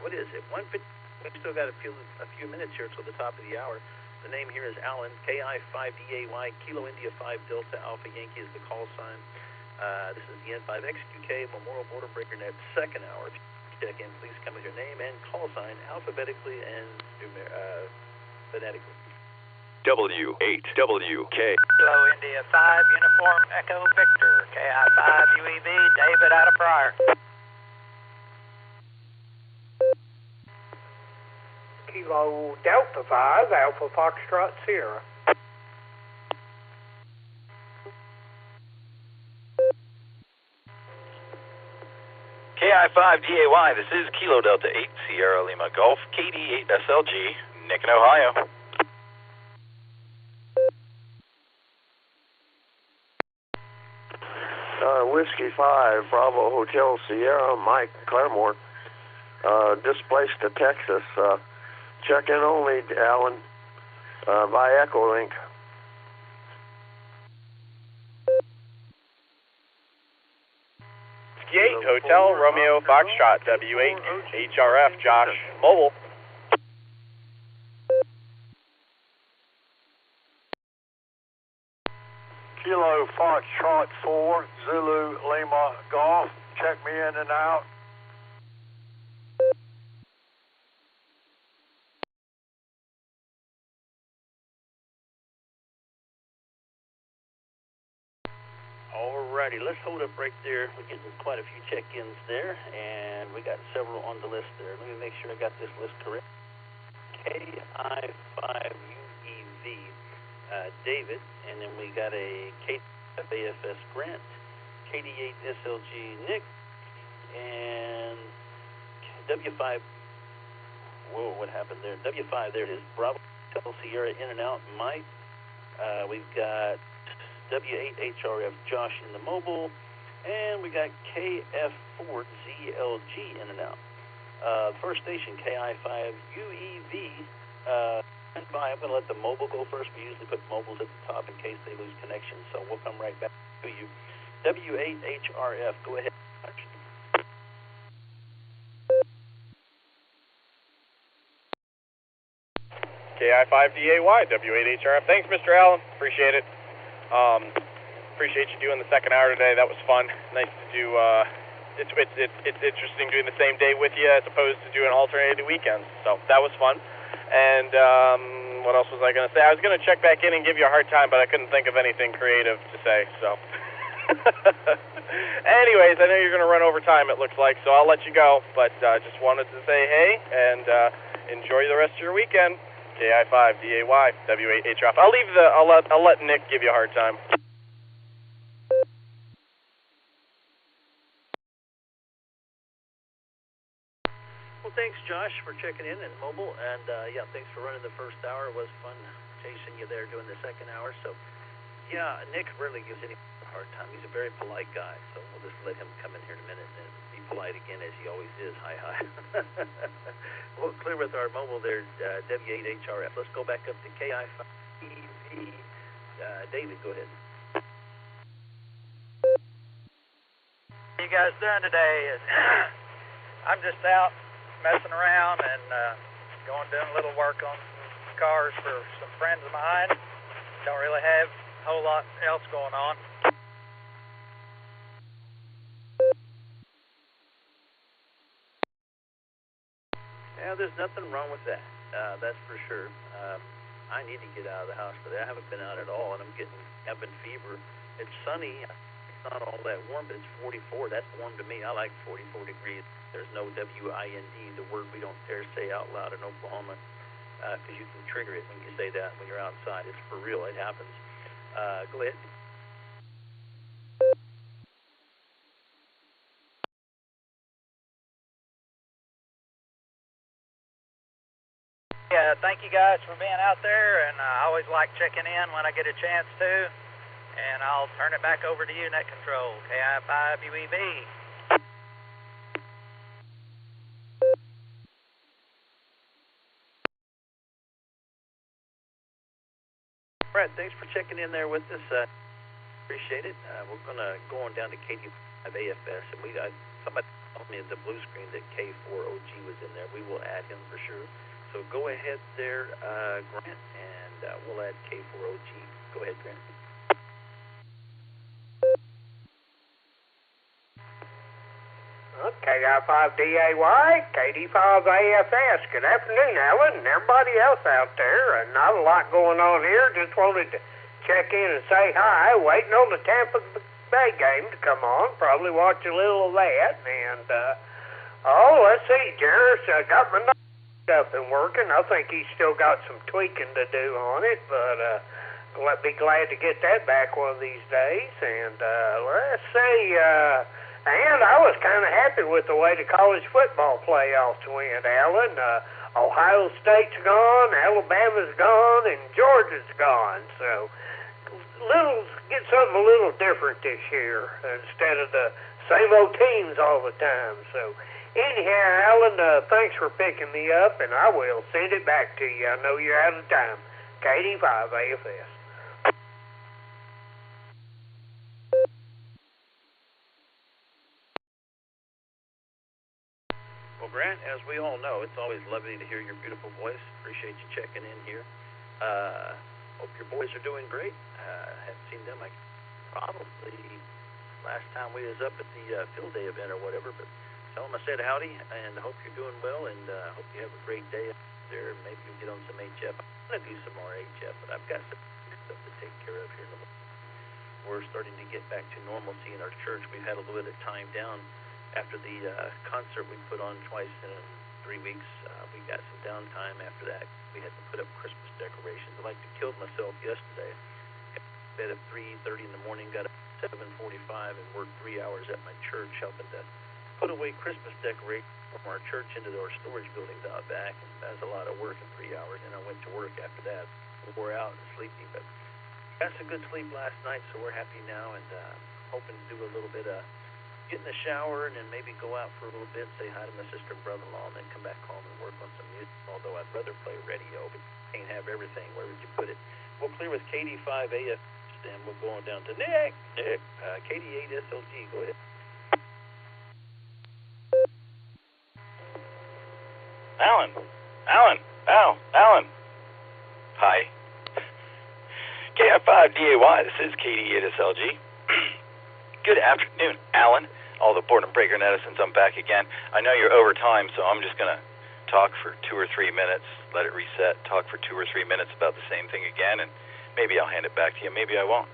what is it? 1:50. We've still got a few minutes here till the top of the hour. The name here is Alan, KI5DAY, Kilo India 5 Delta Alpha Yankee is the call sign. This is the N5XQK Memorial Border Breaker Net second hour. If you check in, please come with your name and call sign alphabetically and phonetically. W8WK. Kilo India 5 Uniform Echo Victor, KI5 UEV, David out of Pryor. Kilo Delta 5, Alpha Foxtrot Sierra. KI5DAY, this is Kilo Delta 8 Sierra Lima Golf, KD8 SLG, Nick in Ohio. Whiskey 5, Bravo Hotel Sierra, Mike Claremore, displaced to Texas. Check-in only, Alan, by Echolink. Whiskey 8, Hotel Romeo Foxtrot, W8, HRF, Josh, mobile. Kilo Foxtrot 4, Zulu Lima Golf. Check me in and out. Alrighty, let's hold up right there. We're getting quite a few check-ins there, and we got several on the list there. Let me make sure I got this list correct. KI5UEV, David, and then we got a K5AFS Grant, KD8 SLG Nick, and W5, whoa, what happened there? W5, there it is, Bravo Hotel Sierra In and Out Mike. We've got W8 HRF Josh in the mobile, and we got KF4 ZLG in and out. First station KI5UEV. I'm going to let the mobile go first. We usually put mobiles at the top in case they lose connection, so we'll come right back to you. W8 HRF, go ahead. KI5DAY, W8 HRF. Thanks, Mr. Allen. Appreciate it. Appreciate you doing the second hour today. That was fun. Nice to do. It's interesting doing the same day with you as opposed to doing alternating weekends. So that was fun. And what else was I going to say? I was going to check back in and give you a hard time, but I couldn't think of anything creative to say. So, anyways, I know you're going to run over time. It looks like, so I'll let you go. But just wanted to say hey and enjoy the rest of your weekend. KI5DAY, W8 HRF. I'll let Nick give you a hard time. Well, thanks, Josh, for checking in and mobile, and yeah, thanks for running the first hour. It was fun chasing you there doing the second hour. So, yeah, Nick rarely gives any a hard time. He's a very polite guy, so we'll just let him come in here in a minute and be polite again as he always is. Hi. Well, clear with our mobile there, W8 HRF. Let's go back up to KI5EV. David, go ahead. What you guys doing today? I'm just out messing around and doing a little work on some cars for some friends of mine. Don't really have a whole lot else going on. Yeah, there's nothing wrong with that. That's for sure. I need to get out of the house today. I haven't been out at all, and I'm getting cabin fever. It's sunny. It's not all that warm, but it's 44. That's warm to me. I like 44 degrees. There's no WIND, the word we don't dare say out loud in Oklahoma, because you can trigger it when you say that when you're outside. It's for real. It happens. Go ahead. Yeah, thank you guys for being out there, and I always like checking in when I get a chance to. And I'll turn it back over to you, Net Control, KI5UEV. Brett, thanks for checking in there with us. Appreciate it. We're going to go on down to KD5AFS, and somebody told me at the blue screen that K4OG was in there. We will add him for sure. So go ahead there, Grant, and we'll add K4OG. Go ahead, Grant. KI5DAY, KD5AFS. Good afternoon, Alan, and everybody else out there. Not a lot going on here. Just wanted to check in and say hi. Waiting on the Tampa Bay game to come on. Probably watch a little of that. And, let's see. Jarris got my up and working. I think he's still got some tweaking to do on it, but I'll be glad to get that back one of these days. And let's see, And I was kind of happy with the way the college football playoffs went, Alan. Ohio State's gone, Alabama's gone, and Georgia's gone. So get something a little different this year instead of the same old teams all the time. So anyhow, Alan, thanks for picking me up, and I will send it back to you. I know you're out of time. KD5 AFS. Well, Grant, as we all know, it's always lovely to hear your beautiful voice. Appreciate you checking in here. Hope your boys are doing great. Haven't seen them like probably last time we was up at the field day event or whatever, but tell them I said howdy, and I hope you're doing well, and hope you have a great day up there. Maybe you'll get on some HF. I'm going to do some more HF, but I've got some stuff to take care of here in the morning. We're starting to get back to normalcy in our church. We've had a little bit of time down after the concert we put on twice in 3 weeks. We got some downtime after that. We had to put up Christmas decorations. I like to kill myself yesterday. Bed at 3:30 in the morning, got up at 7:45 and worked 3 hours at my church helping to put away Christmas decorations from our church into our storage buildings out back. And that was a lot of work in 3 hours. And I went to work after that. Wore out and sleepy, but got some good sleep last night, so we're happy now, and hoping to do a little bit of get in the shower and then maybe go out for a little bit, say hi to my sister and brother-in-law, and then come back home and work on some music, although I'd rather play radio, but can't have everything. Where would you put it? We'll clear with KD5 AF, and we'll go on down to Nick, KD8 SLG, go ahead. Alan. Hi. KF5DAY, this is KD8 SLG. Good afternoon, Alan. All the Boredom Breaker netizens, I'm back again. I know you're over time, so I'm just going to talk for 2 or 3 minutes, let it reset, talk for 2 or 3 minutes about the same thing again, and maybe I'll hand it back to you, maybe I won't.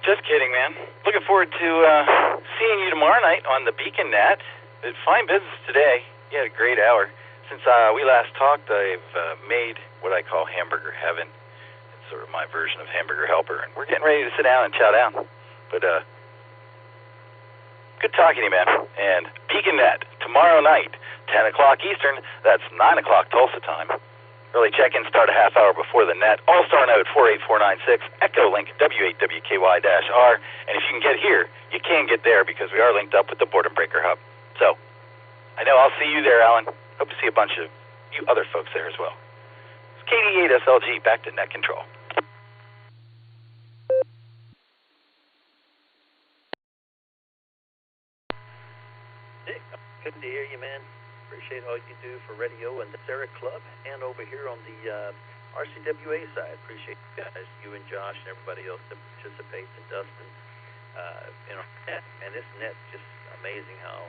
Just kidding, man. Looking forward to seeing you tomorrow night on the Beacon Net. Fine business today. You had a great hour. Since we last talked, I've made what I call hamburger heaven. It's sort of my version of hamburger helper, and we're getting ready to sit down and chow down. But good talking to you, man. And Beacon Net, tomorrow night, 10 o'clock Eastern, that's 9 o'clock Tulsa time. Early check-in start a half hour before the net. Allstar node 48496, Echolink W8WKY-R. And if you can get here, you can get there because we are linked up with the Boredom Breaker Hub. So, I know I'll see you there, Alan. Hope to see a bunch of you other folks there as well. It's KD8 SLG, back to net control. Good to hear you, man. Appreciate all you do for radio and the SARA Club, and over here on the RCWA side. Appreciate you guys, you and Josh and everybody else that participates, and Dustin. Net, and this net's just amazing how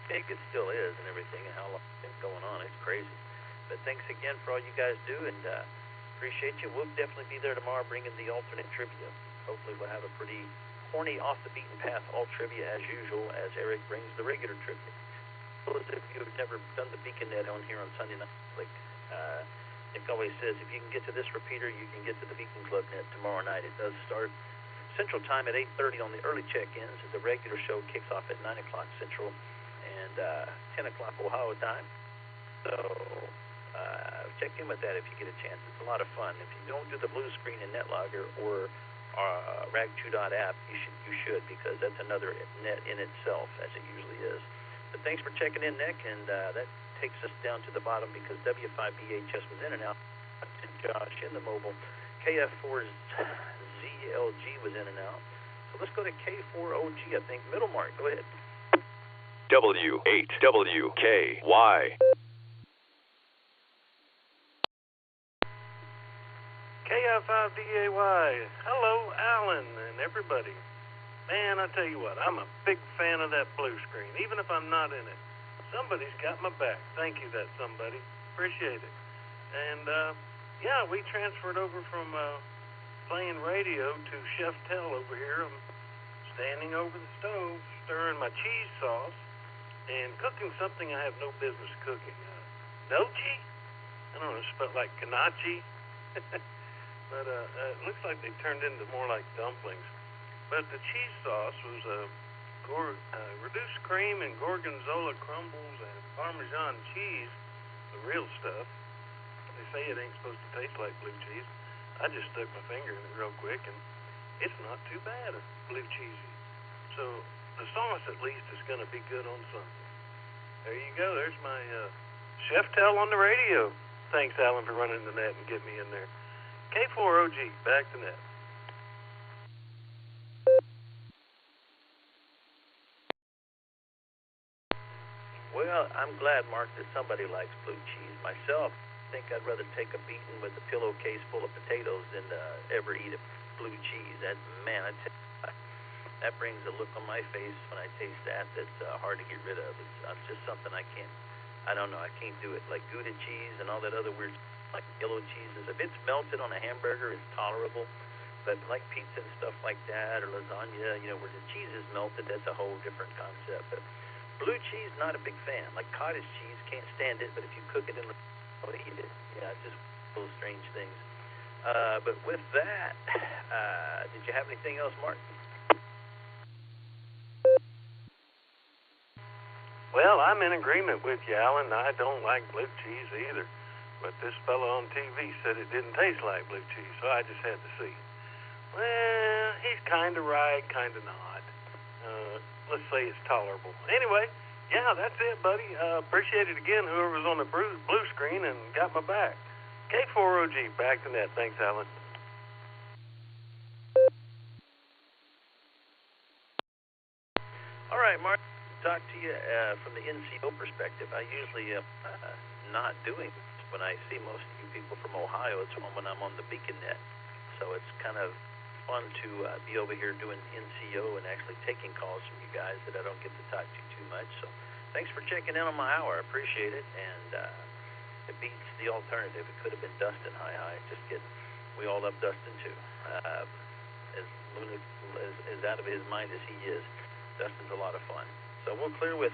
big it still is and everything, and how long it's been going on. It's crazy. But thanks again for all you guys do, and appreciate you. We'll definitely be there tomorrow bringing the alternate trivia. Hopefully we'll have a pretty horny, off-the-beaten-path all trivia as usual, as Eric brings the regular trivia. Those of you who've never done the Beacon Net on here on Sunday night, like Nick always says, if you can get to this repeater, you can get to the Beacon Club Net tomorrow night. It does start Central Time at 8:30 on the early check-ins. The regular show kicks off at 9 o'clock Central and 10 o'clock Ohio time. So check in with that if you get a chance. It's a lot of fun. If you don't do the blue screen in NetLogger or rag2.app, you should, because that's another net in itself, as it usually is. But thanks for checking in, Nick, and that takes us down to the bottom because W5BHS was in and out, and Josh in the mobile. KF4ZLG was in and out. So let's go to K4OG, I think. Middle mark, go ahead. W8WKY. KF5DAY. Hello, Alan, and everybody. Man, I tell you what, I'm a big fan of that blue screen, even if I'm not in it. Somebody's got my back. Thank you, that somebody. Appreciate it. And, yeah, we transferred over from playing radio to Chef Tell over here. I'm standing over the stove, stirring my cheese sauce, and cooking something I have no business cooking. Nochi? I don't know, it's spelled like kanachi. But it looks like they turned into more like dumplings. But the cheese sauce was reduced cream and gorgonzola crumbles and Parmesan cheese, the real stuff. They say it ain't supposed to taste like blue cheese. I just stuck my finger in it real quick, and it's not too bad, blue cheesy. So the sauce, at least, is going to be good on something. There you go. There's my chef tell on the radio. Thanks, Alan, for running the net and getting me in there. K4OG, back to net. Well, I'm glad, Mark, that somebody likes blue cheese. Myself, I think I'd rather take a beating with a pillowcase full of potatoes than ever eat a blue cheese. And man, I tell you, that brings a look on my face when I taste that that's hard to get rid of. It's just something I don't know, I can't do it. Like Gouda cheese and all that other weird, like yellow cheeses. If it's melted on a hamburger, it's tolerable. But like pizza and stuff like that, or lasagna, where the cheese is melted, that's a whole different concept. But blue cheese, not a big fan. Like cottage cheese, can't stand it, but if you cook it in the I'll eat it. Yeah, it's just little strange things. But with that, did you have anything else, Mark? Well, I'm in agreement with you, Alan. I don't like blue cheese either. But this fellow on TV said it didn't taste like blue cheese, so I just had to see. Well, he's kind of right, kind of not. Let's say it's tolerable. Anyway, yeah, that's it, buddy. Appreciate it again, whoever was on the blue screen and got my back. K4OG, back to net. Thanks, Alan. All right, Mark, talk to you from the NCO perspective. I usually am not doing this when I see most of you people from Ohio. It's when I'm on the Beacon Net. So it's kind of fun to be over here doing NCO and actually taking calls from you guys that I don't get to talk to too much. So thanks for checking in on my hour. I appreciate it. And it beats the alternative. It could have been Dustin. Hi. Just kidding. We all love Dustin too. As lunatic, as out of his mind as he is, Dustin's a lot of fun. So we'll clear with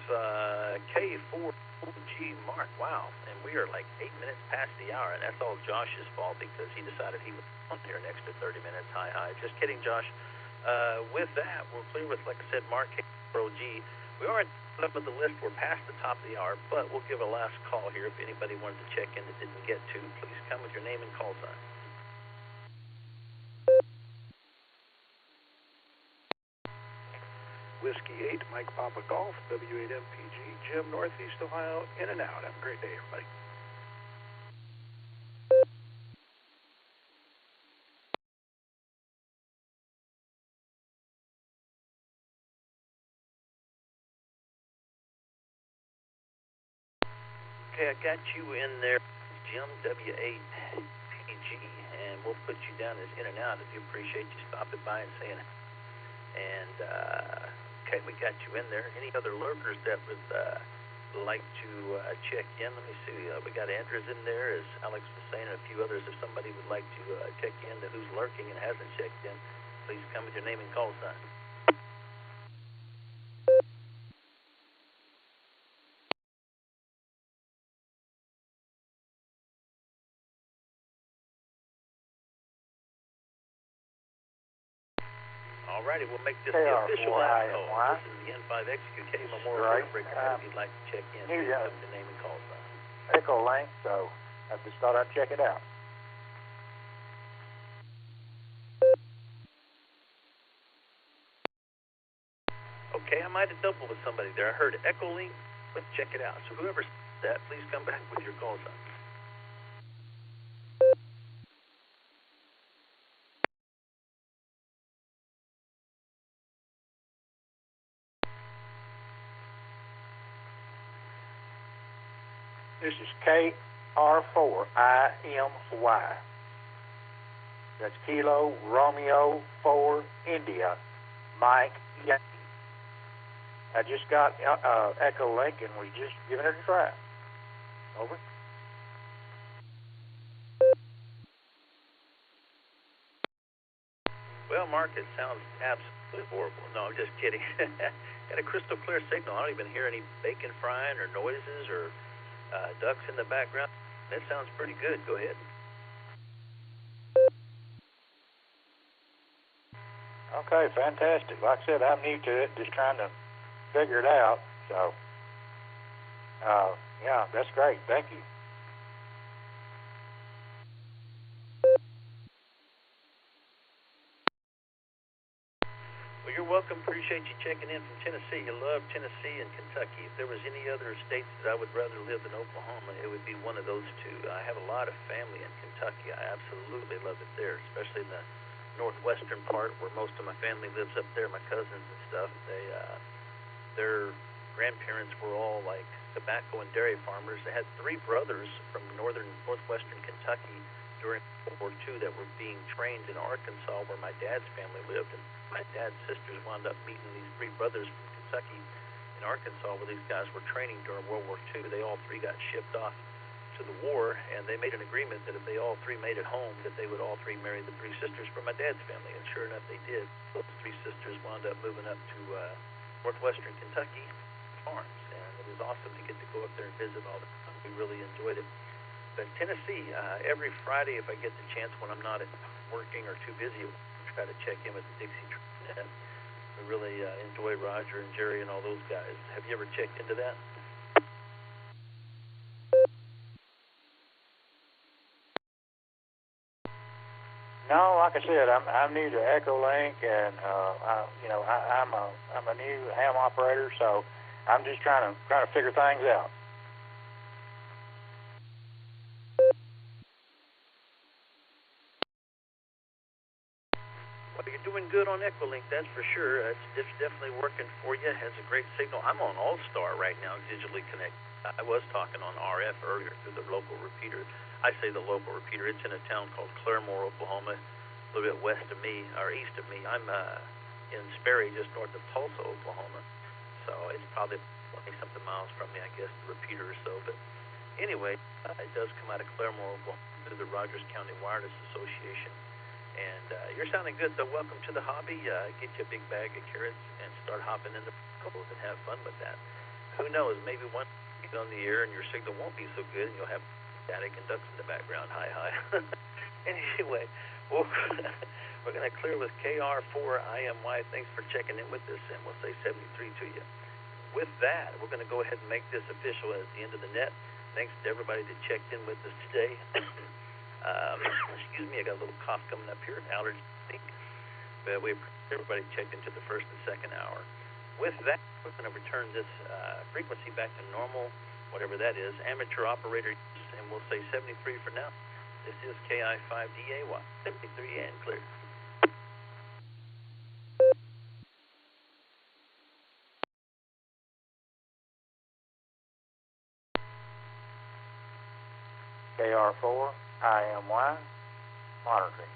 K4OG Mark. Wow. And we are like 8 minutes past the hour. And that's all Josh's fault because he decided he would on here an extra 30 minutes. Hi. Just kidding, Josh. With that, we'll clear with, like I said, Mark K4OG. We aren't up at the list. We're past the top of the hour, but we'll give a last call here. If anybody wanted to check in that didn't get to, please come with your name and call sign. Whiskey 8, Mike Papa Golf, W8MPG, Jim, Northeast Ohio, in and out. Have a great day, everybody. Okay, I got you in there, Jim, W8PG, and we'll put you down as in and out. I do appreciate you stopping by and saying it. And, okay, we got you in there. Any other lurkers that would like to check in? Let me see. We got Andrews in there, as Alex was saying, and a few others. If somebody would like to check in to who's lurking and hasn't checked in, please come with your name and call sign. Alrighty, we'll make this the official last call. This is the N5XQK Memorial Breaker. If you'd like to check in, please come to name and call sign. Echolink, so I just thought I'd check it out. Okay, I might have doubled with somebody there. I heard Echolink. Let's check it out. So whoever said that, please come back with your call sign. This is KR4IMY. That's Kilo Romeo 4 India Mike Yankee. I just got Echolink and we just giving it a try. Over. Well, Mark, it sounds absolutely horrible. No, I'm just kidding. Got a crystal clear signal. I don't even hear any bacon frying or noises or ducks in the background. That sounds pretty good. Go ahead. Okay, fantastic. Like I said, I'm new to it, just trying to figure it out. So, yeah, that's great. Thank you. Well, you're welcome. Appreciate you checking in from Tennessee. You love Tennessee and Kentucky. If there was any other states that I would rather live than Oklahoma, it would be one of those two. I have a lot of family in Kentucky. I absolutely love it there, especially in the northwestern part where most of my family lives up there, my cousins and stuff. Their grandparents were all like tobacco and dairy farmers. They had 3 brothers from northwestern Kentucky during World War II that were being trained in Arkansas where my dad's family lived. And my dad's sisters wound up meeting these 3 brothers from Kentucky in Arkansas where these guys were training during World War II. They all 3 got shipped off to the war, and they made an agreement that if they all 3 made it home, that they would all 3 marry the 3 sisters from my dad's family. And sure enough, they did. Those 3 sisters wound up moving up to northwestern Kentucky farms, and it was awesome to get to go up there and visit all the time. We really enjoyed it. But Tennessee, every Friday, if I get the chance when I'm not working or too busy, I try to check in with the Dixie Train. We really enjoy Roger and Jerry and all those guys. Have you ever checked into that? No, like I said, I'm new to Echolink, and I'm a new ham operator, so I'm just trying to figure things out. Well, you're doing good on Echolink, that's for sure. It's definitely working for you. It has a great signal. I'm on Allstar right now, digitally connected. I was talking on RF earlier through the local repeater. I say the local repeater. It's in a town called Claremore, Oklahoma, a little bit west of me, or east of me. I'm in Sperry, just north of Tulsa, Oklahoma. So it's probably 20-something miles from me, I guess, the repeater or so. But anyway, it does come out of Claremore, Oklahoma, through the Rogers County Wireless Association. And you're sounding good, so welcome to the hobby. Get you a big bag of carrots and start hopping into cold and have fun with that. Who knows, maybe one get on the air and your signal won't be so good and you'll have static and ducks in the background. Hi. Anyway, we're going to clear with KR4IMY. Thanks for checking in with us, and we'll say 73 to you. With that, we're going to go ahead and make this official at the end of the net. Thanks to everybody that checked in with us today. Excuse me, I got a little cough coming up here, an allergy, I think. But everybody checked into the first and second hour. With that, we're going to return this frequency back to normal, whatever that is, amateur operator, and we'll say 73 for now. This is KI5DAY, 73 and clear. KR4, IMY, monitoring.